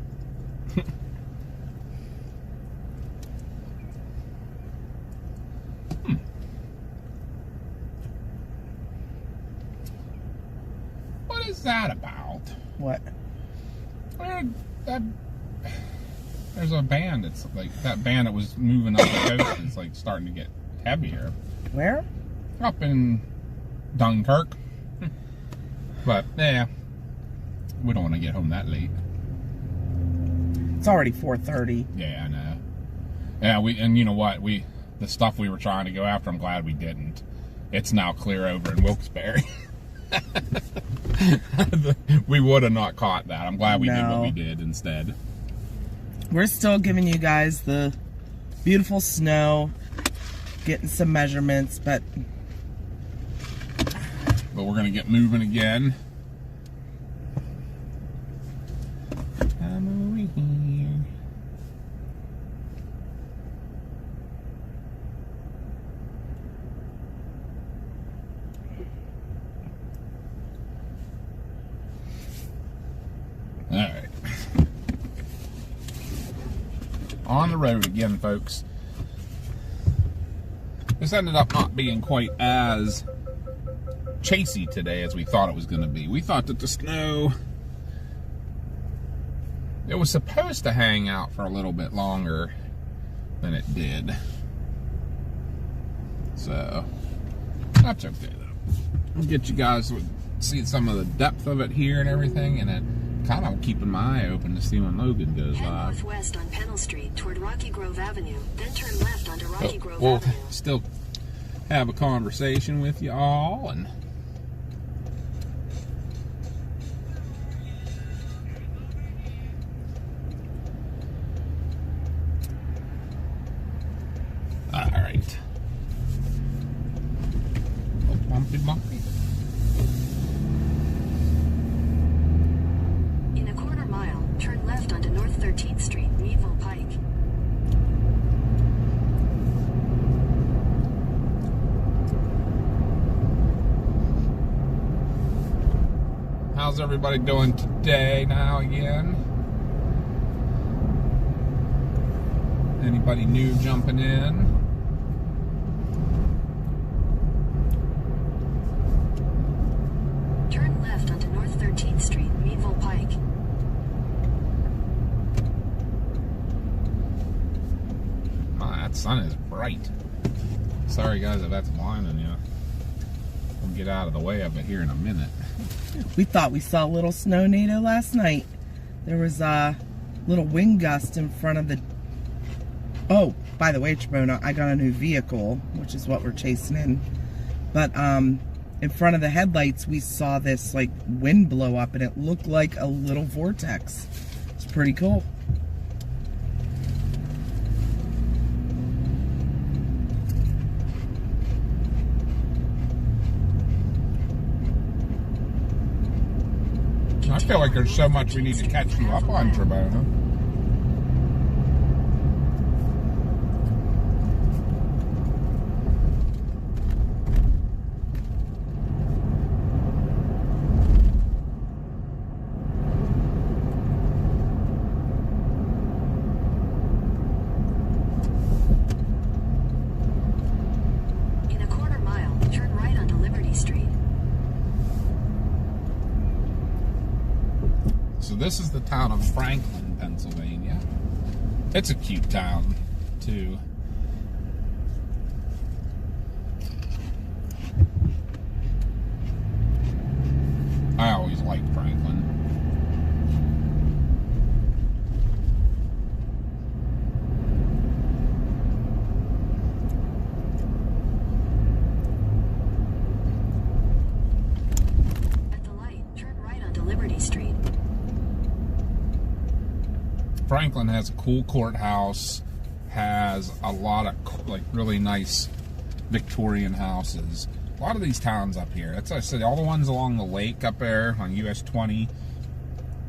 What is that about? What? There's a band. It's like that band that was moving up the coast is like starting to get heavier. Where? Up in Dunkirk. But yeah, we don't want to get home that late. It's already 4:30. Yeah, I know. Yeah, and you know what? The stuff we were trying to go after, I'm glad we didn't. It's now clear over in Wilkes-Barre. We would have not caught that. I'm glad we did what we did instead. We're still giving you guys the beautiful snow, getting some measurements, but we're gonna get moving again. I'm over here. All right. On the road again, folks. This ended up not being quite as chasey today as we thought it was going to be. We thought that the snow, it was supposed to hang out for a little bit longer than it did. So, that's okay though. We'll get you guys to see some of the depth of it here and everything, and then kind of keeping my eye open to see when Logan goes Head live. northwest on Pennell Street toward Rocky Grove Avenue, then turn left onto Rocky Grove We'll Avenue. still have a conversation with you all, and all right. Bumpy, bumpy. In a quarter mile, turn left onto North 13th Street, Meadville Pike. How's everybody doing today now again? Anybody new jumping in? Turn left onto North 13th Street, Meadville Pike. My, that sun is bright. Sorry guys if that's blinding you. We'll get out of the way of it here in a minute. we thought we saw a little snow NATO last night. There was a little wind gust in front of the... Oh, by the way, Chibona, I got a new vehicle, which is what we're chasing in. But in front of the headlights, we saw this like wind blow up, and it looked like a little vortex. It's pretty cool. I feel like there's so much we need to catch you up on, Chibona. In a quarter mile, turn right onto Liberty Street. So this is the town of Franklin, Pennsylvania. It's a cute town, too. I always liked Franklin. At the light, turn right onto Liberty Street. Franklin has a cool courthouse, has a lot of like really nice Victorian houses. A lot of these towns up here. That's I said. All the ones along the lake up there on US 20.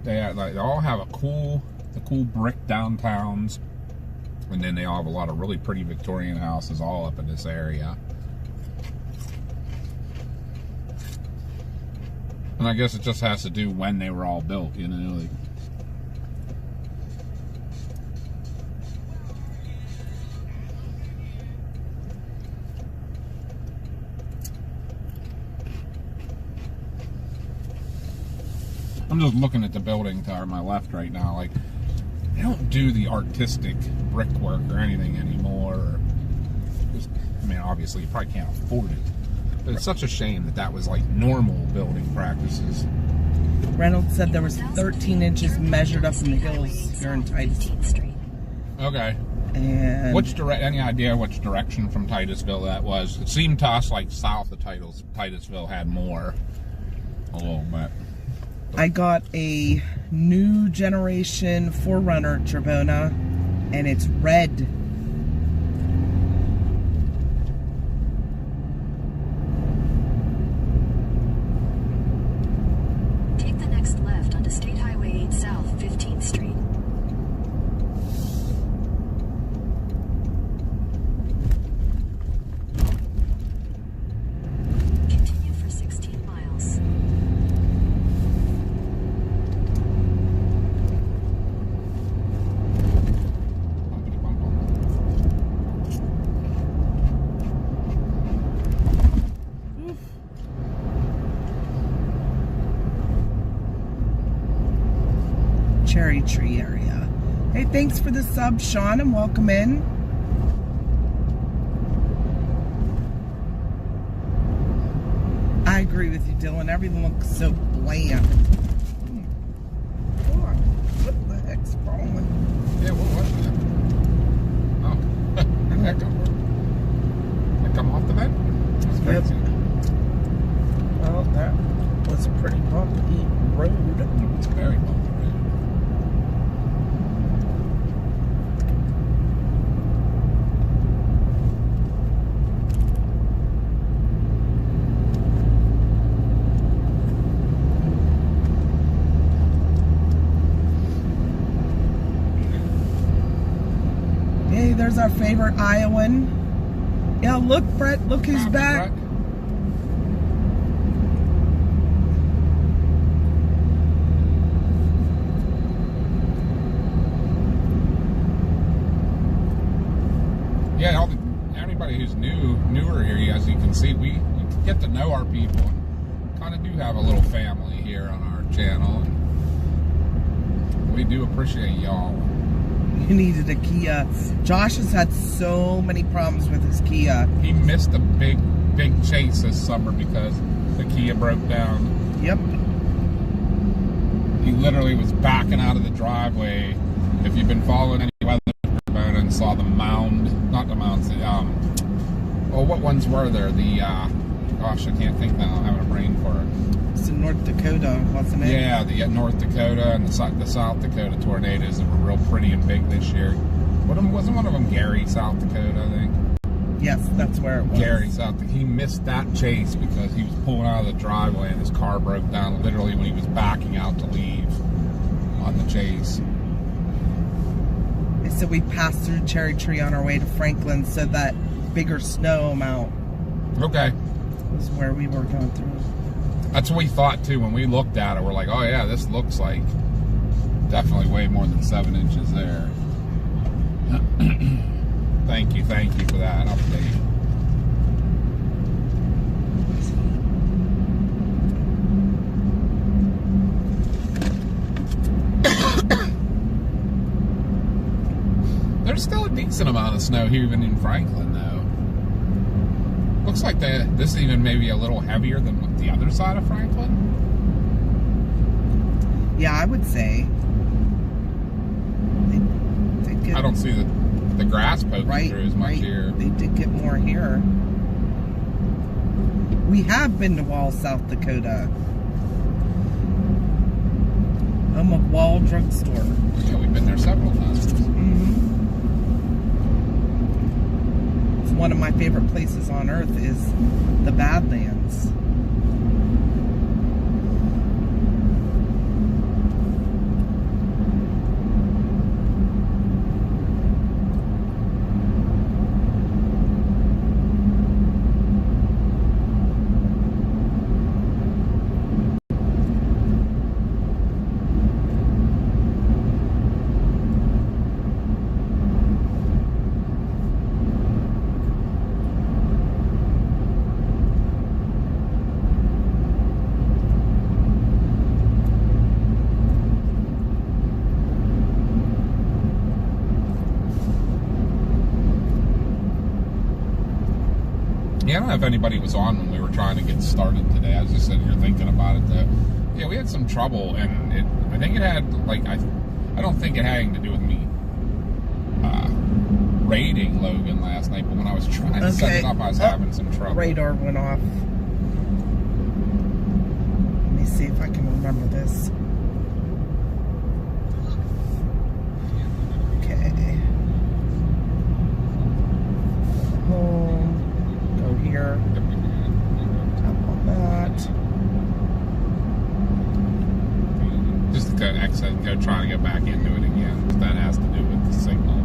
They all have the cool brick downtowns, and then they all have a lot of really pretty Victorian houses all up in this area. And I guess it just has to do when they were all built, you know. Like, I'm just looking at the building to my left right now. Like, they don't do the artistic brickwork or anything anymore. Or just, I mean, obviously, you probably can't afford it. But it's such a shame that that was like normal building practices. Reynolds said there was 13 inches measured up in the hills here in Titusville. Okay. And Any idea which direction from Titusville that was? It seemed to us like south of Titusville had more. A little bit. I got a new generation 4Runner Tribona, and it's red. Take the next left onto State Highway 8 South, 15th Street. Continue for 16 miles. Cherry Tree area. Hey, thanks for the sub, Sean, and welcome in. I agree with you, Dylan. Everything looks so bland. What the heck's wrong with Yeah, what was that? Oh, that come off the bed? That's Yep. crazy. Well, that was a pretty bumpy road. It's very bumpy. Hey, there's our favorite Iowan. Yeah, look, Brett, look who's back. Yeah, everybody who's newer here, as you can see, we get to know our people and kind of do have a little family here on our channel. And we do appreciate y'all. You needed a Kia. Josh has had so many problems with his Kia. He missed a big chase this summer because the Kia broke down. Yep. He literally was backing out of the driveway. If you've been following any weather and saw the mound, not the mounds, what ones were there? Gosh, I can't think now. I'm having a brain for it. It's in North Dakota, wasn't it? Yeah, the North Dakota and the South Dakota tornadoes that were real pretty and big this year. Wasn't one of them Gary, South Dakota, I think? Yes, that's where it was. Gary, South Dakota. He missed that chase because he was pulling out of the driveway and his car broke down literally when he was backing out to leave on the chase. So we passed through Cherry Tree on our way to Franklin, so that bigger snow amount Okay. was where we were going through. That's what we thought too when we looked at it. We're like, oh yeah, this looks like definitely way more than 7 inches there. Thank you for that update. There's still a decent amount of snow here even in Franklin though. Looks like this is even maybe a little heavier than the other side of Franklin. Yeah, I would say. They get, I don't see the grass poking through as much here. They did get more here. We have been to Wall, South Dakota. Home of Wall Drugstore. Yeah, we've been there several times. It's one one of my favorite places on earth is the Badlands. Yeah, I don't know if anybody was on when we were trying to get started today. I was just sitting here thinking about it. Yeah, we had some trouble, and I think it had, like, I don't think it had anything to do with me raiding Logan last night, but when I was trying to set it up, I was having some trouble. Radar went off. Let me see if I can remember this. Okay. Home. Go here. Tap on that. Just to exit, go trying to get back into it again. That has to do with the signal.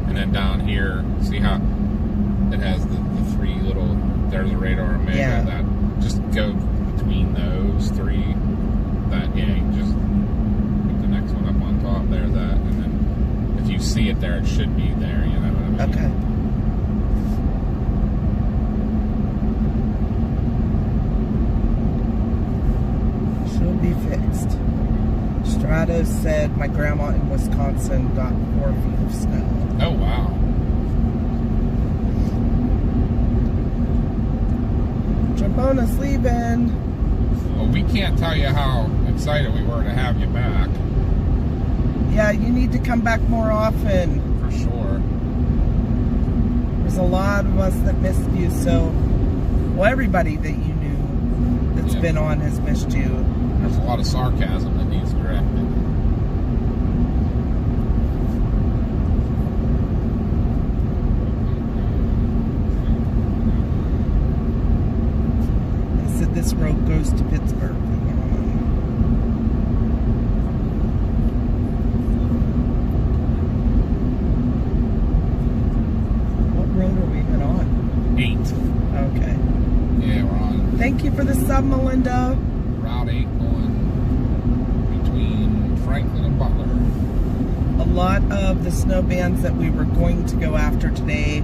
And then down here, see how it has the three little, there's the radar Omega, Yeah. that just go between those three, that gang, just put the next one up on top there, that, and then if you see it there, it should be there, you know what I mean? Okay. Should be fixed. Strato said my grandma in Wisconsin got 4 feet of snow. Oh, wow. Trombona's leaving. Well, we can't tell you how excited we were to have you back, Yeah, you need to come back more often. for sure. There's a lot of us that missed you, so, well, everybody that you knew that's Yeah. been on has missed you. There's a lot of sarcasm that needs directed. They said this road goes to Pittsburgh. What road are we even on? 8. Okay. Yeah, we're on Thank you for the sub, Melinda. Route 8 going between Franklin and Butler. A lot of the snow bands that we were going to go after today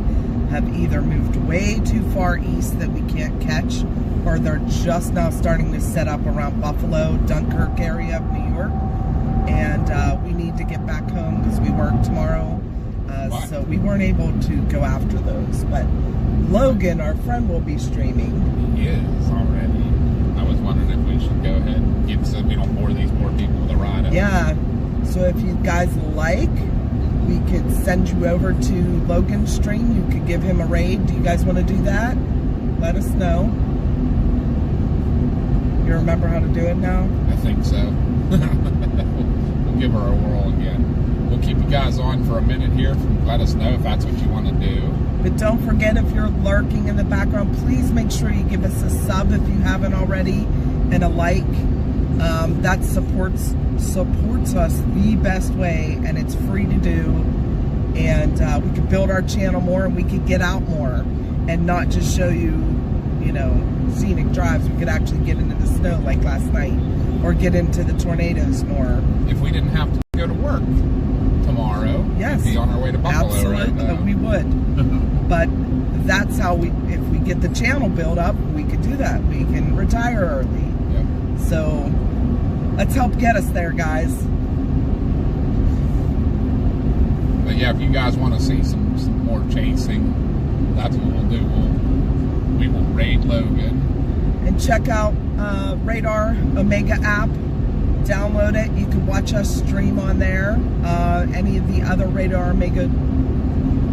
have either moved way too far east that we can't catch, or they're just now starting to set up around Buffalo, Dunkirk area of New York. And we need to get back home because we work tomorrow. So we weren't able to go after those. But Logan, our friend, will be streaming. He is already. I was wondering if we should go ahead and get, so we don't bore these poor people with a ride over. Yeah. So if you guys like, we could send you over to Logan's stream. You could give him a raid. Do you guys want to do that? Let us know. You remember how to do it now? I think so. We'll give her a whirl again. We'll keep you guys on for a minute here. Let us know if that's what you want to do. But don't forget, if you're lurking in the background, please make sure you give us a sub if you haven't already, and a like. That supports us the best way, and it's free to do. And we could build our channel more, and we could get out more, and not just show you, scenic drives. We could actually get into the snow like last night, or get into the tornadoes more. If we didn't have to go to work tomorrow, Yes. we'd be on our way to Buffalo Absolutely, right now. we would. But that's how if we get the channel built up, we could do that. We can retire early. Yep. So let's help get us there, guys. But yeah, if you guys want to see some more chasing, that's what we'll do. We will raid Logan. And check out Radar Omega app. Download it. You can watch us stream on there. Any of the other Radar Omega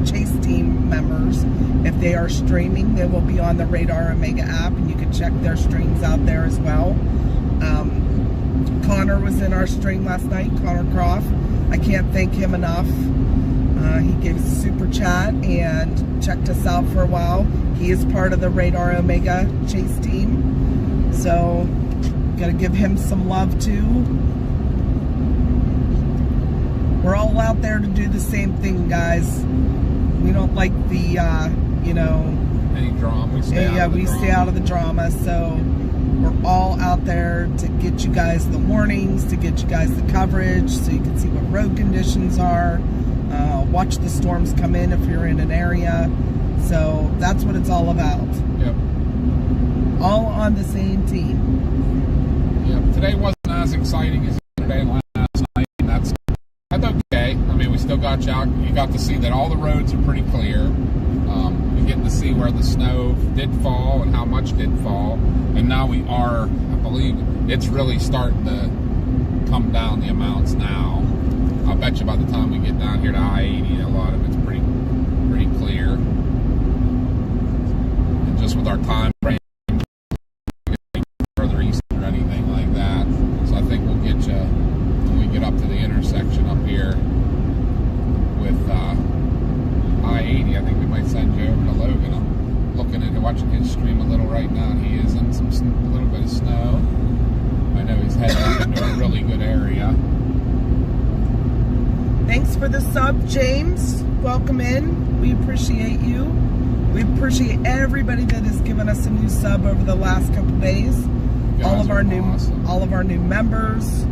chase team members, if they are streaming, they will be on the Radar Omega app, and you can check their streams out there as well. Connor was in our stream last night, Connor Croft. I can't thank him enough. He gave us a super chat and checked us out for a while. He is part of the Radar Omega chase team. So, gotta give him some love too. We're all out there to do the same thing, guys. We don't like the, any drama. We stay stay out of the drama. So we're all out there to get you guys the warnings, to get you guys the coverage, so you can see what road conditions are. Watch the storms come in if you're in an area. So that's what it's all about. Yep. All on the same team. Yep. Today wasn't as exciting as yesterday and last night, and that's okay. I mean, we still got you out. You got to see that all the roads are pretty clear. You get to see where the snow did fall and how much did fall. And now we are, I believe, it's really starting to come down the amounts now. I'll bet you by the time we get down here to I-80, a lot of it's pretty clear. And just with our time frame, further east or anything like that. So I think we'll get you, when we get up to the intersection up here with I-80, I think we might send you over to Logan. I'm looking at watching his stream a little right now, and he is in a little bit of snow. I know he's heading up into a really good area. Thanks for the sub, James. Welcome in. We appreciate you. We appreciate everybody that has given us a new sub over the last couple days. All of our new members,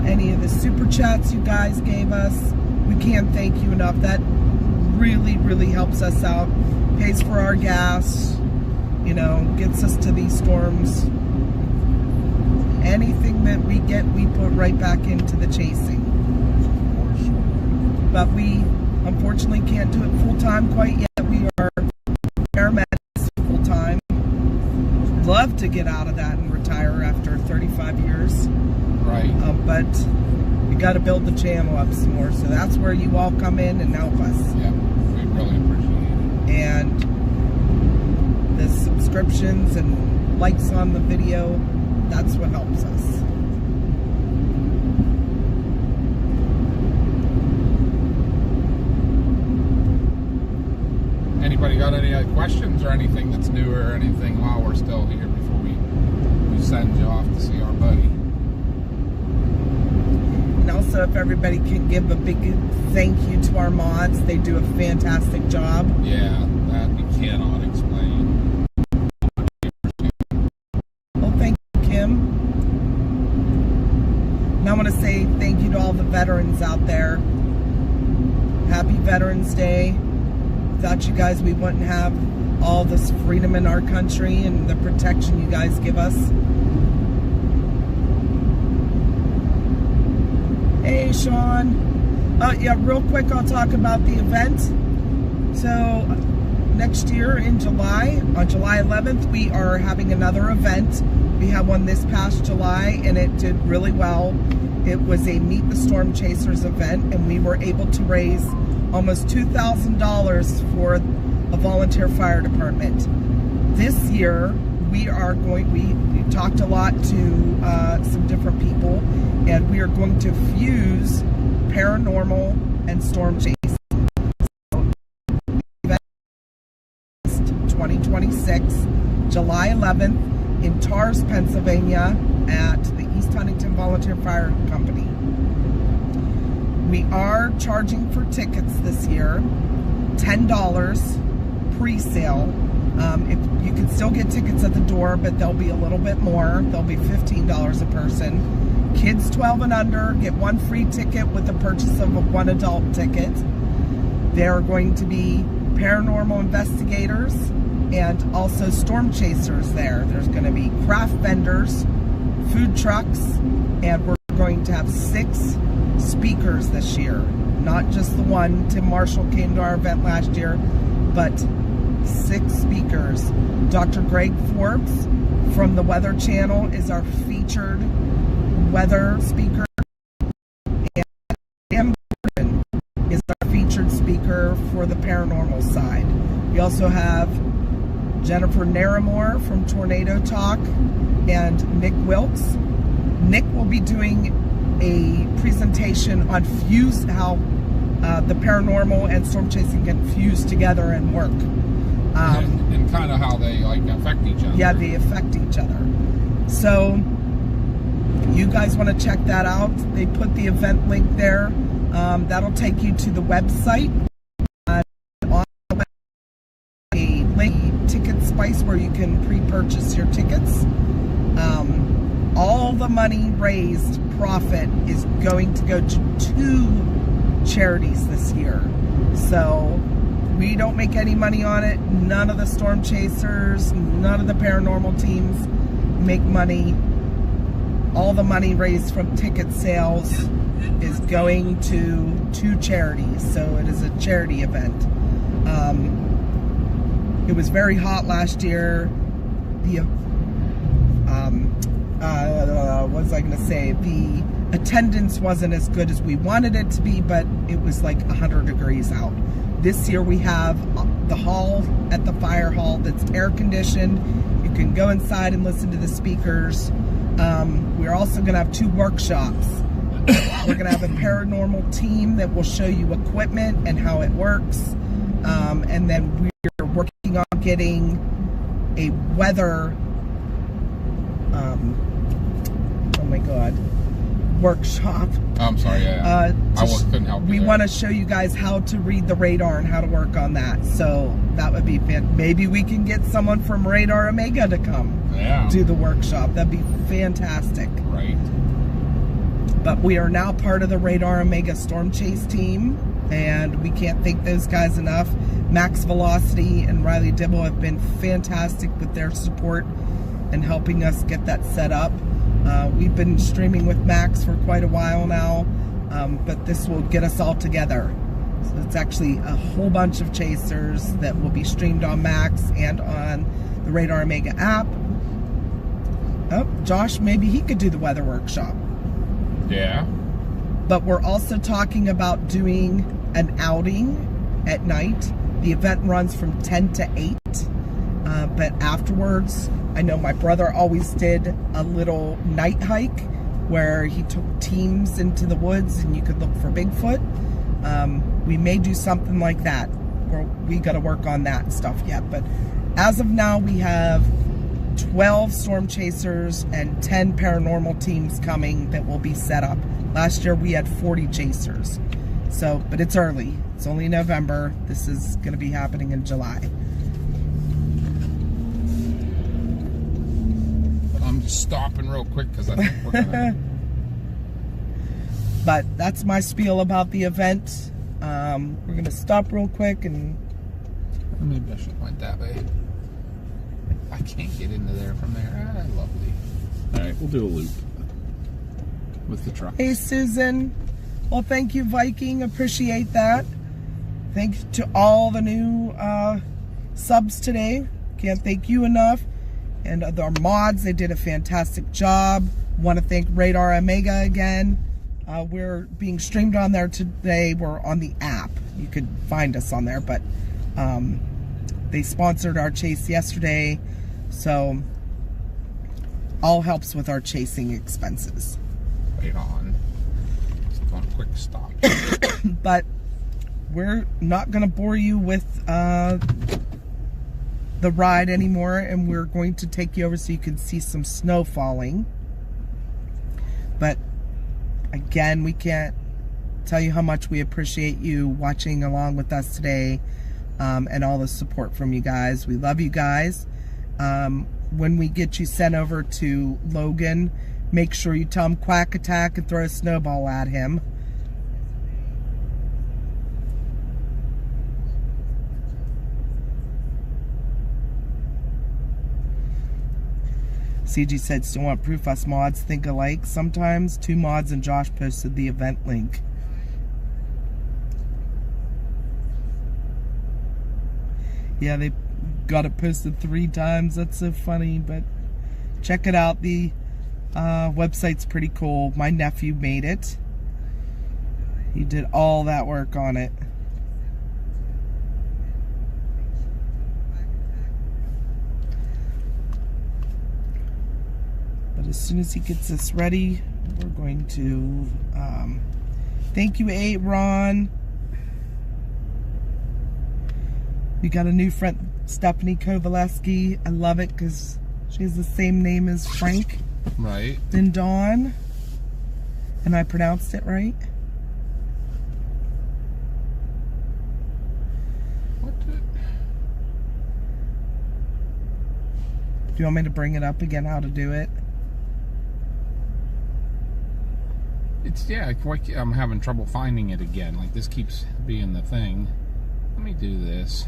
any of the super chats you guys gave us. We can't thank you enough. That really, really helps us out. Pays for our gas, gets us to these storms. Anything that we get, we put right back into the chasing. But we unfortunately can't do it full-time quite yet. We are paramedics full-time. Love to get out of that and retire after 35 years. Right. But we got to build the channel up some more. So that's where you all come in and help us. Yeah, we really appreciate it. And the subscriptions and likes on the video, that's what helps us. Anybody got any other questions or anything that's new or anything while we're still here before we send you off to see our buddy? And also, if everybody can give a big thank you to our mods, they do a fantastic job. Yeah, that we cannot explain. Well, thank you, Kim. And I want to say thank you to all the veterans out there. Happy Veterans Day. Without you guys, we wouldn't have all this freedom in our country and the protection you guys give us. Hey, Sean. Yeah, real quick, I'll talk about the event. So, next year in July, on July 11th, we are having another event. We had one this past July, and it did really well. It was a Meet the Storm Chasers event, and we were able to raise almost $2,000 for a volunteer fire department. This year, we talked a lot to some different people, and we are going to fuse paranormal and storm chasing. So, 2026, July 11th, in Tars, Pennsylvania, at the East Huntington Volunteer Fire Company. We are charging for tickets this year, $10 pre-sale. If you can still get tickets at the door, but they'll be a little bit more. They'll be $15 a person. Kids 12 and under get one free ticket with the purchase of one adult ticket. There are going to be paranormal investigators and also storm chasers there. There's going to be craft vendors, food trucks, and we're going to have 6 speakers this year. Not just the one. Tim Marshall came to our event last year, but 6 speakers. Dr. Greg Forbes from the Weather Channel is our featured weather speaker, and Sam Gordon is our featured speaker for the paranormal side. We also have Jennifer Naramore from Tornado Talk and Nick Wilkes. Nick will be doing a presentation on how the paranormal and storm chasing can fuse together and work. And kind of how they like affect each other. Yeah, they affect each other. So you guys want to check that out. They put the event link there. That'll take you to the website. On the website, a link, Ticket Spice, where you can pre-purchase your tickets. All the money raised, profit, is going to go to 2 charities this year. So we don't make any money on it. None of the storm chasers, none of the paranormal teams make money. All the money raised from ticket sales is going to 2 charities. So it is a charity event. It was very hot last year. What was I going to say? The attendance wasn't as good as we wanted it to be, but it was like 100 degrees out. This year we have the hall at the fire hall that's air conditioned. You can go inside and listen to the speakers. We're also going to have 2 workshops. We're going to have a paranormal team that will show you equipment and how it works. And then we're working on getting a weather oh my god, workshop. I'm sorry, yeah. Couldn't help you. We want to show you guys how to read the radar and how to work on that. So that would be maybe we can get someone from Radar Omega to come do the workshop. That'd be fantastic. Right. But we are now part of the Radar Omega Storm Chase team, and we can't thank those guys enough. Max Velocity and Riley Dibble have been fantastic with their support and helping us get that set up. We've been streaming with Max for quite a while now, but this will get us all together. So it's actually a whole bunch of chasers that will be streamed on Max and on the Radar Omega app. Oh, Josh, maybe he could do the weather workshop. Yeah. But we're also talking about doing an outing at night. The event runs from 10 to 8. But afterwards, I know my brother always did a little night hike where he took teams into the woods and you could look for Bigfoot. We may do something like that. We got to work on that stuff yet. But as of now, we have 12 storm chasers and 10 paranormal teams coming that will be set up. Last year we had 40 chasers. So, but it's early. It's only November. This is going to be happening in July. I'm just stopping real quick because I think we're gonna... But that's my spiel about the event. We're going to stop real quick and... Maybe I should went that way. I can't get into there from there. Ah, lovely. Alright, we'll do a loop with the truck. Hey, Susan. Well, thank you, Viking. Appreciate that. Thanks to all the new subs today. Can't thank you enough. And our mods, they did a fantastic job. Want to thank Radar Omega again. We're being streamed on there today. We're on the app. You could find us on there, but they sponsored our chase yesterday, so all helps with our chasing expenses. Right on. Just going a quick stop. But we're not going to bore you with the ride anymore, and we're going to take you over so you can see some snow falling. But again, we can't tell you how much we appreciate you watching along with us today, and all the support from you guys. We love you guys. When we get you sent over to Logan, make sure you tell him Quack Attack and throw a snowball at him. CG said, still want proof us mods think alike sometimes. 2 mods and Josh posted the event link. Yeah, they got it posted 3 times. That's so funny, but check it out. The website's pretty cool. My nephew made it. He did all that work on it. But as soon as he gets this ready, we're going to, thank you, Ron. We got a new friend, Stephanie Kovaleski. I love it because she has the same name as Frank. Right. And Dawn. And I pronounced it right. What the? Do you want me to bring it up again, how to do it? It's, yeah, I'm having trouble finding it again. Like, this keeps being the thing. Let me do this.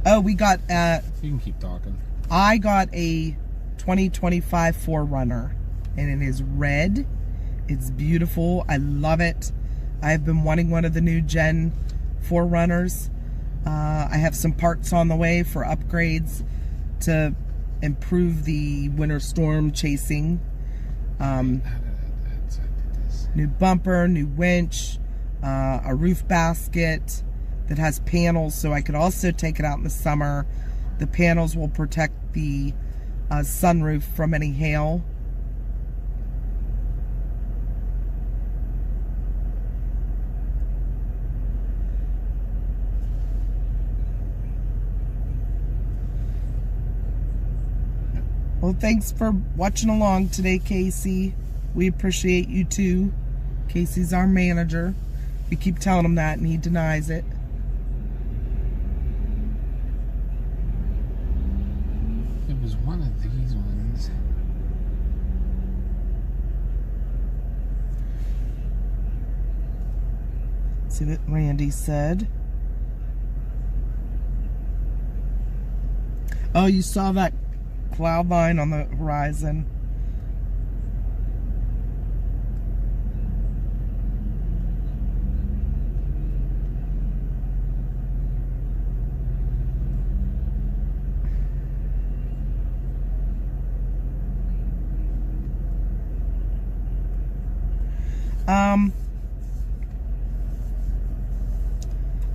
Oh, we got, You can keep talking. I got a 2025 4Runner, and it is red. It's beautiful. I love it. I've been wanting one of the new Gen 4Runners. I have some parts on the way for upgrades to improve the winter storm chasing. New bumper, new winch, a roof basket that has panels, so I could also take it out in the summer. The panels will protect the sunroof from any hail. Well, thanks for watching along today, Casey. We appreciate you too. Casey's our manager. We keep telling him that and he denies it. It was one of these ones. See what Randy said. Oh, you saw that cloud line on the horizon.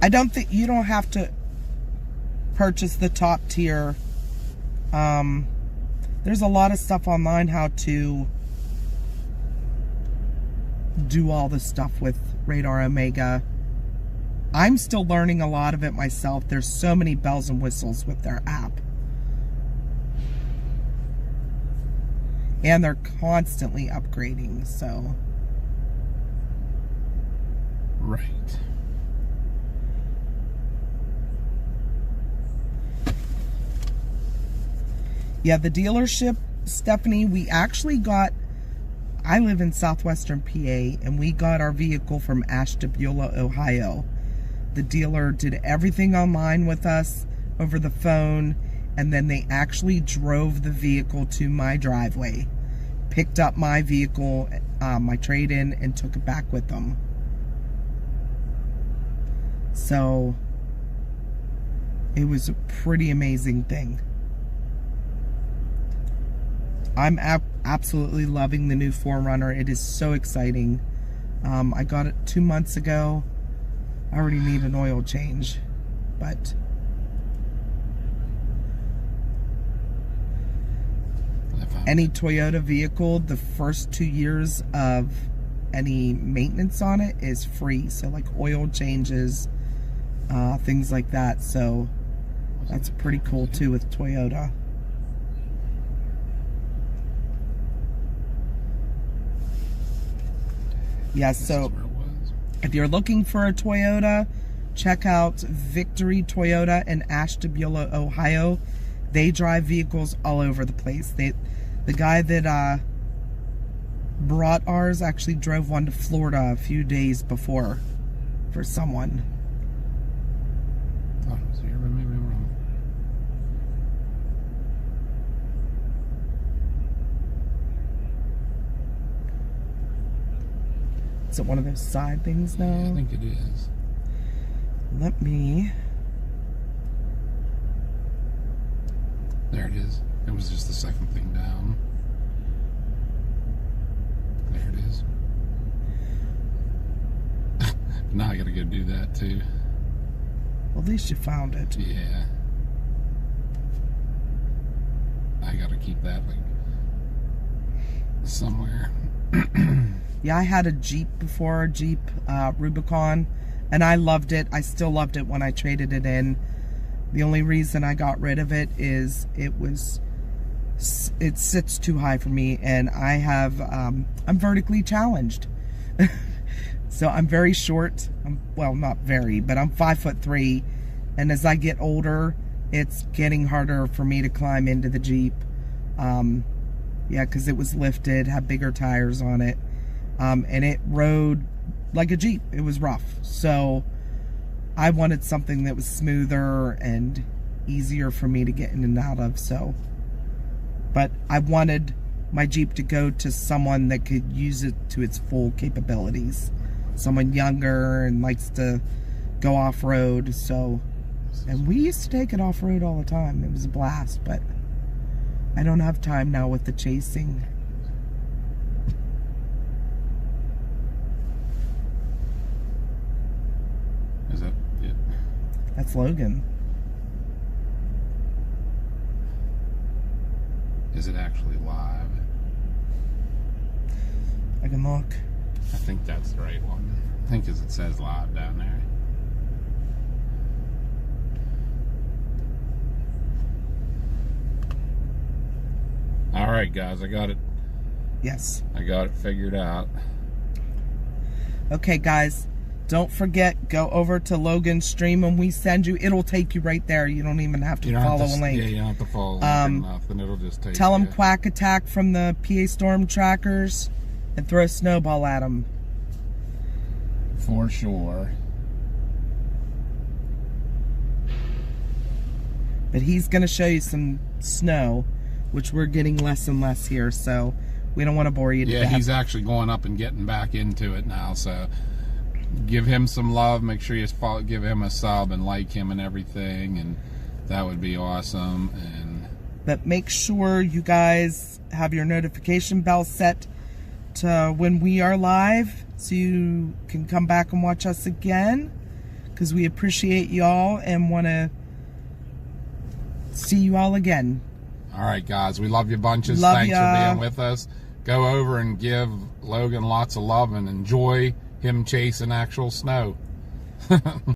I don't think you don't have to purchase the top tier. There's a lot of stuff online how to do all this stuff with Radar Omega. I'm still learning a lot of it myself. There's so many bells and whistles with their app. And they're constantly upgrading, so. Right. Yeah, the dealership, Stephanie, we actually got, I live in southwestern PA, and we got our vehicle from Ashtabula, Ohio. The dealer did everything online with us over the phone, and then they actually drove the vehicle to my driveway, picked up my vehicle, my trade-in, and took it back with them. So, it was a pretty amazing thing. I'm absolutely loving the new 4Runner. It is so exciting. I got it 2 months ago. I already need an oil change, but any Toyota vehicle, the first 2 years of any maintenance on it is free. So like oil changes, things like that. So that's pretty cool too with Toyota. Yeah, so if you're looking for a Toyota, check out Victory Toyota in Ashtabula, Ohio. They drive vehicles all over the place. The guy that brought ours actually drove one to Florida a few days before for someone. Oh, so you're maybe wrong. Is it one of those side things now? Yeah, I think it is. Let me... There it is. It was just the second thing down. There it is. Now I gotta go do that too. Well, at least you found it. Yeah. I gotta keep that like somewhere. Yeah, I had a Jeep before, a Jeep Rubicon, and I loved it. I still loved it when I traded it in. The only reason I got rid of it is it sits too high for me, and I have, I'm vertically challenged. So I'm very short. Well, not very, but I'm 5'3", and as I get older, it's getting harder for me to climb into the Jeep. Yeah, because it was lifted, had bigger tires on it, and it rode like a Jeep. It was rough. So I wanted something that was smoother and easier for me to get in and out of. So, but I wanted my Jeep to go to someone that could use it to its full capabilities. Someone younger and likes to go off-road. So, and we used to take it off-road all the time. It was a blast, but I don't have time now with the chasing. Is that it? That's Logan. Is it actually live? I can look. I think that's the right one. I think as it says live down there. All right, guys, I got it. Yes. I got it figured out. Okay, guys, don't forget, go over to Logan's stream when we send you. It'll take you right there. You don't even have to follow a link. Yeah, you don't have to follow a link or nothing. It'll just take Tell you. them Quack Attack from the PA Storm Trackers and throw a snowball at them. For sure. But he's going to show you some snow, which we're getting less and less here, so we don't want to bore you to death. Yeah, he's actually going up and getting back into it now, so give him some love. Make sure you give him a sub and like him and everything, and that would be awesome. But make sure you guys have your notification bell set to when we are live, so you can come back and watch us again, because we appreciate y'all and want to see you all again. All right, guys, we love you bunches. Love Thanks ya. for being with us. Go over and give Logan lots of love and enjoy him chasing actual snow.